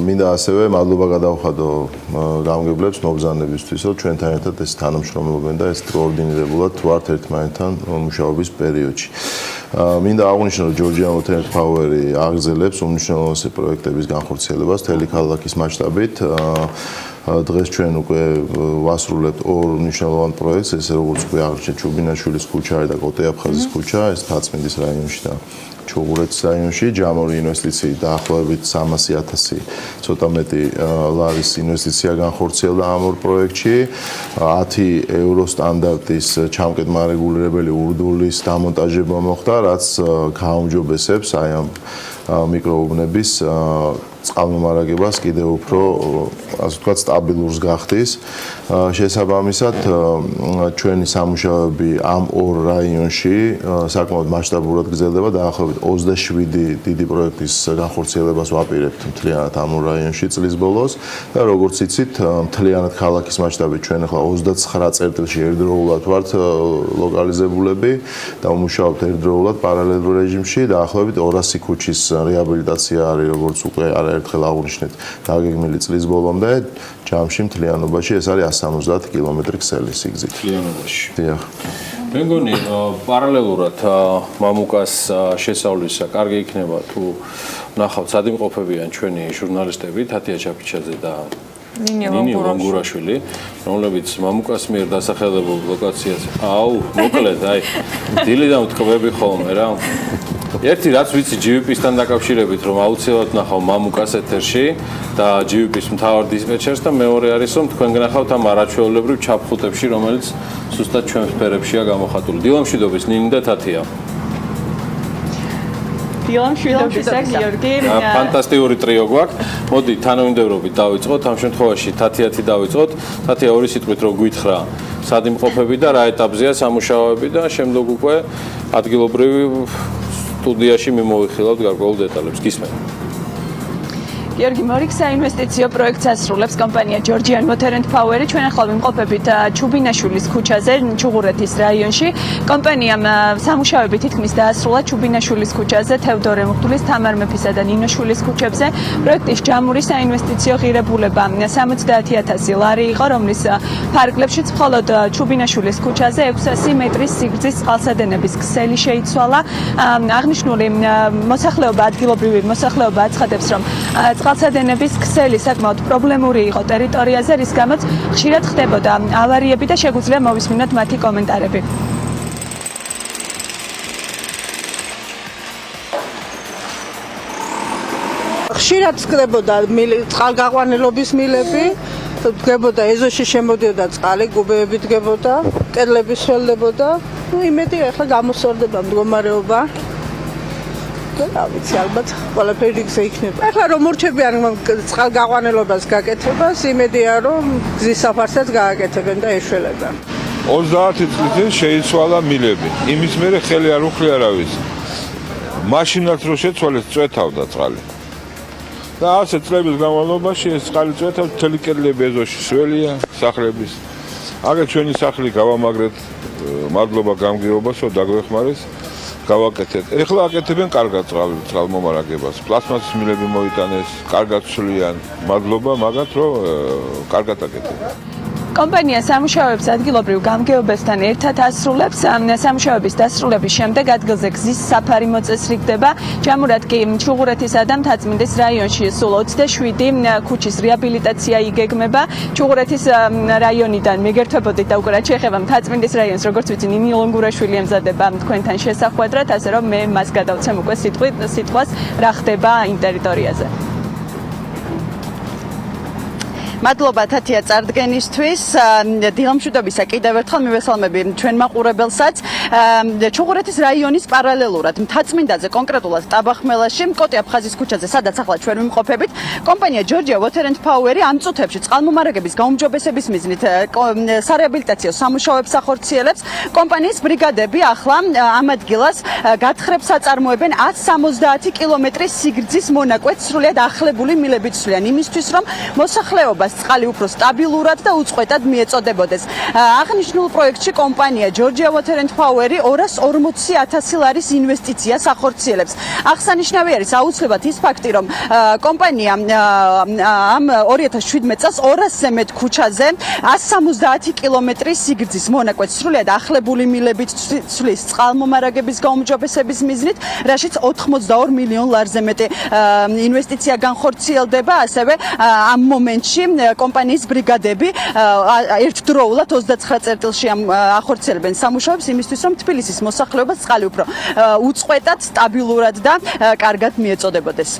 მინდა ასევე მადლობა გადავხადო გამგებლებს მობრძანებისთვის, რომ ჩვენთან ერთად ეს თანამშრომლობენ და ეს კოორდინირებულად ვართ ერთმანეთთან მუშაობის პერიოდში. მინდა აღვნიშნო, რომ ჯორჯიან ონთერენთ ფაუერი აგრძელებს უმნიშვნელოვანესი პროექტების განხორციელებას მთელი ქალაქის მასშტაბით. დღეს ჩვენ უკვე ვასრულებთ ორ მნიშვნელოვან პროექტს, ესე როგორც უკვე აღნიშნეთ, ჩუბინაშვილის ქუჩა და კოტე-აფხაზის ქუჩა, ეს მთაწმინდის რაიონში და ჩუღურეთის რაიონში. ჯამური ინვესტიციით დაახლოებით 300,000 ცოტა მეტი ლარის ინვესტიცია განხორციელდა ამ ორ პროექტში. 10 ევრო სტანდარტის ჩამკეტმარეგულირებელი ურდულის დამონტაჟება მოხდა, რაც გააუმჯობესებს აი ამ მიკროუბნების წყალმომარაგებას კიდევ უფრო, ასე ვთქვათ, სტაბილურს გახდის. შესაბამისად, ჩვენი სამუშაოები ამ ორ რაიონში საკმაოდ მასშტაბურად გრძელდება, დაახლოებით 27 დიდი პროექტის განხორციელებას ვაპირებთ მთლიანად ამ ორ რაიონში წლის ბოლოს და როგორც იცით, მთლიანად ქალაქის მასშტაბით ჩვენ ახლა 29 წერტილში ერთდროულად ვართ ლოკალიზებულები და ვმუშაობთ ერთდროულად პარალელურ რეჟიმში. დაახლოებით 200 ქუჩის რეაბილიტაცია არის, როგორც უკვე არაერთხელ აღვნიშნეთ, დაგეგმილი წლის ბოლომდე. ჯამში მთლიანობაში ეს არის 170 კილომეტრი ქსელი სიგრძით. მთლიანობაში. დიახ. მე მგონი პარალელურად მამუკას შესავლისა კარგი იქნება თუ ნახავთ სად იმყოფებიან ჩვენი ჟურნალისტები თათია ჩაფიჩაძე და ნინი ლონგურაშვილი, რომლებიც მამუკას მიერ დასახელებულ ლოკაციას მოკლედ დილიდან ვთქვები ხოლმე რა. ერთი რაც ვიცი GVP-სთან დაკავშირებით, რომ აუცილებლად ნახავ მამუკას ეთერში და GVP-ის მთავარ დისპეჩერს და მეორე არის, რომ თქვენ გნახავთ ამ არაჩვეულებრივ ჩაფხუტებში, რომელიც სუსტად ჩვენ სფერებშია გამოხატული. დილამშვიდობის ნინი და თათია. დილამშვიდობისა გიორგი. ფანტასტიკური ტრიო გვაქვს. მოდი თანამიმდევრობით დავიწყოთ. ამ შემთხვევაში თათიათი დავიწყოთ. თათია ორი სიტყვით რო გითხრა, სად იმყოფები და რა ეტაპზეა სამუშაოები და შემდეგ უკვე ადგილობრივი სტუდიაში მიმოვიხილავთ გარკვეულ დეტალებს. გისმენთ. გიორგი მორიგ საინვესტიციო პროექტს ასრულებს კომპანია ჯორჯიან ონთერენთ ფაუერი. ჩვენ ახლა ვიმყოფებით ჩუბინაშვილის ქუჩაზე, ჩუღურეთის რაიონში. კომპანიამ სამუშაოები თითქმის დაასრულა ჩუბინაშვილის ქუჩაზე, თეოდორე მღვდლის, თამარ მეფისა და ნინოშვილის ქუჩებზე. პროექტის ჯამური საინვესტიციო ღირებულება 70,000 ლარი იყო, რომლის ფარგლებშიც მხოლოდ ჩუბინაშვილის ქუჩაზე 600 მეტრის სიგრძის წყალსადენების ქსელი შეიცვალა. აღნიშნული მოსახლეობა, ადგილობრივი მოსახლეობა აცხადებს, რომ წყალსადენების ქსელი საკმაოდ პრობლემური იყო ტერიტორიაზე, რის გამოც ხშირად ხდებოდა ავარიები და შეგვიძლია მოვისმინოთ მათი კომენტარები. ხშირად ხდებოდა წყალგაყვანილობის მილები, დგებოდა ეზოში შემოდიოდა წყალი, გუბეები დგებოდა, კედლები სველდებოდა. იმედი ახლა გამოსწორდება მდგომარეობა. რა ვიცი, ალბათ ყველაფერი რიგზე იქნება. ახლა რომ მორჩებიან წყალგაყვანილობას გაკეთებას, იმედია რომ გზის საფარსაც გააკეთებენ და ეშველებენ. 30 წლით შეიცვალა მილები. იმის მერე ხელი არ უხლი არავის. მაშინაც რო შეცვალეს წვეთავდა წყალი. და ასე წლების განმავლობაში ეს წყალი წვეთავდა, მთელი კედლები ეზოში სველია სახლების. აგერ ჩვენი სახლი გავამაგრეთ, მადლობა გამგეობას, რომ დაგვეხმარეს. გავაკეთეთ. ეხლა აკეთებენ კარგად წყალმომარაგებას. პლასმასის მილები მოიტანეს, კარგად ცვლიან. მადლობა მაგათ, რომ კარგად აკეთებენ. კომპანია სამუშაოებს ადგილობრივ გამგეობასთან ერთად ასრულებს. სამუშაოების დასრულების შემდეგ ადგილზე გზის საფარი მოწესრიგდება. ჯამურად კი ჩუღურეთის ადამ-თაწმინდის რაიონში სულ 27 ქუჩის რეაბილიტაცია იგეგმება. ჩუღურეთის რაიონიდან მეგერთვებოდით და უკვე რაც შეეხება მთაწმინდის რაიონს, როგორც ვიცი, ნინი ლონგურაშვილი ემზადება თქვენთან შესახვედრად, ასე რომ მე მას გადავცემ უკვე სიტყვას რა ხდება იმ ტერიტორიაზე. მადლობა თათია წარდგენისთვის. დილამშვიდობისა კიდევ ერთხელ მივესალმები ჩვენ მაყურებელსაც. ჩუღურეთის რაიონის პარალელურად მთაწმინდაზე, კონკრეტულად ტაბახმელაში, კოტე აფხაზის ქუჩაზე, სადაც ახლა ჩვენ ვიმყოფებით, კომპანია Georgia Water and Power ამ წუთებში წყალმომარაგების გაუმჯობესების მიზნით სარეაბილიტაციო სამუშაოებს ახორციელებს. კომპანიის ბრიგადები ახლა ამ ადგილას გათხრებს აწარმოებენ 170 კილომეტრის სიგრძის მონაკვეთს სრულიად ახლებული მილებით სვლიან იმისთვის, რომ მოსახლეობა წყალი უფრო სტაბილურად და უწყვეტად მიეწოდებოდეს. აღნიშნულ პროექტში კომპანია Georgia Water and Power 240,000 ლარის ინვესტიციას ახორციელებს. აღსანიშნავი არის აუცილებლად ის ფაქტი, რომ კომპანია ამ 2017 წელს 200-ზე მეტ ქუჩაზე 170 კილომეტრის სიგრძის მონაკვეთს სრულიად ახლებული მილებით ცვლის წყალმომარაგების გაუმჯობესების მიზნით, რაშიც 82 მილიონ ლარზე მეტი ინვესტიცია განხორციელდება. ასევე ამ მომენტში კომპანიის ბრიგადები ერთდროულად 29 წერტილში ახორციელებენ სამუშაოებს იმისთვის, რომ თბილისის მოსახლეობას წყალი უფრო უწყვეტად, სტაბილურად და კარგად მიეწოდებოდეს.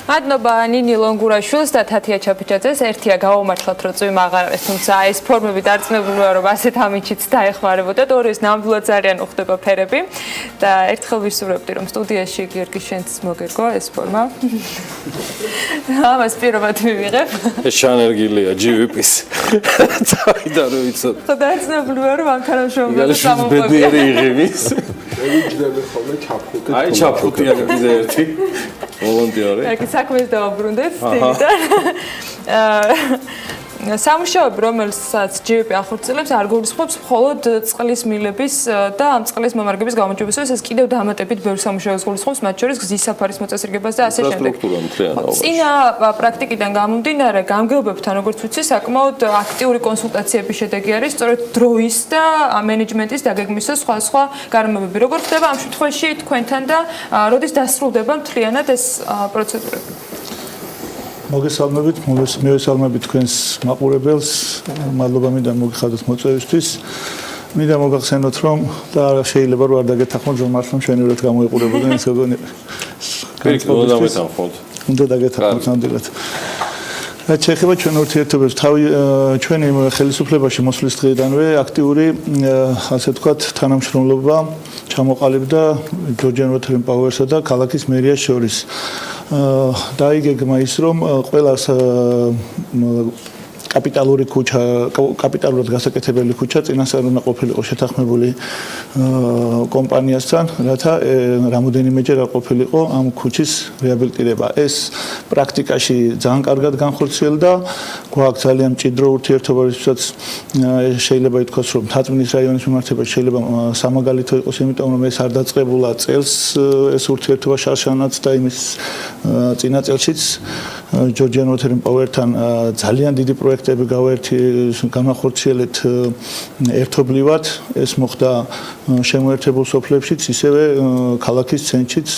მადლობა ნინი ლონგურაშვილს და თათია ჩაფიჩაძეს. ერთია გავამართლათ, რომ წვიმა აღარ არის, თუმცა ეს ფორმები დარწმუნებულია, რომ ასეთ ამიჩიც დაეხმარებოდათ. ორიოს ნამდვილად ძალიან უხდება ფერები და ერთხელ ვისურვებდი, რომ სტუდიაში გიორგი შენც მოგერგო ეს ფორმა. ამას პირობად მივიღებ. ეს შანერგილია GVP-ის. წაიდა რო იცოდ. დარწმუნებულია, რომ ამ თანამშრომლებს სამომავლო ბედიერი იღების. ვიჯდები ხოლმე ჩაფხუტი. აი ჩაფხუტია გიზე ერთი. ვოლონტიორი. აკი საქმეს დავაბრუნდეთ თითქოს. სამუშაოები, რომელსაც GVP ახორციელებს, არ გულისხმობს მხოლოდ წყლის მილების და ამ წყლის მომარაგების გაუმჯობესებას, ეს კიდევ დამატებით ბევრ სამუშაოს გულისხმობს, მათ შორის გზის საფარის მოწესრიგებას და ასე შემდეგ. წინა პრაქტიკიდან გამომდინარე, გამგეობებთან, როგორც ვიცი, საკმაოდ აქტიური კონსულტაციების შედეგი არის, სწორედ დროის და მენეჯმენტის დაგეგმვის და სხვა გარემოებები. როგორ ხდება ამ შემთხვევაში თქვენთან და როდის დასრულდება მთლიანად ეს პროცედურები? მოგესალმებით, მივესალმებით თქვენს მაყურებელს. მადლობა მინდა მოგიხადოთ მოწვევისთვის. მინდა მოგახსენოთ, რომ და შეიძლება რომ არ დაგეთანხმოთ, რომ მართლა მშვენივრად გამოიყურებოდნენ ეს გოგონები. უნდა დაგეთანხმოთ ნამდვილად. რაც შეეხება ჩვენ ურთიერთობებს, ჩვენი ხელისუფლებაში მოსვლის დღეიდანვე აქტიური, ასე ვთქვათ, თანამშრომლობა ჩამოყალიბდა Georgia Water and Power-სა და ქალაქის მერიას შორის. დაიგეგმა ის, რომ ყველა კაპიტალური ქუჩა, კაპიტალურად გასაკეთებელი ქუჩა წინასწარ უნდა ყოფილიყო შეთანხმებული კომპანიასთან, რათა რამოდენიმეჯერ არ ყოფილიყო ამ ქუჩის რეაბილიტირება. ეს პრაქტიკაში ძალიან კარგად განხორციელდა. გვაქვს ძალიან მჭიდრო ურთიერთობა, რისთვისაც შეიძლება ითქვას, რომ მთაწმინდის რაიონის მიმართებაში შეიძლება სამაგალითო იყოს, იმიტომ რომ ეს არ დაწყებულა წელს ეს ურთიერთობა შარშანაც და იმის წინა წელშიც Georgia Water and Power-თან ძალიან დიდი პროექტები განახორციელეთ ერთობლივად. ეს მოხდა შემოერთებულ სოფლებშიც, ისევე ქალაქის ცენტრშიც.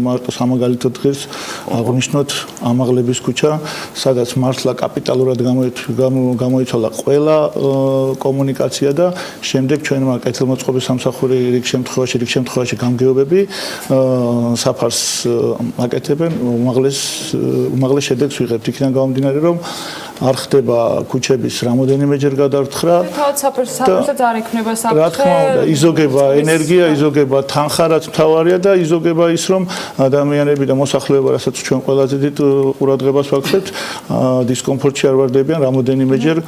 მარტო სამაგალითო დღეს აღნიშნოთ ამაღლების ქუჩა, სადაც მართლა კაპიტალურად გამოიცვალა ყველა კომუნიკაცია და შემდეგ ჩვენმა კეთილმოწყობის სამსახური რიგ შემთხვევაში გამგეობები საფარს აკეთებენ, უმაღლეს შედეგს ვიღებთ. იქიდან გამომდინარე, რომ არ ხდება ქუჩების რამოდენიმეჯერ გადართხრა. თავად საფარსაც არ იქნება საფრთხე. რა თქმა უნდა, იზოგება ენერგია, იზოგება თანხა, რაც მთავარია და იზოგება ის, რომ ადამიანები და მოსახლეობა, რასაც ჩვენ ყველაზე დიდ ყურადღებას ვაქცევთ, დისკომფორტში არ ვარდებიან რამოდენიმეჯერ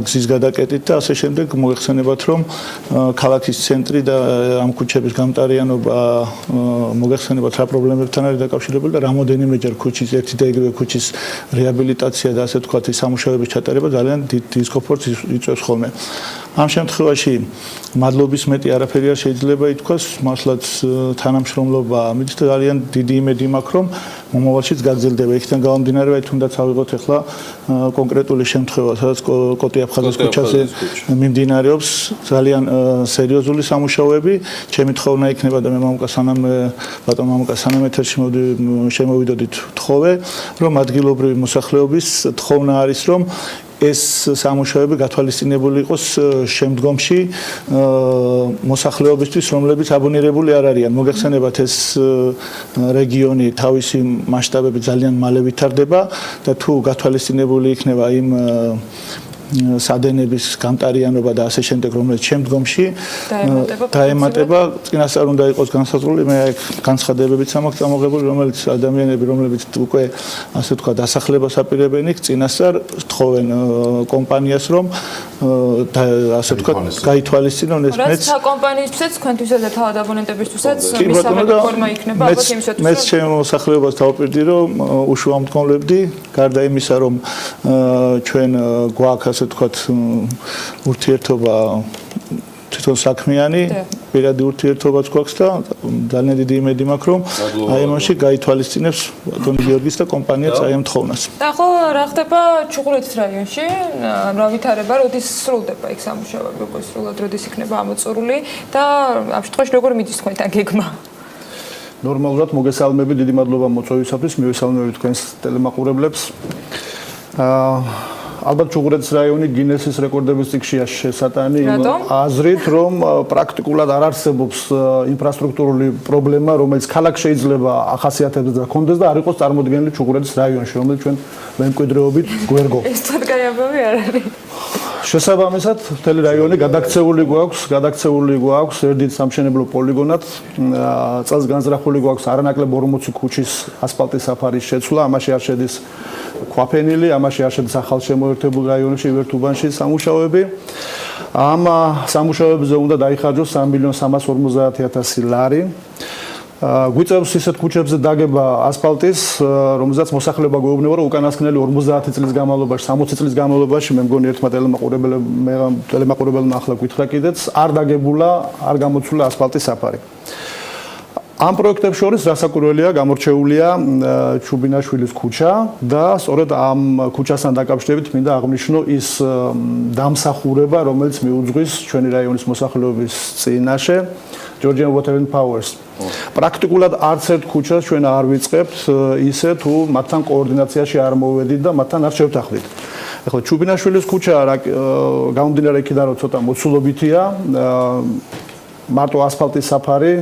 გზის გადაკეტით და ასე შემდეგ. მოიხსენებათ, რომ ქალაქის ცენტრი და ამ ქუჩების გამტარიანობა მოიხსენებათ რა პრობლემებთან არის დაკავშირებული და რამოდენიმეჯერ ქუჩის ერთი და იგივე ქუჩის რეაბილიტაცია და ასე ვთქვათ სამუშაოების ჩატარება ძალიან დიდ დისკომფორტს იწვევს ხოლმე. ამ შემთხვევაში მადლობის მეტი არაფერი არ შეიძლება ითქვას, მართლაც თანამშრომლობა ამით ძალიან დიდი იმედი მაქვს, რომ მომავალშიც გაგრძელდება. იქიდან გამომდინარე, თუნდაც ავიღოთ ახლა კონკრეტული შემთხვევა, სადაც კოტი აფხაზის ქუჩაზე მიმდინარეობს ძალიან სერიოზული სამუშაოები. ჩემი თხოვნა იქნება და მე ბატონ მამუკა სანამ ეთერში შემოვიდოდით თხოვე, რომ ადგილობრივი მოსახლეობის თხოვნა არის, რომ ეს სამუშაოები გათვალისწინებული იყოს შემდგომში მოსახლეობისთვის, რომლებიც აბონირებული არ არიან. მოგეხსენებათ, ეს რეგიონი თავისი მასშტაბებით ძალიან მალე ვითარდება და თუ გათვალისწინებული იქნება იმ სადენების გამტარიანობა და ასე შემდეგ, რომელიც შემდგომში დაემატება, წინასწარ უნდა იყოს განსაზღვრული, მე განცხადებებიც ამაქვს წამოღებული, რომელიც ადამიანები, რომლებიც უკვე ასე თქვა დასახლებას აპირებენ იქ, წინასწარ თხოვენ კომპანიას, რომ ასე თქვა გაითვალისწინონ ეს მეც საკომპანიისთვისაც, თქვენთვისაც და თავად აბონენტებისთვისაც მისამართი ფორმა იქნება ალბათ იმისათვის. მეც ჩემ მოსახლეობას დავპირდი, რომ უშუალმდგომლობდი, გარდა იმისა, რომ ჩვენ გვაქვს ასე თქვათ ურთიერთობა თვითონ საქმიანი პირადი ურთიერთობაც გვაქვს და ძალიან დიდი იმედი მაქვს, რომ აი ამაში გაითვალისწინებს ბატონ გიორგის და კომპანიაც აი ამ თხოვნას. და ახლა რა ხდება ჩუღურეთის რაიონში? რა ვითარება, როდის სრულდება იქ სამუშაოები, უკვე სრულად როდის იქნება ამოწურული და ამ შემთხვევაში როგორ მიდის თქვენთან გეგმა? ნორმალურად მოგესალმები, დიდი მადლობა მოწვევისათვის, მივესალმები თქვენს ტელემაყურებლებს. ალბათ ჩუღურეთის რაიონი გინესის რეკორდების წიგნშია შესატანი იმ აზრით, რომ პრაქტიკულად არ არსებობს ინფრასტრუქტურული პრობლემა, რომელიც ქალაქს შეიძლება ახასიათებდეს და კონდეს და არ იყოს წარმოდგენილი ჩუღურეთის რაიონში, რომელიც ჩვენ მემკვიდრეობით გვერგო. ეს თქო ამბავი არ არის. შესაბამისად, მთელი რაიონი გადაქცეული გვაქვს ერთით სამშენებლო პოლიგონად, წელს განზრახული გვაქვს არანაკლებ 40 ქუჩის ასფალტის საფარის შეცვლა, ამაში არ შედის ქვაფენილი, ამაში არ შედის ახალ შემოერთებულ რაიონებში, ვერტუბანში სამუშაოები. ამ სამუშაოებზე უნდა დაიხარჯოს 3.350.000 ლარი. გვიწევს ისეთ ქუჩებზე დაგება ასფალტის, რომელზეც მოსახლეობა გვეუბნება, რომ უკანასკნელი 50 წლის განმავლობაში, 60 წლის განმავლობაში, მე მგონი ერთმა ტელემაყურებელმა ახლა გითხრა კიდეც, არ დაგებულა, არ გამოცვლა ასფალტის საფარი. ამ პროექტებს შორის რასაკვირველია, გამორჩეულია ჩუბინაშვილის ქუჩა და სწორედ ამ ქუჩასთან დაკავშირებით მინდა აღვნიშნო ის დამსახურება, რომელიც მიუძღვის ჩვენი რაიონის მოსახლეობის წინაშე Georgian Water and Powers. პრაქტიკულად არც ერთ ქუჩას ჩვენ არ ვიწყებთ ისე თუ მათთან კოორდინაციაში არ მოვედით და მათთან არ შევთანხმდით. ახლა ჩუბინაშვილის ქუჩა გამომდინარე იქიდან რომ ცოტა მოცულობითია, მარტო ასფალტის საფარი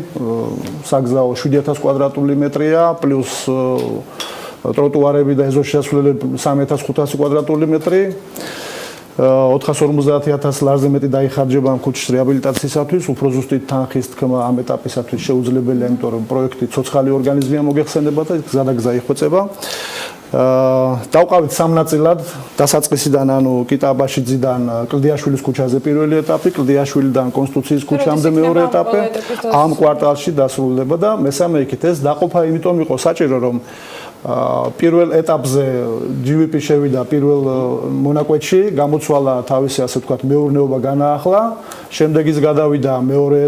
საგზაო 7000 კვადრატული მეტრია, პლუს ტროტუარები და ეზოს შესასვლელები 3500 კვადრატული მეტრი. 450.000 ლარზე მეტი დაიხარჯება ამ ქუჩის რეაბილიტაციისათვის, უფრო ზუსტი თანხის თქმა ამ ეტაპისათვის შეუძლებელია, იმიტომ რომ პროექტი ცოცხალი ორგანიზმია მოგეხსენება და გზადაგზა იხვეწება. დავყავით სამ ნაწილად, დასაწყისიდან, ანუ კიტაბაშიძიდან კლდიაშვილის ქუჩაზე პირველი ეტაპი, კლდიაშვილიდან კონსტიტუციის ქუჩამდე მეორე ეტაპი, ამ კვარტალში დასრულდება და მესამე იქით ეს დაყოფა იმიტომ იყო საჭირო, რომ პირველ ეტაპზე GVP შევიდა პირველ მონაკვეთში, გამოცვალა თავისი ასე ვთქვათ მეურნეობა განაახლა, შემდეგ ის გადავიდა მეორე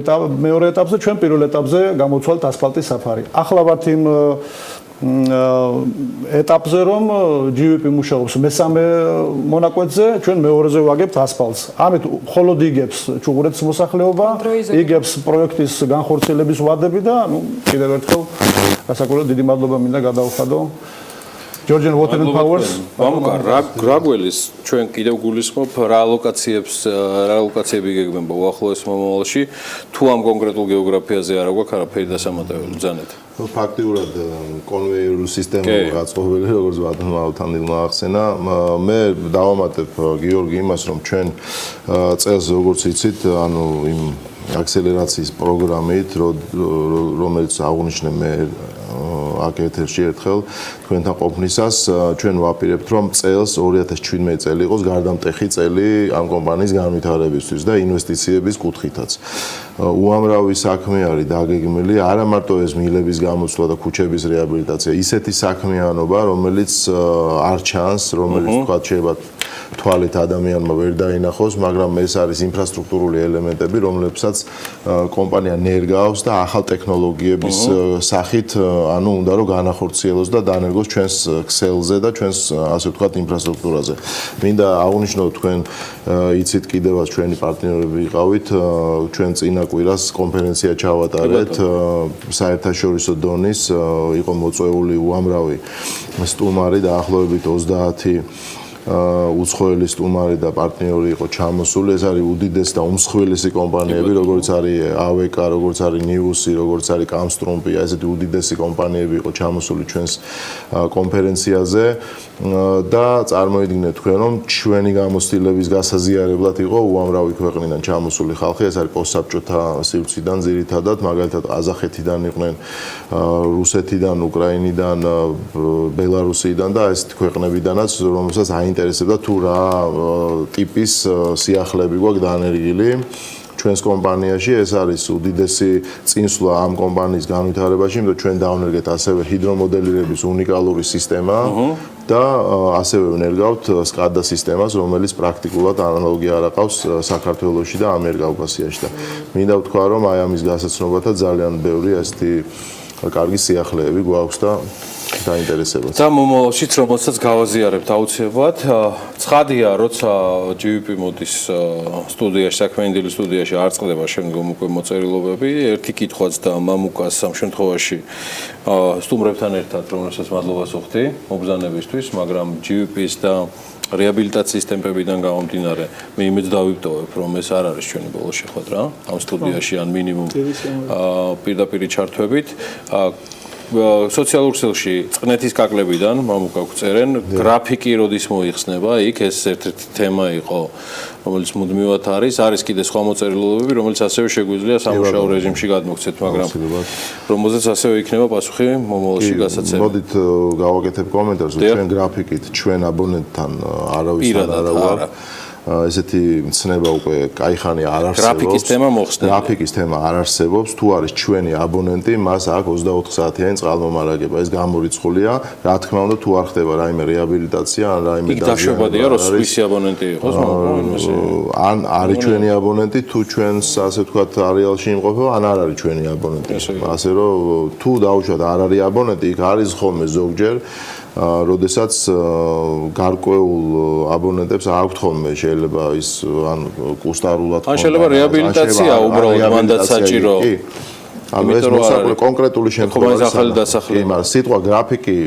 ეტაპზე, ჩვენ პირველ ეტაპზე გამოცვალთ ასფალტის საფარი. ახლა ვართ იმ ეტაპზე, რომ GVP მუშაობს მესამე მონაკვეთზე, ჩვენ მეორეზე ვაგებთ ასფალტს. ამით მხოლოდ იგებს ჩუღურეთის მოსახლეობა, იგებს პროექტის განხორციელების ვადები და კიდევ ერთხელ გასაკუთრებით დიდი მადლობა მინდა გადავხადო Georgian Water and Powers. მამუკა, რა გველის ჩვენ კიდევ გულისხმობ რა ლოკაციები გეგმება უახლოეს მომავალში, თუ ამ კონკრეტულ გეოგრაფიაზე არა გვაქვს არაფერი დასამატებელი ბრძანეთ. ფაქტიურად კონვეიერული სისტემა გაწყობილი, როგორც ბატონმა ავთანდილმა ახსენა, მე დავამატებ გიორგი იმას, რომ ჩვენ წელს როგორც იცით, ანუ იმ აქსელერაციის პროგრამით, რომელიც აღვნიშნე მე აქ ეთერში ერთხელ თქვენთან ყოფნისას ჩვენ ვაპირებთ, რომ წელს 2017 წელი იყოს გარდამტეხი წელი ამ კომპანიის განვითარებისთვის და ინვესტიციების კუთხითაც. უამრავი საქმე არის დაგეგმილი, არა მარტო ეს მილების გამოცვლა და ქუჩების რეაბილიტაცია, ისეთი საქმიანობა, რომელიც არ ჩანს, რომელიც თქვა შეიძლება თვალით ადამიანმა ვერ დაინახოს, მაგრამ ეს არის ინფრასტრუქტურული ელემენტები, რომლებსაც კომპანია ნერგავს და ახალ ტექნოლოგიების სახით, ანუ უნდა რომ განახორციელოს და დანერგოს ჩვენს ქსელზე და ჩვენს ასე ვთქვათ ინფრასტრუქტურაზე. მინდა აღვნიშნოთ თქვენ იცით კიდევაც ჩვენი პარტნიორები იყავით, ჩვენ წინა კვირას კონფერენცია ჩავატარეთ საერთაშორისო დონის, იყო მოწვეული უამრავი სტუმარი დაახლოებით 30 უცხოელი სტუმარი და პარტნიორი იყო ჩამოსული. ეს არის უდიდესი და უმსხვილესი კომპანიები, როგორც არის AVK, როგორც არის Newsy, როგორც არის Kamstrumpi, ესეთი უდიდესი კომპანიები იყო ჩამოსული ჩვენს კონფერენციაზე და წარმოიდგინეთ თქვენ, რომ ჩვენი გამოცდილების გასაზიარებლად იყო უამრავი ქვეყნიდან ჩამოსული ხალხი. ეს არის პოსტსაბჭოთა სივრციდან ძირითადად, მაგალითად ყაზახეთიდან იყვნენ, რუსეთიდან, უკრაინიდან, ბელარუსიდან და ესეთი ქვეყნებიდანაც, რომელსაც აინტერესებდა თუ რა ტიპის სიახლეები გვაქვს დანერგილი ჩვენს კომპანიაში. ეს არის უდიდესი წინსვლა ამ კომპანიის განვითარებაში, იმიტომ რომ ჩვენ დავნერგეთ ასევე ჰიდრომოდელირების უნიკალური სისტემა და ასევე ვნერგავთ SCADA სისტემას, რომელიც პრაქტიკულად ანალოგია არ აყავს საქართველოში და ამიერკავკასიაში და მინდა ვთქვა, რომ აი ამის გასაცნობათად ძალიან ბევრი ასეთი კარგი სიახლეები გვაქვს და დაინტერესებათ. და მომავალშიც რომელსაც გავაზიარებთ აუცილებლად. ცხადია, როცა GVP მოდის სტუდიაში, საქმიანი დილის სტუდიაში არ წყდება შემდგომ უკვე მოწერილობები. ერთი კითხვაც და მამუკას ამ შემთხვევაში სტუმრებთან ერთად, რომელსაც მადლობას ვუხდი მობრძანებისთვის, მაგრამ GVP-ის და რეაბილიტაციის ტემპებიდან გამომდინარე, მე იმედს დავივტოვებ, რომ ეს არ არის ჩვენი ბოლო შეხვედრა ამ სტუდიაში, ან მინიმუმ პირდაპირ ჩართვებით. სოციალურ ქსელში წყნეთის კაკლებიდან მამუკა გვწერენ, გრაფიკი როდის მოიხსნება, იქ ეს ერთ-ერთი თემა იყო, რომელიც მუდმივად არის კიდე სხვა მოწერილობები, რომელიც ასევე შეგვიძლია სამუშაო რეჟიმში გადმოგცეთ, მაგრამ რომელზეც ასევე იქნება პასუხი მომავალში გასაცემი. მოდით გავაკეთებ კომენტარს, რომ ჩვენ გრაფიკით ჩვენ აბონენტთან არავისთან არა ვარ. ესეთი მცნება უკვე კაიხანი არ არსებობს. გრაფიკის თემა მოხსნილია. გრაფიკის თემა არ არსებობს. თუ არის ჩვენი აბონენტი, მას აქვს 24 საათიანი წყალმომარაგება. ეს გამორიცხულია. რა თქმა უნდა, თუ არ ხდება რაიმე რეაბილიტაცია, ან რაიმე იქ დაშვებადია, რომ სხვისი აბონენტი იყოს, ან არის ჩვენი აბონენტი, თუ ჩვენს ასე ვთქვათ არეალში იმყოფება, ან არ არის ჩვენი აბონენტი. ასე რომ თუ დაუშვათ არ არის აბონენტი, იქ არის ხოლმე ზოგჯერ როდესაც გარკვეულ აბონენტებს აქვთ ხოლმე შეიძლება ის ან კუსტარულად ან შეიძლება რეაბილიტაცია უბრალოდ მანდაც საჭირო. ანუ ეს მოსაკლე კონკრეტული შემთხვევაა. მაგრამ სიტყვა გრაფიკი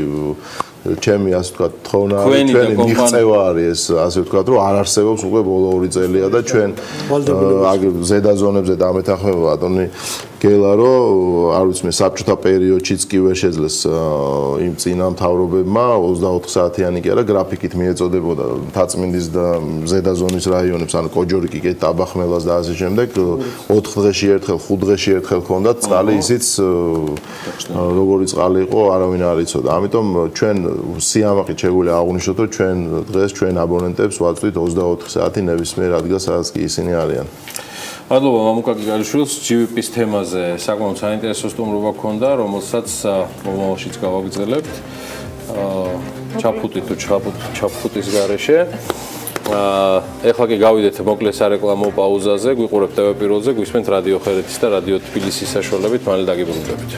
ჩემი ასე ვთქვათ თხოვნა არის, ჩვენი მიღწევა არის ეს ასე ვთქვათ, რომ არ არსებობს უკვე ბოლო 2 წელია და ჩვენ ზედა ზონებზე დამეთანხმება ბატონი გელა, რომ არ ვიცი მე საბჭოთა პერიოდშიც კი ვერ შეძლეს იმ წინა მთავრობებმა 24 საათიანი კი არა გრაფიკით მიეწოდებოდა თაწმინდის და ზედა ზონის რაიონებს, ანუ კოჯორიკიკეთ, ტაბახმელას და ასე შემდეგ 4 დღეში ერთხელ, 5 დღეში ერთხელ ჰქონდათ წყალი, ისიც როგორი წყალი იყო, არავინ არ იცოდა. ამიტომ ჩვენ სიამაყით შეგვიძლია აღვნიშნოთ, რომ ჩვენ დღეს ჩვენ აბონენტებს ვაწვდით 24 საათი ნებისმიერ ადგილას, სადაც კი ისინი არიან. მადლობა მამუკა გიგალიშვილს GVP-ის თემაზე საკმაოდ საინტერესო სტუმრობა გქონდა, რომელსაც მომავალშიც გავაგრძელებთ. ჩაფუტით თუ ჩაფუტის გარეშე. ეხლა კი გავიდეთ მოკლე სარეკლამო პაუზაზე, გვიყურებთ TV პირველზე, გვისმენთ რადიო ხერეთის და რადიო თბილისის საშუალებით, მალე დაგიბრუნდებით.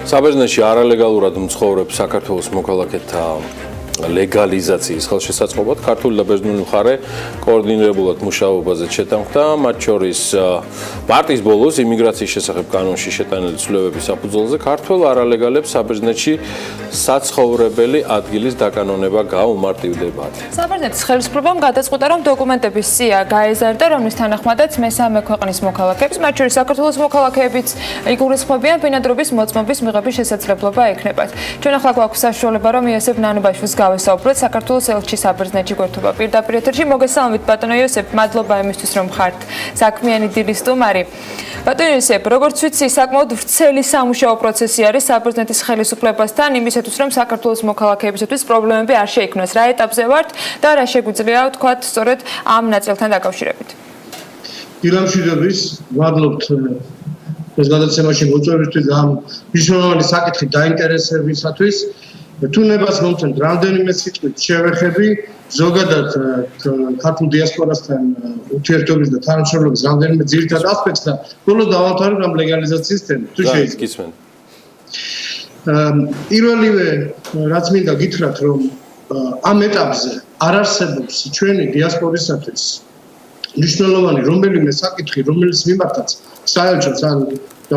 საბერძნეთში არალეგალურად მცხოვრებ საქართველოს მოქალაქეთა ლეგალიზაციის ხელშესაწყობად ქართული და ბერძნული მხარე კოორდინირებულად მუშაობაზე შეთანხმდა, მათ შორის მარტის ბოლოს იმიგრაციის შესახებ კანონში შეტანილი ცვლილებების საფუძველზე ქართველ არალეგალებს საბერძნეთში საცხოვრებელი ადგილის დაკანონება გაუმარტივდებათ. საბერძნეთის ხელისუფლებამ გადაწყვიტა, რომ დოკუმენტების სია გაეზარდა, რომლის თანახმადაც მესამე ქვეყნის მოქალაქეებს, მათ შორის საქართველოს მოქალაქეებიც იგულისხმებიან ბინადრობის მოწმობის მიღების შესაძლებლობა ექნებათ. ჩვენ ახლა გვაქვს საშუალება, რომ იოსებ ნანუბაშვილს გავესაუბროთ საქართველოს ელჩი საბერძნეთში გვერდობა პირდაპირ ეთერში. მოგესალმებით ბატონო იოსებ, მადლობა იმისთვის, რომ ხართ საქმიანი დილის სტუმარი. ბატონო იოსებ, როგორც ვიცი, საკმაოდ ვრცელი სამუშაო პროცესი არის საბერძნეთის ხელისუფლებასთან იმისათვის, რომ საქართველოს მოქალაქეებისათვის პრობლემები არ შეიქმნას. რა ეტაპზე ვართ და რა შეგვიძლია ვთქვათ სწორედ ამ ნაწილთან დაკავშირებით? დილამშვიდობის ვადლობთ ეს გადაცემაში მოწვევისთვის და ამ მნიშვნელოვანი საკითხით დაინტერესებისათვის თუნებას მომცემთ რამდენიმე სიტყვით შევეხები ზოგადად ქართულ დიასპორასთან ურთიერთობის და თანამშრომლობის რამდენიმე ძირითად ასპექტს და ბოლოს დავამთავრებ ამ ლეგალიზაციის თემით. თუ შეიძლება. პირველივე რაც მინდა გითხრათ, რომ ამ ეტაპზე არ არსებობს ჩვენი დიასპორისათვის მნიშვნელოვანი რომელიმე საკითხი, რომელიც მიმართაც საელჩოს ან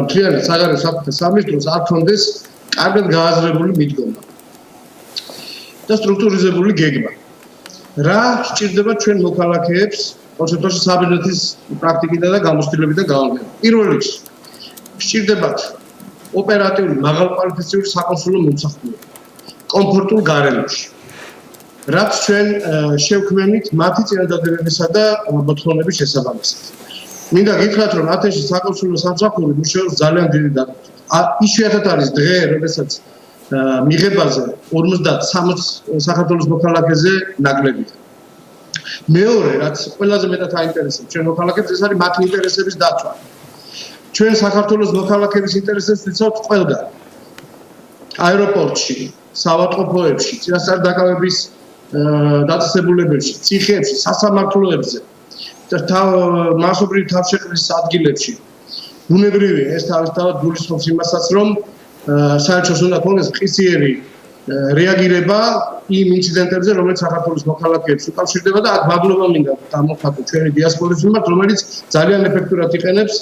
მთლიანად საგარეო საქმეთა სამინისტროს არ ქონდეს კარგად გააზრებული მიდგომა და სტრუქტურიზებული გეგმა. რა სჭირდება ჩვენ მოქალაქეებს კონცეპტუალში საბერძნეთის პრაქტიკიდან და გამოცდილებიდან გავალვება. პირველ რიგში სჭირდებათ ოპერატიული მაღალკვალიფიციური საკონსულო მომსახურება კომფორტულ გარემოში. რაც ჩვენ შევქმნით მათი წინადადებებისა და მოთხოვნების შესაბამისად. მინდა გითხრათ, რომ ათენში საკონსულო სამსახური მუშაობს ძალიან დიდი დაკავებით. იშვიათად არის დღე, როდესაც მიღებაზე 50-60 საქართველოს მოქალაქეზე ნაკლებია. მეორე, რაც ყველაზე მეტად აინტერესებს ჩვენ მოქალაქეებს, ეს არის მათი ინტერესების დაცვა. ჩვენ საქართველოს მოქალაქეების ინტერესებს ვიცავთ ყველგან. აეროპორტში, საავადმყოფოებში, წინასწარ დაკავების დაწესებულებებში, ციხეებში, სასამართლოებზე და მასობრივი თავშეყრის ადგილებში. ბუნებრივი ეს თავისთავად გულისხმობს იმასაც, რომ საერთოდ უნდა ქონდეს ყისიერი რეაგირება იმ ინციდენტებზე, რომელიც საქართველოს მოქალაქეებს უკავშირდება და აქ მადლობა მინდა დამოხატო ჩვენი დიასპორის მიმართ, რომელიც ძალიან ეფექტურად იყენებს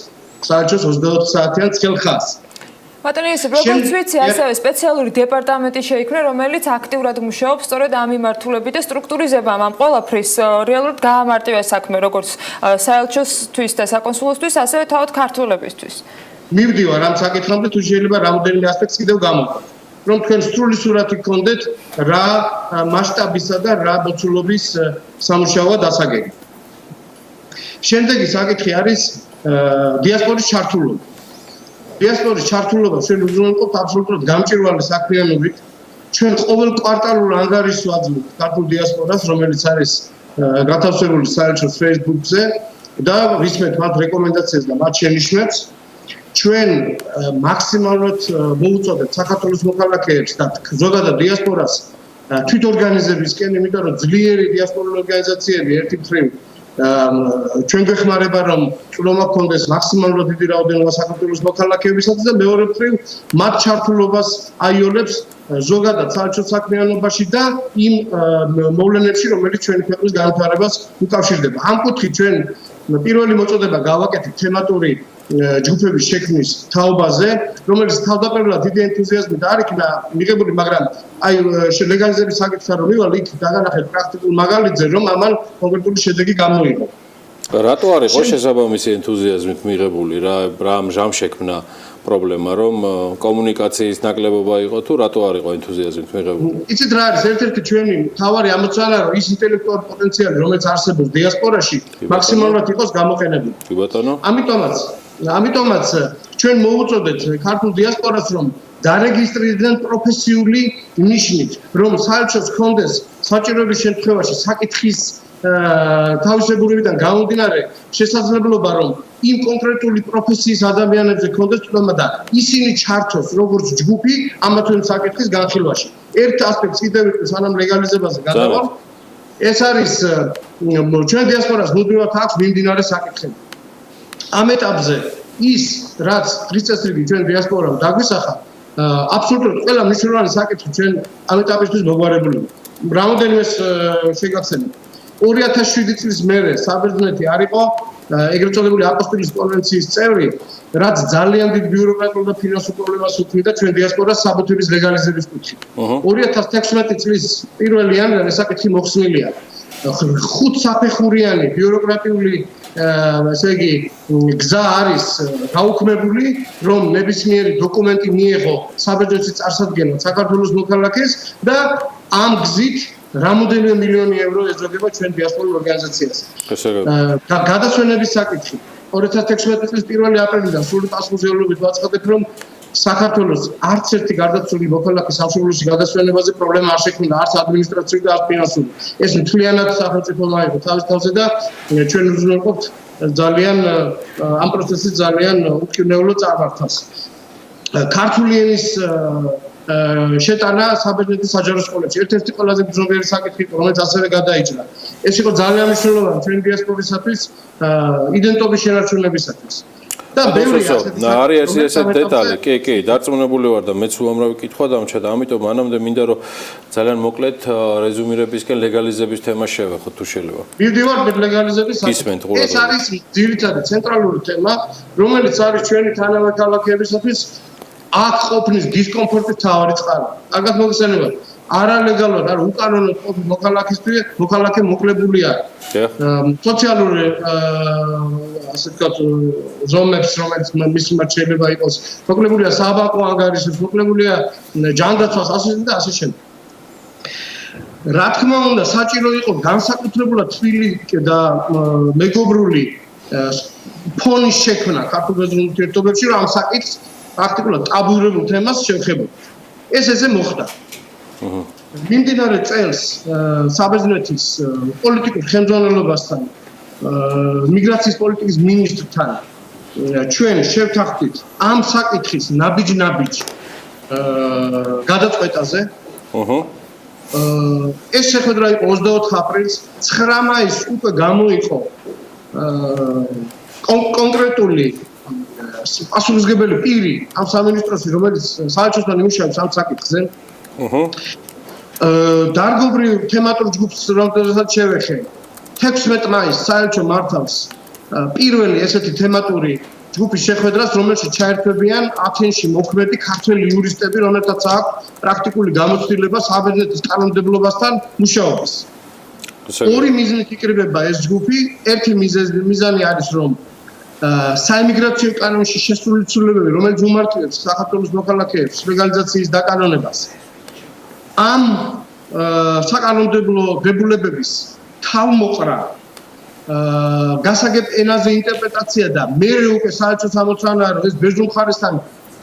საერთოდ 24 საათიან ცხელ ხაზს. ბატონო იოსებ, როგორც ვიცი, ასევე სპეციალური დეპარტამენტი შეიქმნა, რომელიც აქტიურად მუშაობს სწორედ ამ მიმართულებით და სტრუქტურიზებამ ამ ყველაფრის რეალურად გაამარტივა საქმე, როგორც საელჩოსთვის და საკონსულოსთვის, ასევე თავად ქართველებისთვის. მივდივარ ამ საკითხამდე, თუ შეიძლება რამოდენიმე ასპექტს კიდევ გამოვხატო. რომ თქვენ სრული სურათი გქონდეთ რა მასშტაბისა და რა მოცულობის სამუშაოა დასაგები. შემდეგი საკითხი არის დიასპორის ჩართულობა. დიასპორის ჩართულობა ჩვენ უზრუნველყოფთ აბსოლუტურად გამჭვირვალე საქმიანობით. ჩვენ ყოველ კვარტალურ ანგარიშს ვაძლევთ ქართულ დიასპორას, რომელიც არის გათავსებული საელჩოს Facebook-ზე და ვისმენთ მათ რეკომენდაციას და მათ შენიშვნებს. ჩვენ მაქსიმალურად მოუწოდებთ საქართველოს მოქალაქეებს და ზოგადად დიასპორას თვითორგანიზებისკენ, იმიტომ რომ ძლიერი დიასპორული ორგანიზაციები ერთი მხრივ ჩვენ გვეხმარება, რომ წვლომა გქონდეს მაქსიმალურად დიდი რაოდენობა საქართველოს მოქალაქეებისათვის და მეორე მხრივ მათ ჩართულობას აიოლებს ზოგადად საერთოდ საქმიანობაში და იმ მოვლენებში, რომელიც ჩვენი ქვეყნის განვითარებას უკავშირდება. ამ კუთხით ჩვენ პირველი მოწოდება გავაკეთეთ თემატური ჯგუფების შექმნის თაობაზე, რომელიც თავდაპირველად დიდი ენთუზიაზმით არ იქნა მიღებული, მაგრამ აი ლეგალიზების საკითხთან რომ მივალ, იქ დაგანახეთ პრაქტიკულ მაგალითზე, რომ ამან კონკრეტული შედეგი გამოიღო. რატო არ იყო შესაბამისი ენთუზიაზმით მიღებული, რა ამ შექმნა პრობლემა, რომ კომუნიკაციის ნაკლებობა იყო თუ რატო არ იყო ენთუზიაზმით მიღებული? იცით რა არის, ერთ-ერთი ჩვენი მთავარი ამოცანა, რომ ის ინტელექტუალური პოტენციალი, რომელიც არსებობს დიასპორაში, მაქსიმალურად იყოს გამოყენებული. კი ბატონო. ამიტომაც ჩვენ მოუწოდეთ ქართულ დიასპორას, რომ დარეგისტრირდნენ პროფესიული ნიშნით, რომ საერთოდ ჰქონდეს საჭიროების შემთხვევაში საკითხის თავისებურებიდან გამომდინარე შესაძლებლობა, რომ იმ კონკრეტული პროფესიის ადამიანებზე ჰქონდეს წვლილება და ისინი ჩართოს როგორც ჯგუფი ამა თუ იმ საკითხის განხილვაში. ერთ ასპექტს კიდევ სანამ ლეგალიზებაზე გადავალ, ეს არის ჩვენ დიასპორას მუდმივად აქვს მიმდინარე საკითხები. ამ ეტაპზე ის, რაც დღის წესრიგი ჩვენ დიასპორამ დაგვისახა, აბსოლუტურად ყველა მნიშვნელოვანი საკითხი ჩვენ ამ ეტაპისთვის მოგვარებული. რამოდენიმე შეგახსენებ. 2007 წლის მერე საბერძნეთი არ იყო ეგრეთ წოდებული აპოსტილის კონვენციის წევრი, რაც ძალიან დიდ ბიუროკრატიულ და ფინანსურ პრობლემას უქმნიდა ჩვენ დიასპორას საბუთების ლეგალიზების კუთხით. 2016 წლის 1 იანვრიდან ეს საკითხი მოხსნილია. 5 საფეხურიანი ბიუროკრატიული ესე იგი გზა არის გაუქმებული, რომ ნებისმიერი დოკუმენტი მიეღო საბერძნეთის წარსადგენად საქართველოს მოქალაქეს და ამ გზით რამოდენიმე მილიონი ევრო ეძროდება ჩვენ დიასპორულ ორგანიზაციას. გადასვენების საკითხი 2016 წლის 1 აპრილიდან სრული პასუხისმგებლობით ვაცხადებ, რომ საქართველოს არც ერთი გარდაცვლილი მოქალაქე სამშობლოში გადასვენებაზე პრობლემა არ შექმნა, არც ადმინისტრაციული და არც ფინანსური. ეს მთლიანად სახელმწიფო მაიღო თავის თავზე და ჩვენ უზრუნველყოფთ ძალიან ამ პროცესის ძალიან უკანონო წარმართავს. ქართული ენის შეტანა საბერძნეთის საჯარო სკოლებში ერთ-ერთი ყველაზე გრძნობიერი საკითხი იყო, რომელიც ასევე გადაიჭრა. ეს იყო ძალიან მნიშვნელოვანი ჩვენ დიასპორისათვის იდენტობის შენარჩუნებისათვის. და ბევრი არის ეს დეტალი, კი, დარწმუნებული ვარ და მეც უამრავი კითხვა დამჩა და ამიტომ მანამდე მინდა რომ ძალიან მოკლედ რეზუმირებისკენ ლეგალიზების თემა შევეხოთ თუ შეიძლება. მივდივარ ლეგალიზების საკითხი. ეს არის ძირითადი ცენტრალური თემა, რომელიც არის ჩვენი თანამედროვე ქალაქებისათვის აქ ყოფნის დისკომფორტის მთავარი წყარო. კარგად მოგესალმებით. არალეგალურად, არ უკანონოდ ყოფნის მოქალაქე მოკლებული არის. სოციალური ასე ვთქვათ ზომებს, რომელიც მის მიმართ შეიძლება იყოს, მოკლებულია საბანკო ანგარიშებს, მოკლებულია ჯანდაცვას, და ასე შემდეგ. რა თქმა უნდა, საჭირო იყო განსაკუთრებულად თბილი და მეგობრული ფონის შექმნა ქართულ ბერძნულ ურთიერთობებში, რომ ამ საკითხს პრაქტიკულად ტაბუირებულ თემას შევხებოდა. ეს ესე მოხდა. მიმდინარე წელს საბერძნეთის პოლიტიკურ ხელმძღვანელობასთან, მიგრაციის პოლიტიკის მინისტრთან ჩვენ შევთანხმდით ამ საკითხის ნაბიჯ გადაწყვეტაზე. ეს შეხვედრა იყო 24 აპრილს, 9 მაისს უკვე გამოიყო კონკრეტული პასუხისმგებელი პირი ამ სამინისტროში, რომელიც საელჩოსთან იმუშავებს ამ საკითხზე. დარგობრივ თემატურ ჯგუფს რომელსაც შევეხე 16 მაისს საელჩო მართავს პირველი ესეთი თემატური ჯგუფის შეხვედრას, რომელშიც ჩაერთვებიან ათენში მოქმედი ქართველი იურისტები, რომელთაც აქვს პრაქტიკული გამოცდილება საბერძნეთის კანონმდებლობასთან მუშაობის. ორი მიზნით იკრიბება ეს ჯგუფი. ერთი მიზანი არის, რომ საიმიგრაციო კანონში შესული ცვლილებები, რომელიც უმარტივებს საქართველოს მოქალაქეებს ლეგალიზაციის დაკანონებას, ამ საკანონმდებლო დებულებების თავმოყრა გასაგებ ენაზე ინტერპრეტაცია და მერე უკვე საელჩოს ამოცანაა, რომ ეს ბერძნულ მხარესთან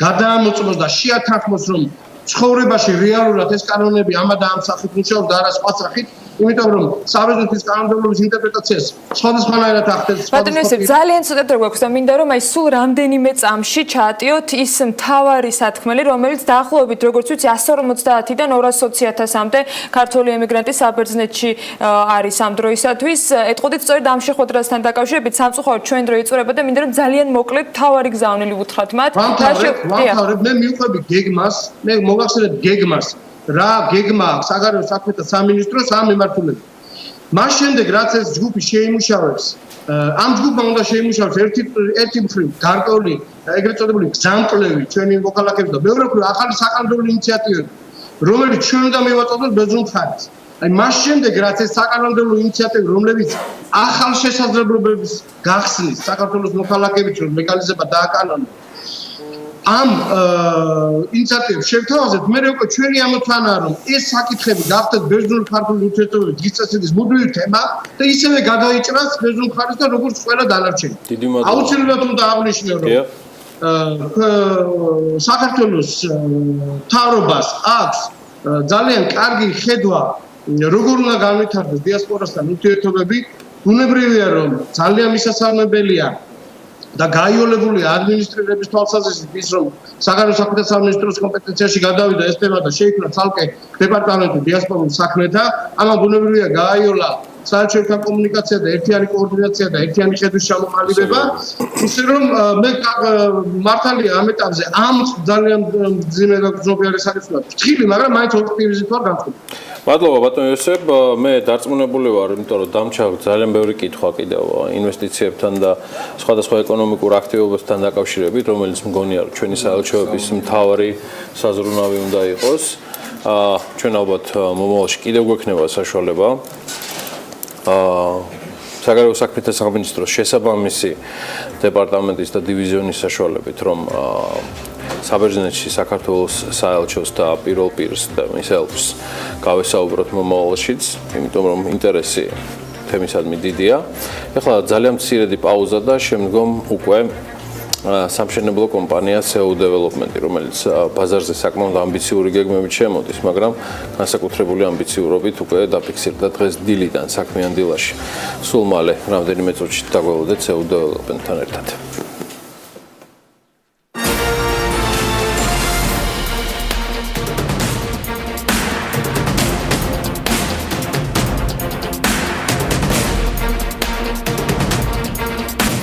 გადაამოწმოს და შეათანხმოს, რომ ცხოვრებაში რეალურად ეს კანონები ამა და ამ სახით მუშაობს და არა სხვა სახით, იმიტომ რომ საბერძნეთის კანონმდებლობის ინტერპრეტაციას სხვადასხვანაირად ახდენს. ბატონო იოსებ, ძალიან ცოტა დრო გვაქვს და მინდა რომ აი სულ რამდენიმე წამში ჩაატიოთ ის მთავარი სათქმელი, რომელიც დაახლოებით როგორც ვიცი 150-დან 220.000-მდე ქართული ემიგრანტი საბერძნეთში არის ამ დროისათვის. ეტყოდით სწორედ ამ შეხვედრასთან დაკავშირებით სამწუხაროდ ჩვენ დრო იწურება და მინდა რომ ძალიან მოკლედ მთავარი გზავნილი უთხრათ მათ. მე მივყვები გეგმას, მე მოგახსენებთ გეგმას. რა გეგმა აქვს საგარეო საქმეთა სამინისტროს ამ მიმართულებით. მას შემდეგ რაც ეს ჯგუფი შეიმუშავებს, ამ ჯგუფმა უნდა შეიმუშავოს ერთი მხრივ გარკვეული ეგრეთ წოდებული გზამკვლევი ჩვენი მოქალაქეების და მეორე მხრივ ახალი საკანონმდებლო ინიციატივები, რომელიც ჩვენ უნდა მივაწოდოთ ბერძნულ მხარეს. აი მას შემდეგ რაც ეს საკანონმდებლო ინიციატივები, რომლებიც ახალ შესაძლებლობებს გახსნის საქართველოს მოქალაქეების ლეგალიზება დააკანონოს, ამ ინიციატივებს შევთავაზეთ, მე უკვე ჩვენი ამოცანაა, რომ ეს საკითხები გახდეთ ბერძნული ქართული ურთიერთობების დისციპლინის მუდმივი თემა და ისევე გადაიჭრას ბერძნულ მხარესთან როგორც ყველა დანარჩენი. აუცილებლად უნდა აღნიშნო, რომ საქართველოს მთავრობას აქვს ძალიან კარგი ხედვა, როგორ უნდა განვითარდეს დიასპორასთან ურთიერთობები. ბუნებრივია, რომ ძალიან მისასალმებელია და გაიოლებული ადმინისტრირების თვალსაზრისით ის, რომ საგარეო საქმეთა სამინისტროს კომპეტენციაში გადავიდა ეს თემა და შეიქმნა ცალკე დეპარტამენტი დიასპორულ საქმეთა, ამან ბუნებრივია გააიოლა საერთო კომუნიკაცია და ერთიანი კოორდინაცია და ერთიანი ხედვის ჩამოყალიბება, ისე რომ მე მართალია ამ ეტაპზე ამ ძალიან მძიმე და გრძნობიარე საკითხია. ფრთხილი, მაგრამ მაინც ოპტიმიზმით ვარ განწყობილი. მადლობა ბატონო იოსებ, მე დარწმუნებული ვარ, იმიტომ რომ დამჩა ძალიან ბევრი კითხვა კიდევ ინვესტიციებთან და სხვადასხვა ეკონომიკურ აქტივობასთან დაკავშირებით, რომელიც მგონია რომ ჩვენი საელჩოების მთავარი საზრუნავი უნდა იყოს. ჩვენ ალბათ მომავალში კიდევ გვექნება საშუალება საგარეო საქმეთა სამინისტროს შესაბამისი დეპარტამენტის და დივიზიონის საშუალებით, რომ საბერძნეთში საქართველოს საელჩოს და პირველ პირს და მის ელჩს გავესაუბროთ მომავალშიც, იმიტომ რომ ინტერესი თემისადმი დიდია. ეხლა ძალიან მცირედი პაუზა და შემდგომ უკვე სამშენებლო კომპანია SEO Development, რომელიც ბაზარზე საკმაოდ ამბიციური გეგმებით შემოდის, მაგრამ განსაკუთრებული ამბიციურობით უკვე დაფიქსირდა დღეს დილიდან საქმიან დილაში. სულ მალე რამდენიმე წუთში დაგველოდეთ SEO Development-თან ერთად.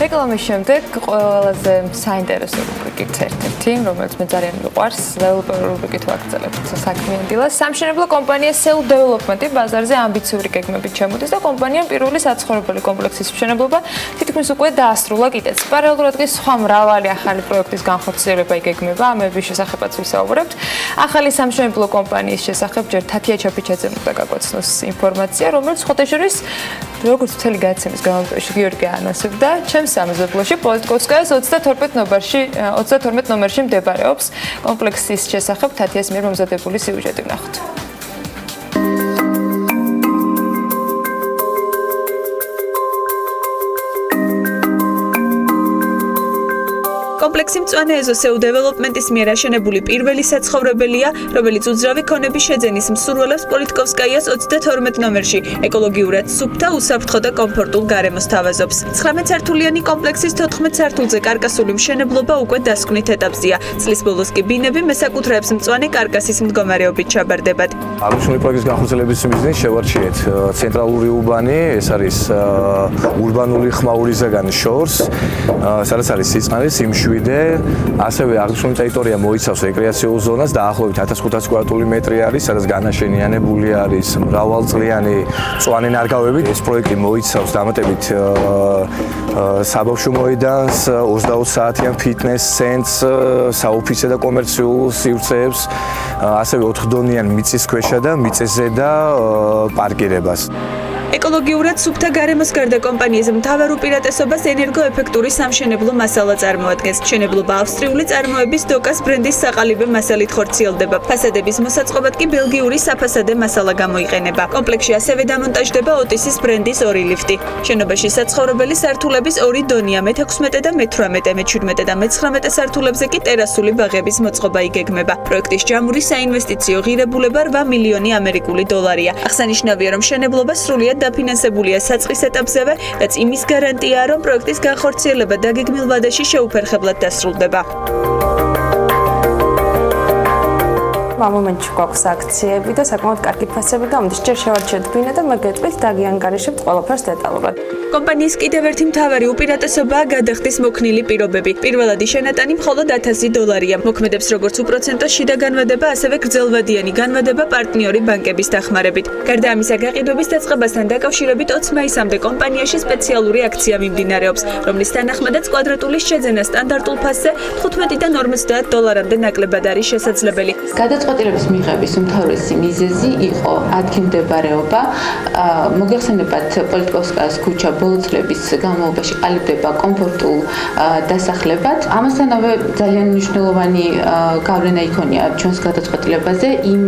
რეკლამის შემდეგ ყველაზე საინტერესო რუბრიკით ერთ-ერთი, რომელიც მე ძალიან მიყვარს, დეველოპერ რუბრიკით ვაგრძელებთ საქმიან დილას. სამშენებლო კომპანია SEO Development ბაზარზე ამბიციური გეგმებით შემოდის და კომპანიამ პირველი საცხოვრებელი კომპლექსის მშენებლობა თითქმის უკვე დაასრულა კიდეც. პარალელურად კი სხვა მრავალი ახალი პროექტის განხორციელება იგეგმება, ამების შესახებაც ვისაუბრებთ. ახალი სამშენებლო კომპანიის შესახებ ჯერ თათია ჩაფიჩაძემ უნდა გაგვაცნოს ინფორმაცია, რომელიც ხოთეშორის როგორც მთელი გადაცემის გამომწვევში გიორგი ანონსებდა, ჩემს სამეზობლოში პოლიტკოვსკაიას 32 ნომერში მდებარეობს კომპლექსის შესახებ თათიას მიერ მომზადებული სიუჟეტი ვნახოთ. კომპლექსი მწვანე ეზო SEO Development-ის მიერ აშენებული პირველი საცხოვრებელია, რომელიც უძრავი ქონების შეძენის მსურველებს პოლიტკოვსკაიას 32 ნომერში ეკოლოგიურად სუფთა, უსაფრთხო და კომფორტულ გარემოს თავაზობს. 19 სართულიანი კომპლექსის 14 სართულზე კარკასული მშენებლობა უკვე დასკვნით ეტაპზეა. წლის ბოლოს კი ბინები მესაკუთრეებს მწვანე კარკასის მდგომარეობით ჩაბარდებათ. აღნიშნული პროექტის განხორციელების მიზნით შევარჩიეთ ცენტრალური უბანი, ეს არის ურბანული ხმაური ზეგანის შორს, სადაც არის სიწყნარი, სიმშვიდე, ასევე აღნიშნული ტერიტორია მოიცავს რეკრეაციულ ზონას, დაახლოებით 1500 კვადრატული მეტრი არის, სადაც განაშენიანებული არის მრავალწლიანი მწვანე ნარგავები. ეს პროექტი მოიცავს დამატებით საბავშვო მოედანს, 24 საათიან ფიტნეს ცენტრს, საოფისე და კომერციულ სივრცეებს, ასევე 4-დონიან მიწისქვეშა და მიწისზედა პარკირებას. ეკოლოგიურად სუფთა გარემოს გარდა კომპანიის მთავარ უპირატესობას ენერგოეფექტური სამშენებლო მასალა წარმოადგენს. მშენებლობა ავსტრიული წარმოების დოკას ბრენდის საყალიბე მასალით ხორციელდება. ფასადების მოსაწყობად კი ბელგიური საფასადე მასალა გამოიყენება. კომპლექსში ასევე დამონტაჟდება ოტისის ბრენდის 2 ლიფტი. შენობაში საცხოვრებელი სართულების 2 დონია, მე-16 და მე-18, მე-17 და მე-19 სართულებზე კი ტერასული ბაღების მოწყობა იგეგმება. პროექტის ჯამური საინვესტიციო ღირებულება 8 მილიონი ამერიკული დოლარია. აღსანიშნავია, რომ მშენებლობა სრულიად დაფინანსებულია საწყის ეტაპზევე, რაც იმის გარანტიაა, რომ პროექტის განხორციელება დაგეგმილ ვადაში შეუფერხებლად დასრულდება. ამ მომენტში გვაქვს აქციები და საკმაოდ კარგი ფასები გამოდის. ჯერ შევარჩიეთ ბინა და მეგეწვით დაგიანგარიშებთ ყველაფერს დეტალურად. კომპანიის კიდევ ერთი მთავარი უპირატესობაა გადახდის მოქნილი პირობები. პირველადი შენატანი მხოლოდ $1000-ია. მოქმედებს როგორც უპროცენტო შიდა განვადება, ასევე გრძელვადიანი განვადება პარტნიორი ბანკების დახმარებით. გარდა ამისა, გაყიდვების დაწყებასთან დაკავშირებით 20 მაისამდე კომპანიაში სპეციალური აქცია მიმდინარეობს, რომლის თანახმადაც კვადრატულის შეძენა სტანდარტულ ფასზე $15-დან $50 ნაკლებად არის შესაძლებელი. გადაწყვეტილების მიღების უმთავრესი მიზეზი იყო ადგილმდებარეობა. მოგეხსენებათ, პოლიტკოვსკაიას ქუჩა ბოლო წლების განმავლობაში ყალიბდება კომფორტულ დასახლებად. ამასთანავე ძალიან მნიშვნელოვანი გავლენა იქონია ჩვენს გადაწყვეტილებაზე იმ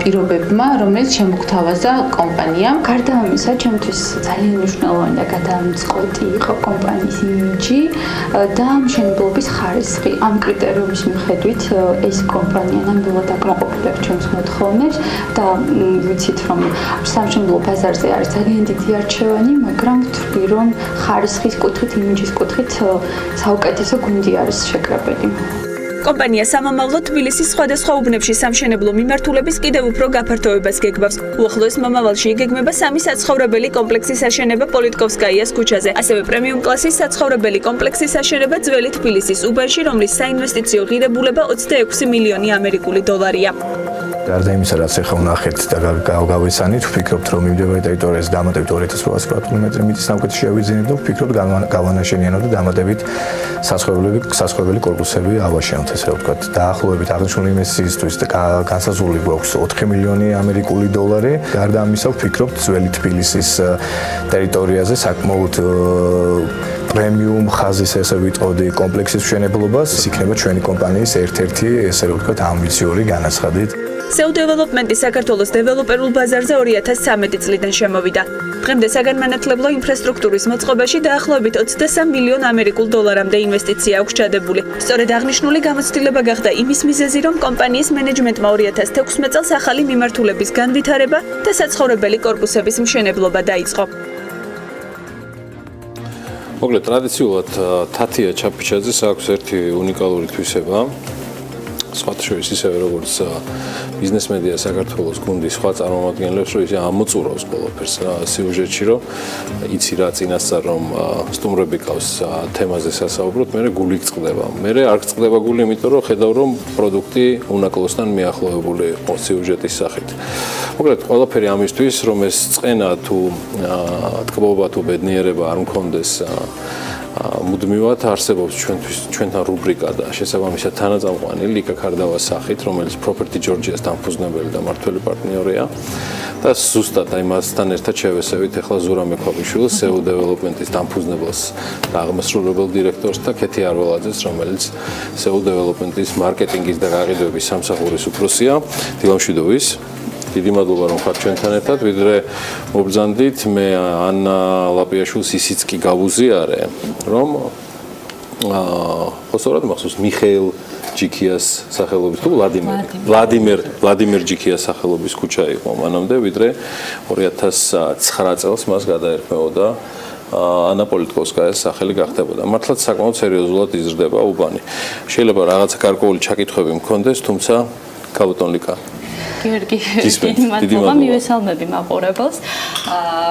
პირობებმა, რომელიც შემოგთავაზა კომპანიამ. გარდა ამისა, ჩემთვის ძალიან მნიშვნელოვანი და გადამწყვეტი იყო კომპანიის იმიჯი და მშენებლობის ხარისხი. ამ კრიტერიუმის მიხედვით ეს კომპანია ნამდვილად აკმაყოფილებს ჩვენს მოთხოვნებს და ვიცით, რომ სამშენებლო ბაზარზე არის ძალიან დიდი არჩევანი, მაგრამ ვთვლი, რომ ხარისხის კუთხით, იმიჯის კუთხით საუკეთესო გუნდი არის შეკრებილი. კომპანია სამომავლოდ თბილისის სხვადასხვა უბნებში სამშენებლო მიმართულების კიდევ უფრო გაფართოებას გეგმავს. უახლოეს მომავალში იგეგმება 3 საცხოვრებელი კომპლექსის აშენება პოლიტკოვსკაიას ქუჩაზე. ასევე პრემიუმ კლასის საცხოვრებელი კომპლექსის აშენება ძველი თბილისის უბანში, რომლის საინვესტიციო ღირებულება 26 მილიონი ამერიკული დოლარია. გარდა იმისა, რაც ახლა ვნახეთ და გავეცანით, ვფიქრობთ, რომ მიმდებარე ტერიტორიაზე დამატებით 2800 კვადრატული მეტრი მიწის ნავკეთი შევიძინეთ და ვფიქრობთ, გავანაშენიანოთ და დამატებით საცხოვრებელი კორპუსები ავაშენოთ, ესე ვთქვათ. დაახლოებით აღნიშნული ინვესტიციისთვის განსაზღვრული გვაქვს 4 მილიონი ამერიკული დოლარი. გარდა ამისა, ვფიქრობთ, ძველი თბილისის ტერიტორიაზე საკმაოდ პრემიუმ ხაზის ესე ვიტყოდი კომპლექსის მშენებლობას, ის იქნება ჩვენი კომპანიის ერთ-ერთი ესე რომ ვთქვათ ამბიციური განაცხადი. SEO დეველოპმენტი საქართველოს დეველოპერულ ბაზარზე 2013 წლიდან შემოვიდა. დღემდე საგანმანათლებლო ინფრასტრუქტურის მოწყობაში დაახლოებით 23 მილიონ ამერიკულ დოლარამდე ინვესტიცია აქვს ჩადებული. სწორედ აღნიშნული გამოცდილება გახდა იმის მიზეზი, რომ კომპანიის მენეჯმენტმა 2016 წელს ახალი მიმართულების განვითარება და საცხოვრებელი კორპუსების მშენებლობა დაიწყო. მოკლედ ტრადიციულად თათია ჩაფიჩაძეს აქვს ერთი უნიკალური თვისება. სხვათა შორის ისევე როგორც ბიზნეს მედია საქართველოს გუნდის სხვა წარმომადგენლებს, რომ ისე ამოწურავს ყველაფერს რა სიუჟეტში, რომ იცი რა წინასწარ რომ სტუმრები ყავს თემაზე სასაუბროთ, მე გული გწყდება. მე არ გწყდება გული, იმიტომ რომ ხედავ რომ პროდუქტი უნაკლოსთან მიახლოებული იყო სიუჟეტის სახით. მოკლედ ყველაფერი ამისთვის, რომ ეს წყენა თუ თქმობა თუ ბედნიერება არ მქონდეს მუდმივად არსებობს ჩვენთან რუბრიკა და შესაბამისად თანაწამყვანი ლიკა ქარდავას სახით, რომელიც Property Georgia-ს დამფუძნებელი და მმართველი პარტნიორია და ზუსტად აი მასთან ერთად შევესევით ახლა ზურა მექვაბიშვილს, SEO Development-ის დამფუძნებელს და აღმასრულებელ დირექტორს და ქეთი არველაძეს, რომელიც SEO Development-ის მარკეტინგის და გაყიდვების სამსახურის უფროსია. დილა მშვიდობის. დიდი მადლობა რომ ხართ ჩვენთან ერთად, ვიდრე მობრძანდით, მე ანა ლაპიაშვილს ისიც კი გავუზიარე, რომ ხოსორად მახსოვს მიხეილ ჯიქიას სახელობის თუ ვლადიმერ ჯიქიას სახელობის ქუჩა იყო მანამდე, ვიდრე 2009 წელს მას გადაერქმეოდა ანა პოლიტკოვსკაიას სახელი გახდებოდა. მართლაც საკმაოდ სერიოზულად იზრდება უბანი. შეიძლება რაღაცა გარკვეული ჩაკითხვები მქონდეს, თუმცა გაბატონ ლიკა გიორგი, დიდი მადლობა მივესალმები მაყურებელს.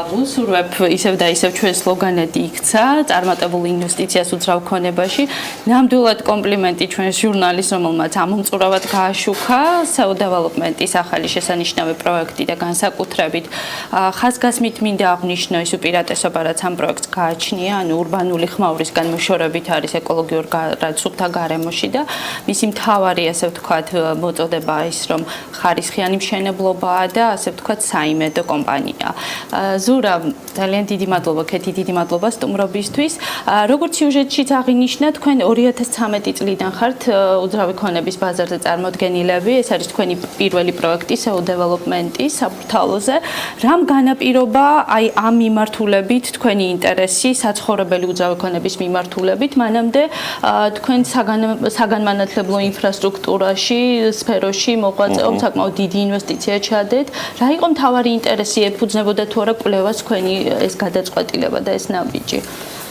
ვუსურვებ ისევ და ისევ ჩვენ სლოგანები იქცა, წარმატებულ ინვესტიციას უძრავ ქონებაში. ნამდვილად კომპლიმენტი ჩვენს ჟურნალის, რომელმაც ამომწურავად გააშუქა SEO Development-ის ახალი შესანიშნავი პროექტი და განსაკუთრებით ხაზგასმით მინდა აღვნიშნო ის უპირატესობა, რაც ამ პროექტს გააჩნია, ანუ ურბანული ხმაურის განმოშორებით არის ეკოლოგიურ სუფთა გარემოში და მისი მთავარი, ასე ვთქვათ, მოწოდება ის, რომ ხარისხიანი მშენებლობაა და ასე ვთქვათ საიმედო კომპანია. ზურა, ძალიან დიდი მადლობა, ქეთი, დიდი მადლობა სტუმრობისთვის. როგორც სიუჟეტშიც აღინიშნა, თქვენ 2013 წლიდან ხართ უძრავი ქონების ბაზარზე წარმოდგენილები. ეს არის თქვენი პირველი პროექტი SEO Development-ის საფურთალოზე. რამ განაპირობა აი ამ მიმართულებით თქვენი ინტერესი საცხოვრებელი უძრავი ქონების მიმართულებით? მანამდე თქვენ საგანმანათლებლო ინფრასტრუქტურაში, სფეროში მოღვაწეობთ, საკმაოდ დიდი ინვესტიცია ჩადეთ. რა იყო მთავარი ინტერესი, ეფუძნებოდა თუ არა კვლევას თქვენი ეს გადაწყვეტილება და ეს ნაბიჯი?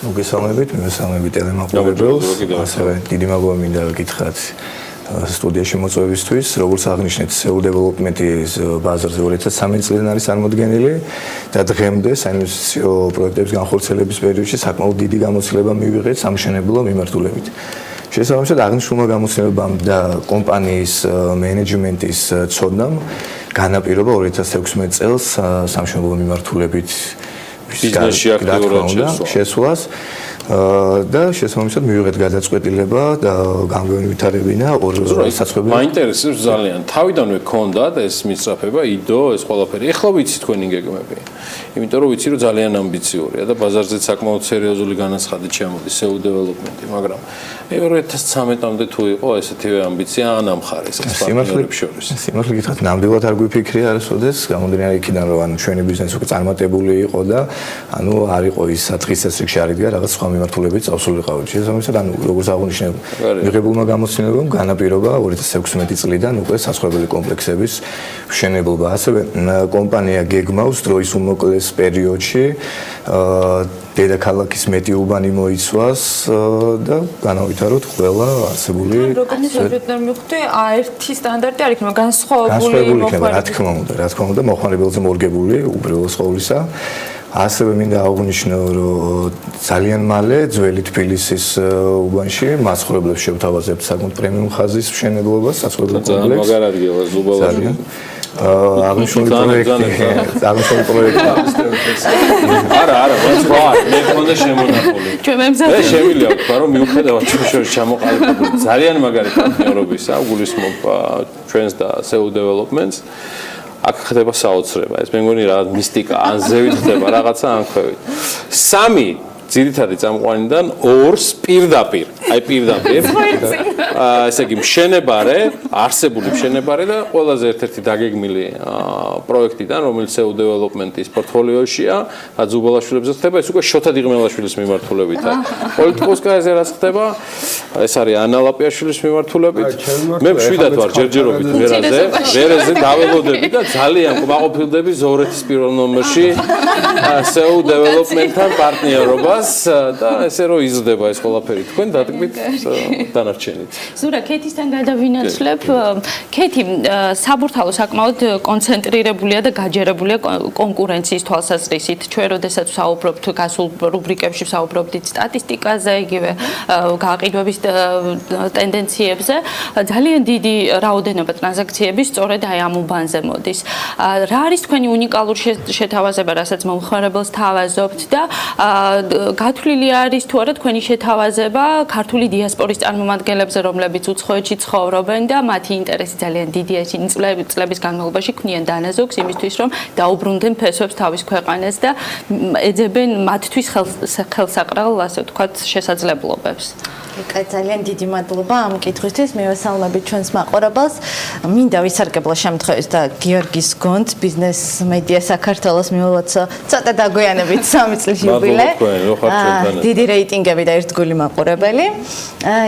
მოგესალმებით, მივესალმებით ტელემაყურებელს. ასევე დიდი მადლობა მინდა გითხრათ სტუდიაში მოწვევისთვის, როგორც აღნიშნეთ, SEO Development-ის ბაზარზე 2013 წლიდან არის წარმოდგენილი და დღემდე საინვესტიციო პროექტების განხორციელების პერიოდში საკმაოდ დიდი გამოცდილება მივიღეთ სამშენებლო მიმართულებით. შესაბამისად აღნიშნულმა გამოცდილებამ და კომპანიის მენეჯმენტის ცოდნამ განაპირობა 2016 წელს სამშენებლო მიმართულებით ბიზნესში აქტიურად შესვლას და შესაბამისად მივიღეთ გადაწყვეტილება და გამგვენვითარებინა ორ საცხოვრებელი. მაინტერესებს ძალიან. თავიდანვე გქონდათ ეს მისწრაფება, იდო, ეს ყველაფერი. ეხლა ვიცი თქვენი გეგმები. იმიტომ რომ ვიცი რომ ძალიან ამბიციურია და ბაზარზეც საკმაოდ სერიოზული განაცხადი ჩემოდის SEO Development-ი, მაგრამ 2013-მდე თუ იყო ესეთივე ამბიცია ან ამხარეს ეს პარტნიორებს შორის. სიმართლე გითხრათ, ნამდვილად არ გვიფიქრია არასოდეს, გამომდინარე იქიდან რომ ანუ ჩვენი ბიზნესი უკვე წარმატებული იყო და ანუ არ იყო ის სათხის წესრიგში არიდგა რაღაც სხვა მიმართულებით წავსულიყავით. შესაბამისად, ანუ როგორც აღნიშნე, მიღებულმა გამოცდილებამ განაპირობა 2016 წლიდან უკვე საცხოვრებელი კომპლექსების მშენებლობა. ასევე კომპანია გეგმავს დროის უმოკლეს პერიოდში დედაქალაქის მეტი უბანი მოიცვას და განავითაროთ ყველა არსებული მივხვდი ერთი სტანდარტი არ იქნება განსხვავებული რა თქმა უნდა მოხმარებელზე მორგებული უბრალოდ ყოვლისა. ასევე მინდა აღვნიშნო, რომ ძალიან მალე ძველი თბილისის უბანში მაცხოვრებლებს შევთავაზებთ საკმაოდ პრემიუმ ხაზის მშენებლობას, საცხოვრებელ კომპლექსს. მაგარ ადგილას ზუბალაში. აღნიშნული პროექტი. არა, მე მქონდა შემონახული. მე შემიძლია ვთქვა, რომ მიუხედავად ჩვენ შორის ჩამოყალიბებული ძალიან მაგარი პარტნიორობისა, გულისხმობ ჩვენს და SEO Development-ს. აქ ხდება საოცრება. ეს მე მგონი რაღაც მისტიკა, ან ზევით ხდება რაღაცა ან ქვევით. სამი ძირითადი წამყვანიდან ორს პირდაპირ, ესე იგი მშენებარე, არსებული მშენებარე და ყველაზე ერთ-ერთი დაგეგმილი პროექტიდან, რომელიც EU Development-ის პორტფოლიოშია, ზუბალაშვილებზე ხდება, ეს უკვე შოთა დიღმელაშვილის მიმართულებითაა. პოლიტიკოსკაიაზე რაც ხდება, ეს არის ანა ლაპიაშვილის მიმართულებით. მე მშვიდად ვარ ჯერჯერობით ვერაზე დაველოდები და ძალიან კმაყოფილდები ზოვრეთის პირველ ნომერში EU Development-თან პარტნიორობას და ესე რომ იზრდება ეს ყველაფერი თქვენ დადგმით დანარჩენით. ზურა ქეთისთან გადავინაცვლებ. ქეთი საბურთალო საკმაოდ კონცენტრირებულია და გაჯერებულია კონკურენციის თვალსაზრისით. ჩვენ როდესაც ვსაუბრობთ გასულ რუბრიკებში ვსაუბრობთ სტატისტიკაზე, იგივე გაყიდვების ტენდენციებზე, ძალიან დიდი რაოდენობა ტრანზაქციები სწორედ აი ამ უბანზე მოდის. რა არის თქვენი უნიკალური შეთავაზება, რასაც მომხმარებელს თავაზობთ და გათვლილი არის თუ არა თქვენი შეთავაზება ქართული დიასპორის წარმომადგენლებზე, რომლებიც უცხოეთში ცხოვრობენ და მათი ინტერესი ძალიან დიდია ისინი წლების განმავლობაში ქმნიან დანაზოგს იმისთვის, რომ დაუბრუნდნენ ფესვებს თავის ქვეყანას და ეძებენ მათთვის ხელსაყრელ, ასე ვთქვათ, შესაძლებლობებს. ძალიან დიდი მადლობა ამ კითხვისთვის. მივესალმებით ჩვენს მაყურებელს. მინდა ვისარგებლო შემთხვევით და გიორგის გონდ ბიზნეს მედია საქართველოს მიულოცა ცოტა დაგვიანებით 3 წლის იუბილე. დიდი რეიტინგები და ერთგული მაყურებელი.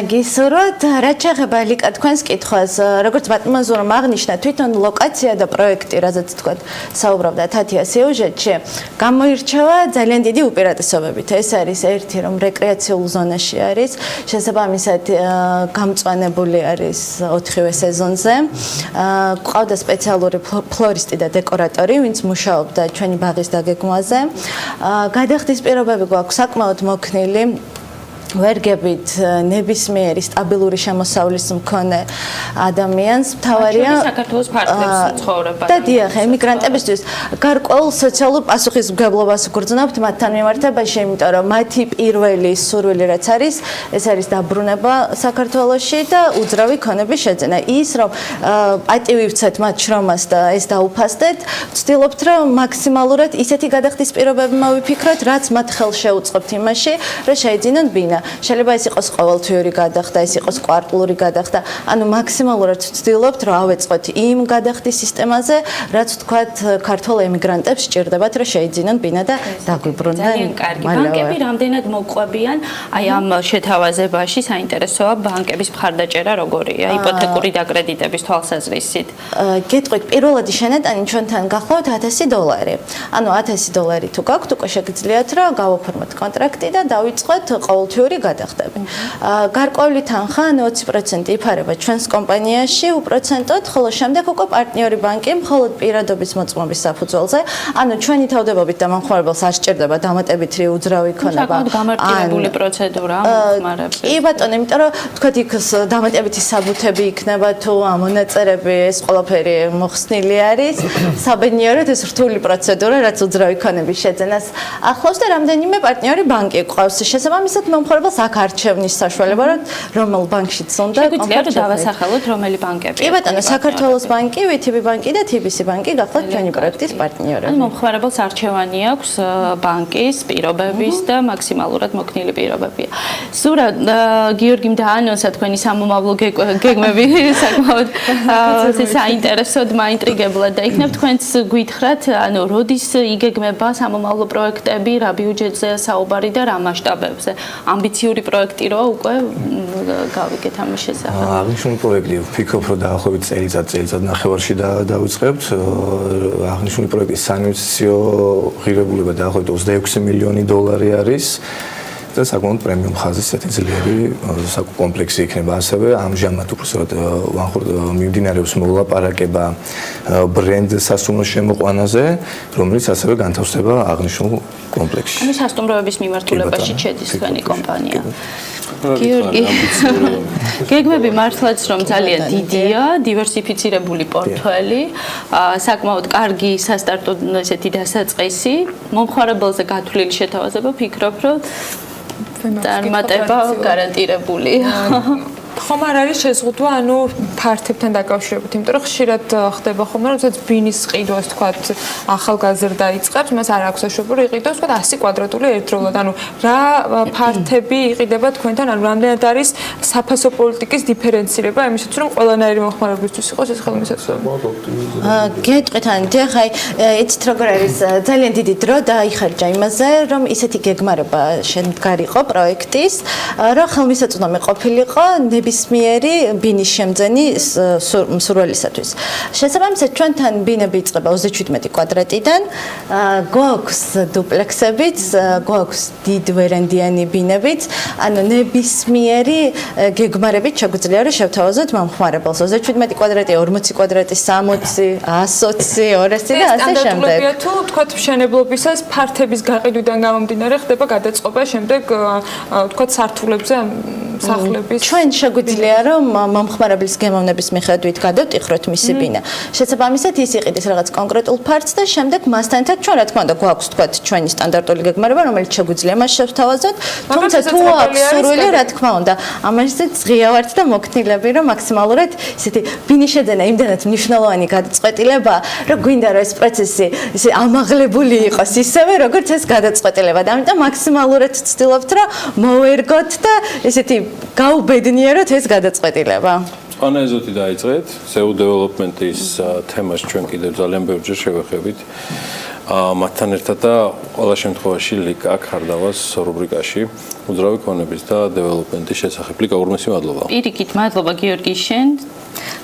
გისურვოთ, რაც შეეხება ლიკა თქვენს კითხვას, როგორც ბატონმა ზურამ აღნიშნა, თვითონ ლოკაცია და პროექტი, რაზეც თქვა საუბრობდა თათია სიუჟეტში, გამოირჩევა ძალიან დიდი უპირატესობებით. ეს არის ერთი, რომ რეკრეაციულ ზონაში არის, შესაბამისად გამწვანებული არის 4-ვე სეზონზე. ყავდა სპეციალური ფლორისტი და დეკორატორი, ვინც მუშაობდა ჩვენი ბაღის დაგეგმვაზე. გადახდის პირობები გვაქვს საკმაოდ მოქნილი. ვერგებით ნებისმიერი სტაბილური შემოსავლის მქონე ადამიანს მთავარია საქართველოს ფარგლებს ცხოვრება და დიახ, ემიგრანტებისთვის გარკვეულ სოციალურ პასუხისმგებლობას გრძნობთ მათთან მიმართებაში, იმიტომ რომ მათი პირველი სურვილი რაც არის, ეს არის დაბრუნება საქართველოში და უძრავი ქონების შეძენა. ის რომ პატივი ვცეთ მათ შრომას და ეს დაუფასდეთ, ვცდილობთ რომ მაქსიმალურად ისეთი გადახდის პირობები მოვიფიქროთ, რაც მათ ხელს შეუწყობთ იმაში, რომ შეიძინონ ბინა. შეიძლება ეს იყოს ყოველთვიური გადახდა, ეს იყოს კვარტალური გადახდა. ანუ მაქსიმალურად ვცდილობთ რომ ავეწყოთ იმ გადახდის სისტემაზე, რაც ვთქვათ ქართულ ემიგრანტებს სჭირდებათ, რომ შეიძინონ ბინა და დაგვიბრუნდნენ. ძალიან კარგი. ბანკები რამდენად მოყვებიან აი ამ შეთავაზებაში? საინტერესოა ბანკების მხარდაჭერა როგორია იპოთეკური დაკრედიტების თვალსაზრისით? გეტყვით, პირველადი შენატანი ჩვენთან გახლავთ $1000. ანუ $1000 თუ გაქვთ, უკვე შეგიძლიათ რომ გავაფორმოთ კონტრაქტი და დავიწყოთ ყოველთვიური გადახდები. გარკვეული თანხა 20% იფარება ჩვენს კომპანიაში უპროცენტოდ, ხოლო შემდეგ უკვე პარტნიორი ბანკი მხოლოდ პირადობის მოწმობის საფუძველზე, ანუ ჩვენი თავდებობით და მომხმარებელს არ სჭირდება დამატებითი უძრავი ქონება. საკმაოდ გამარტივებული პროცედურა მომხმარებელს. კი ბატონო, იმიტომ რომ თქვათ იქ დამატებითი საბუთები იქნება თუ ამონაწერები, ეს ყველაფერი მოხსნილი არის. საბედნიეროდ ეს რთული პროცედურა, რაც უძრავი ქონების შეძენას ახლავს და რამდენიმე პარტნიორი ბანკი ყავს. შესაბამისად მომხმარებელს აქ არჩევნის საშუალება, რომელ ბანკშიც უნდა შეგვიძლია დავასახელოთ რომელი ბანკები. კი ბატონო, საქართველოს ბანკი, VTB ბანკი და TBC ბანკი გახლავთ ჩვენი პროექტის პარტნიორები. ანუ მომხმარებელს არჩევანი აქვს ბანკის პირობების და მაქსიმალურად მოქნილი პირობებია. ზურა, გიორგიმ დაანონსა თქვენი სამომავლო გეგმები საკმაოდ საინტერესოდ მაინტრიგებლად და იქნებ თქვენც გითხრათ, ანუ როდის იგეგმება სამომავლო პროექტები, რა ბიუჯეტზე საუბარი და რა მასშტაბებზე? ამბიციური პროექტი როა უკვე გავიგეთ ამის შესახებ. აღნიშნული პროექტი ვფიქრობ, რომ დაახლოებით წელიწად ნახევარში დავიწყებთ. აღნიშნული პროექტის საინვესტიციო ღირებულება დაახლოებით $26 მილიონი არის. და საკმაოდ პრემიუმ ხაზის ესეთი ძლიერი კომპლექსი იქნება. ასევე ამჟამად უბრალოდ მიმდინარეობს მოლაპარაკება ბრენდ სასტუმრო შემოყვანაზე, რომელიც ასევე განთავსდება აღნიშნულ კომპლექსში. ანუ სასტუმროების მიმართულებაში შედის თქვენი კომპანია. გიორგი, გეგმები მართლაც რომ ძალიან დიდია, დივერსიფიცირებული პორტფელი, საკმაოდ კარგი სასტარტო ესეთი დასაწყისი, მომხმარებელზე გათვლილი შეთავაზება, ფიქრობ, რომ წარმატება გარანტირებულია. ხომ არ არის შეზღუდვა, ანუ ფართებთან დაკავშირებით, იმიტომ რომ ხშირად ხდება ხოლმე, როდესაც ბინის ყიდვას თქვა ახალგაზრდა იწყებს, მას არ აქვს საშუალება იყიდოს თქვა 100 კვადრატული ერთდროულად. ანუ რა ფართები იყიდება თქვენთან, ანუ რამდენად არის საფასო პოლიტიკის დიფერენცირება იმისათვის, რომ ყველანაირი მომხმარებლისთვის იყოს ეს ხელმისაწვდომი. გეტყვით ანიტი, ხაი, იცით როგორ არის ძალიან დიდი დრო დაიხარჯა იმაზე, რომ ისეთი გეგმარება შემდგარიყო პროექტის, რომ ხელმისაწვდომი ყოფილიყო ნებისმიერი ბინის შემძენი მსურველისათვის. შესაბამისად, ჩვენთან ბინები იწყება 37 კვადრატიდან, გვაქვს დუპლექსებიც, გვაქვს დიდვერენდიანი ბინებიც, ანუ ნებისმიერი გეგმარებით შეგვიძლია რომ შევთავაზოთ მომხმარებელს 37 კვადრატი, 40 კვადრატი, 60, 120, 200 და ასე შემდეგ. სტანდარტულია თუ თქვათ მშენებლობისას ფართების გაყიდვიდან გამომდინარე ხდება გადაწყობა შემდეგ თქვათ სართულებზე სახლების. ჩვენ შეგვიძლია რომ მომხმარებლის გემოვნების მიხედვით გადავტიხროთ მისი ბინა. შესაბამისად ის იყიდეს რაღაც კონკრეტულ ფართს და შემდეგ მასთან ერთად ჩვენ რა თქმა უნდა გვაქვს თქვათ ჩვენი სტანდარტული გეგმარება რომელიც შეგვიძლია მას შევთავაზოთ. თუმცა თუ აქვს სურვილი რა თქმა უნდა ამასაც ღია ვართ და მოქნილები რომ მაქსიმალურად ისეთი ბინის შეძენა იმდანაც მნიშვნელოვანი გადაწყვეტილება რომ გვინდა რომ ეს პროცესი ისე ამაღლებული იყოს ისევე როგორც ეს გადაწყვეტილება და ამიტომ მაქსიმალურად ვცდილობთ რომ მოვერგოთ და ისეთი გაუბედნიეროთ ეს გადაწყვეტილება. ანა ეზოთი დაიწყეთ SEO development-ის თემას ჩვენ კიდევ ძალიან ბევრჯერ შევეხებით. მათთან ერთად და ყველა შემთხვევაში ლიკ აქ ხარდავას რუბრიკაში უძრავი ქონების და development-ის შესახებ. ლიკა ურმესი მადლობა. პირიქით მადლობა გიორგი შენ.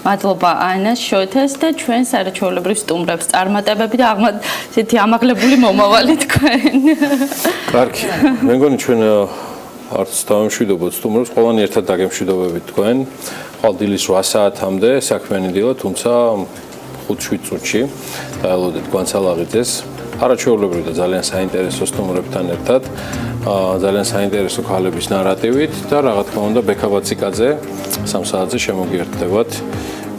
მადლობა ანას შოთეს და ჩვენ საერთაშორისო სტუმრებს წარმატებები და ესეთი ამაღლებული მომავალი თქვენ. კარგი. მე მგონი ჩვენ არც დავემშვიდობოთ სტუმრებს, ყველანი ერთად დაგემშვიდობებით თქვენ. ხვალ-დილის 8 საათამდე საქმიანი დილა, თუმცა 5-7 წუთში დაელოდეთ გვანცალაღიძეს. არაჩვეულებრივ და ძალიან საინტერესო სტუმრებთან ერთად, ძალიან საინტერესო ქალების ნარატივით და რა თქმა უნდა ბექაბაციკაძე 3 საათზე შემოგიერთდებათ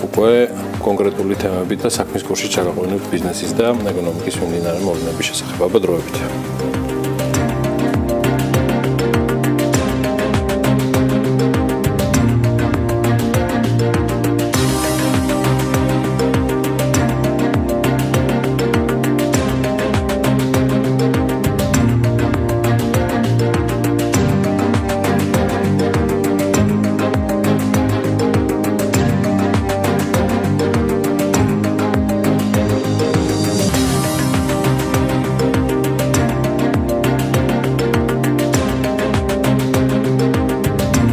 უკვე კონკრეტული თემებით და საქმის კურსში ჩაგაყვანებთ ბიზნესის და ეკონომიკის მიმდინარე მოვლენების შესახებ. აბა დროებით.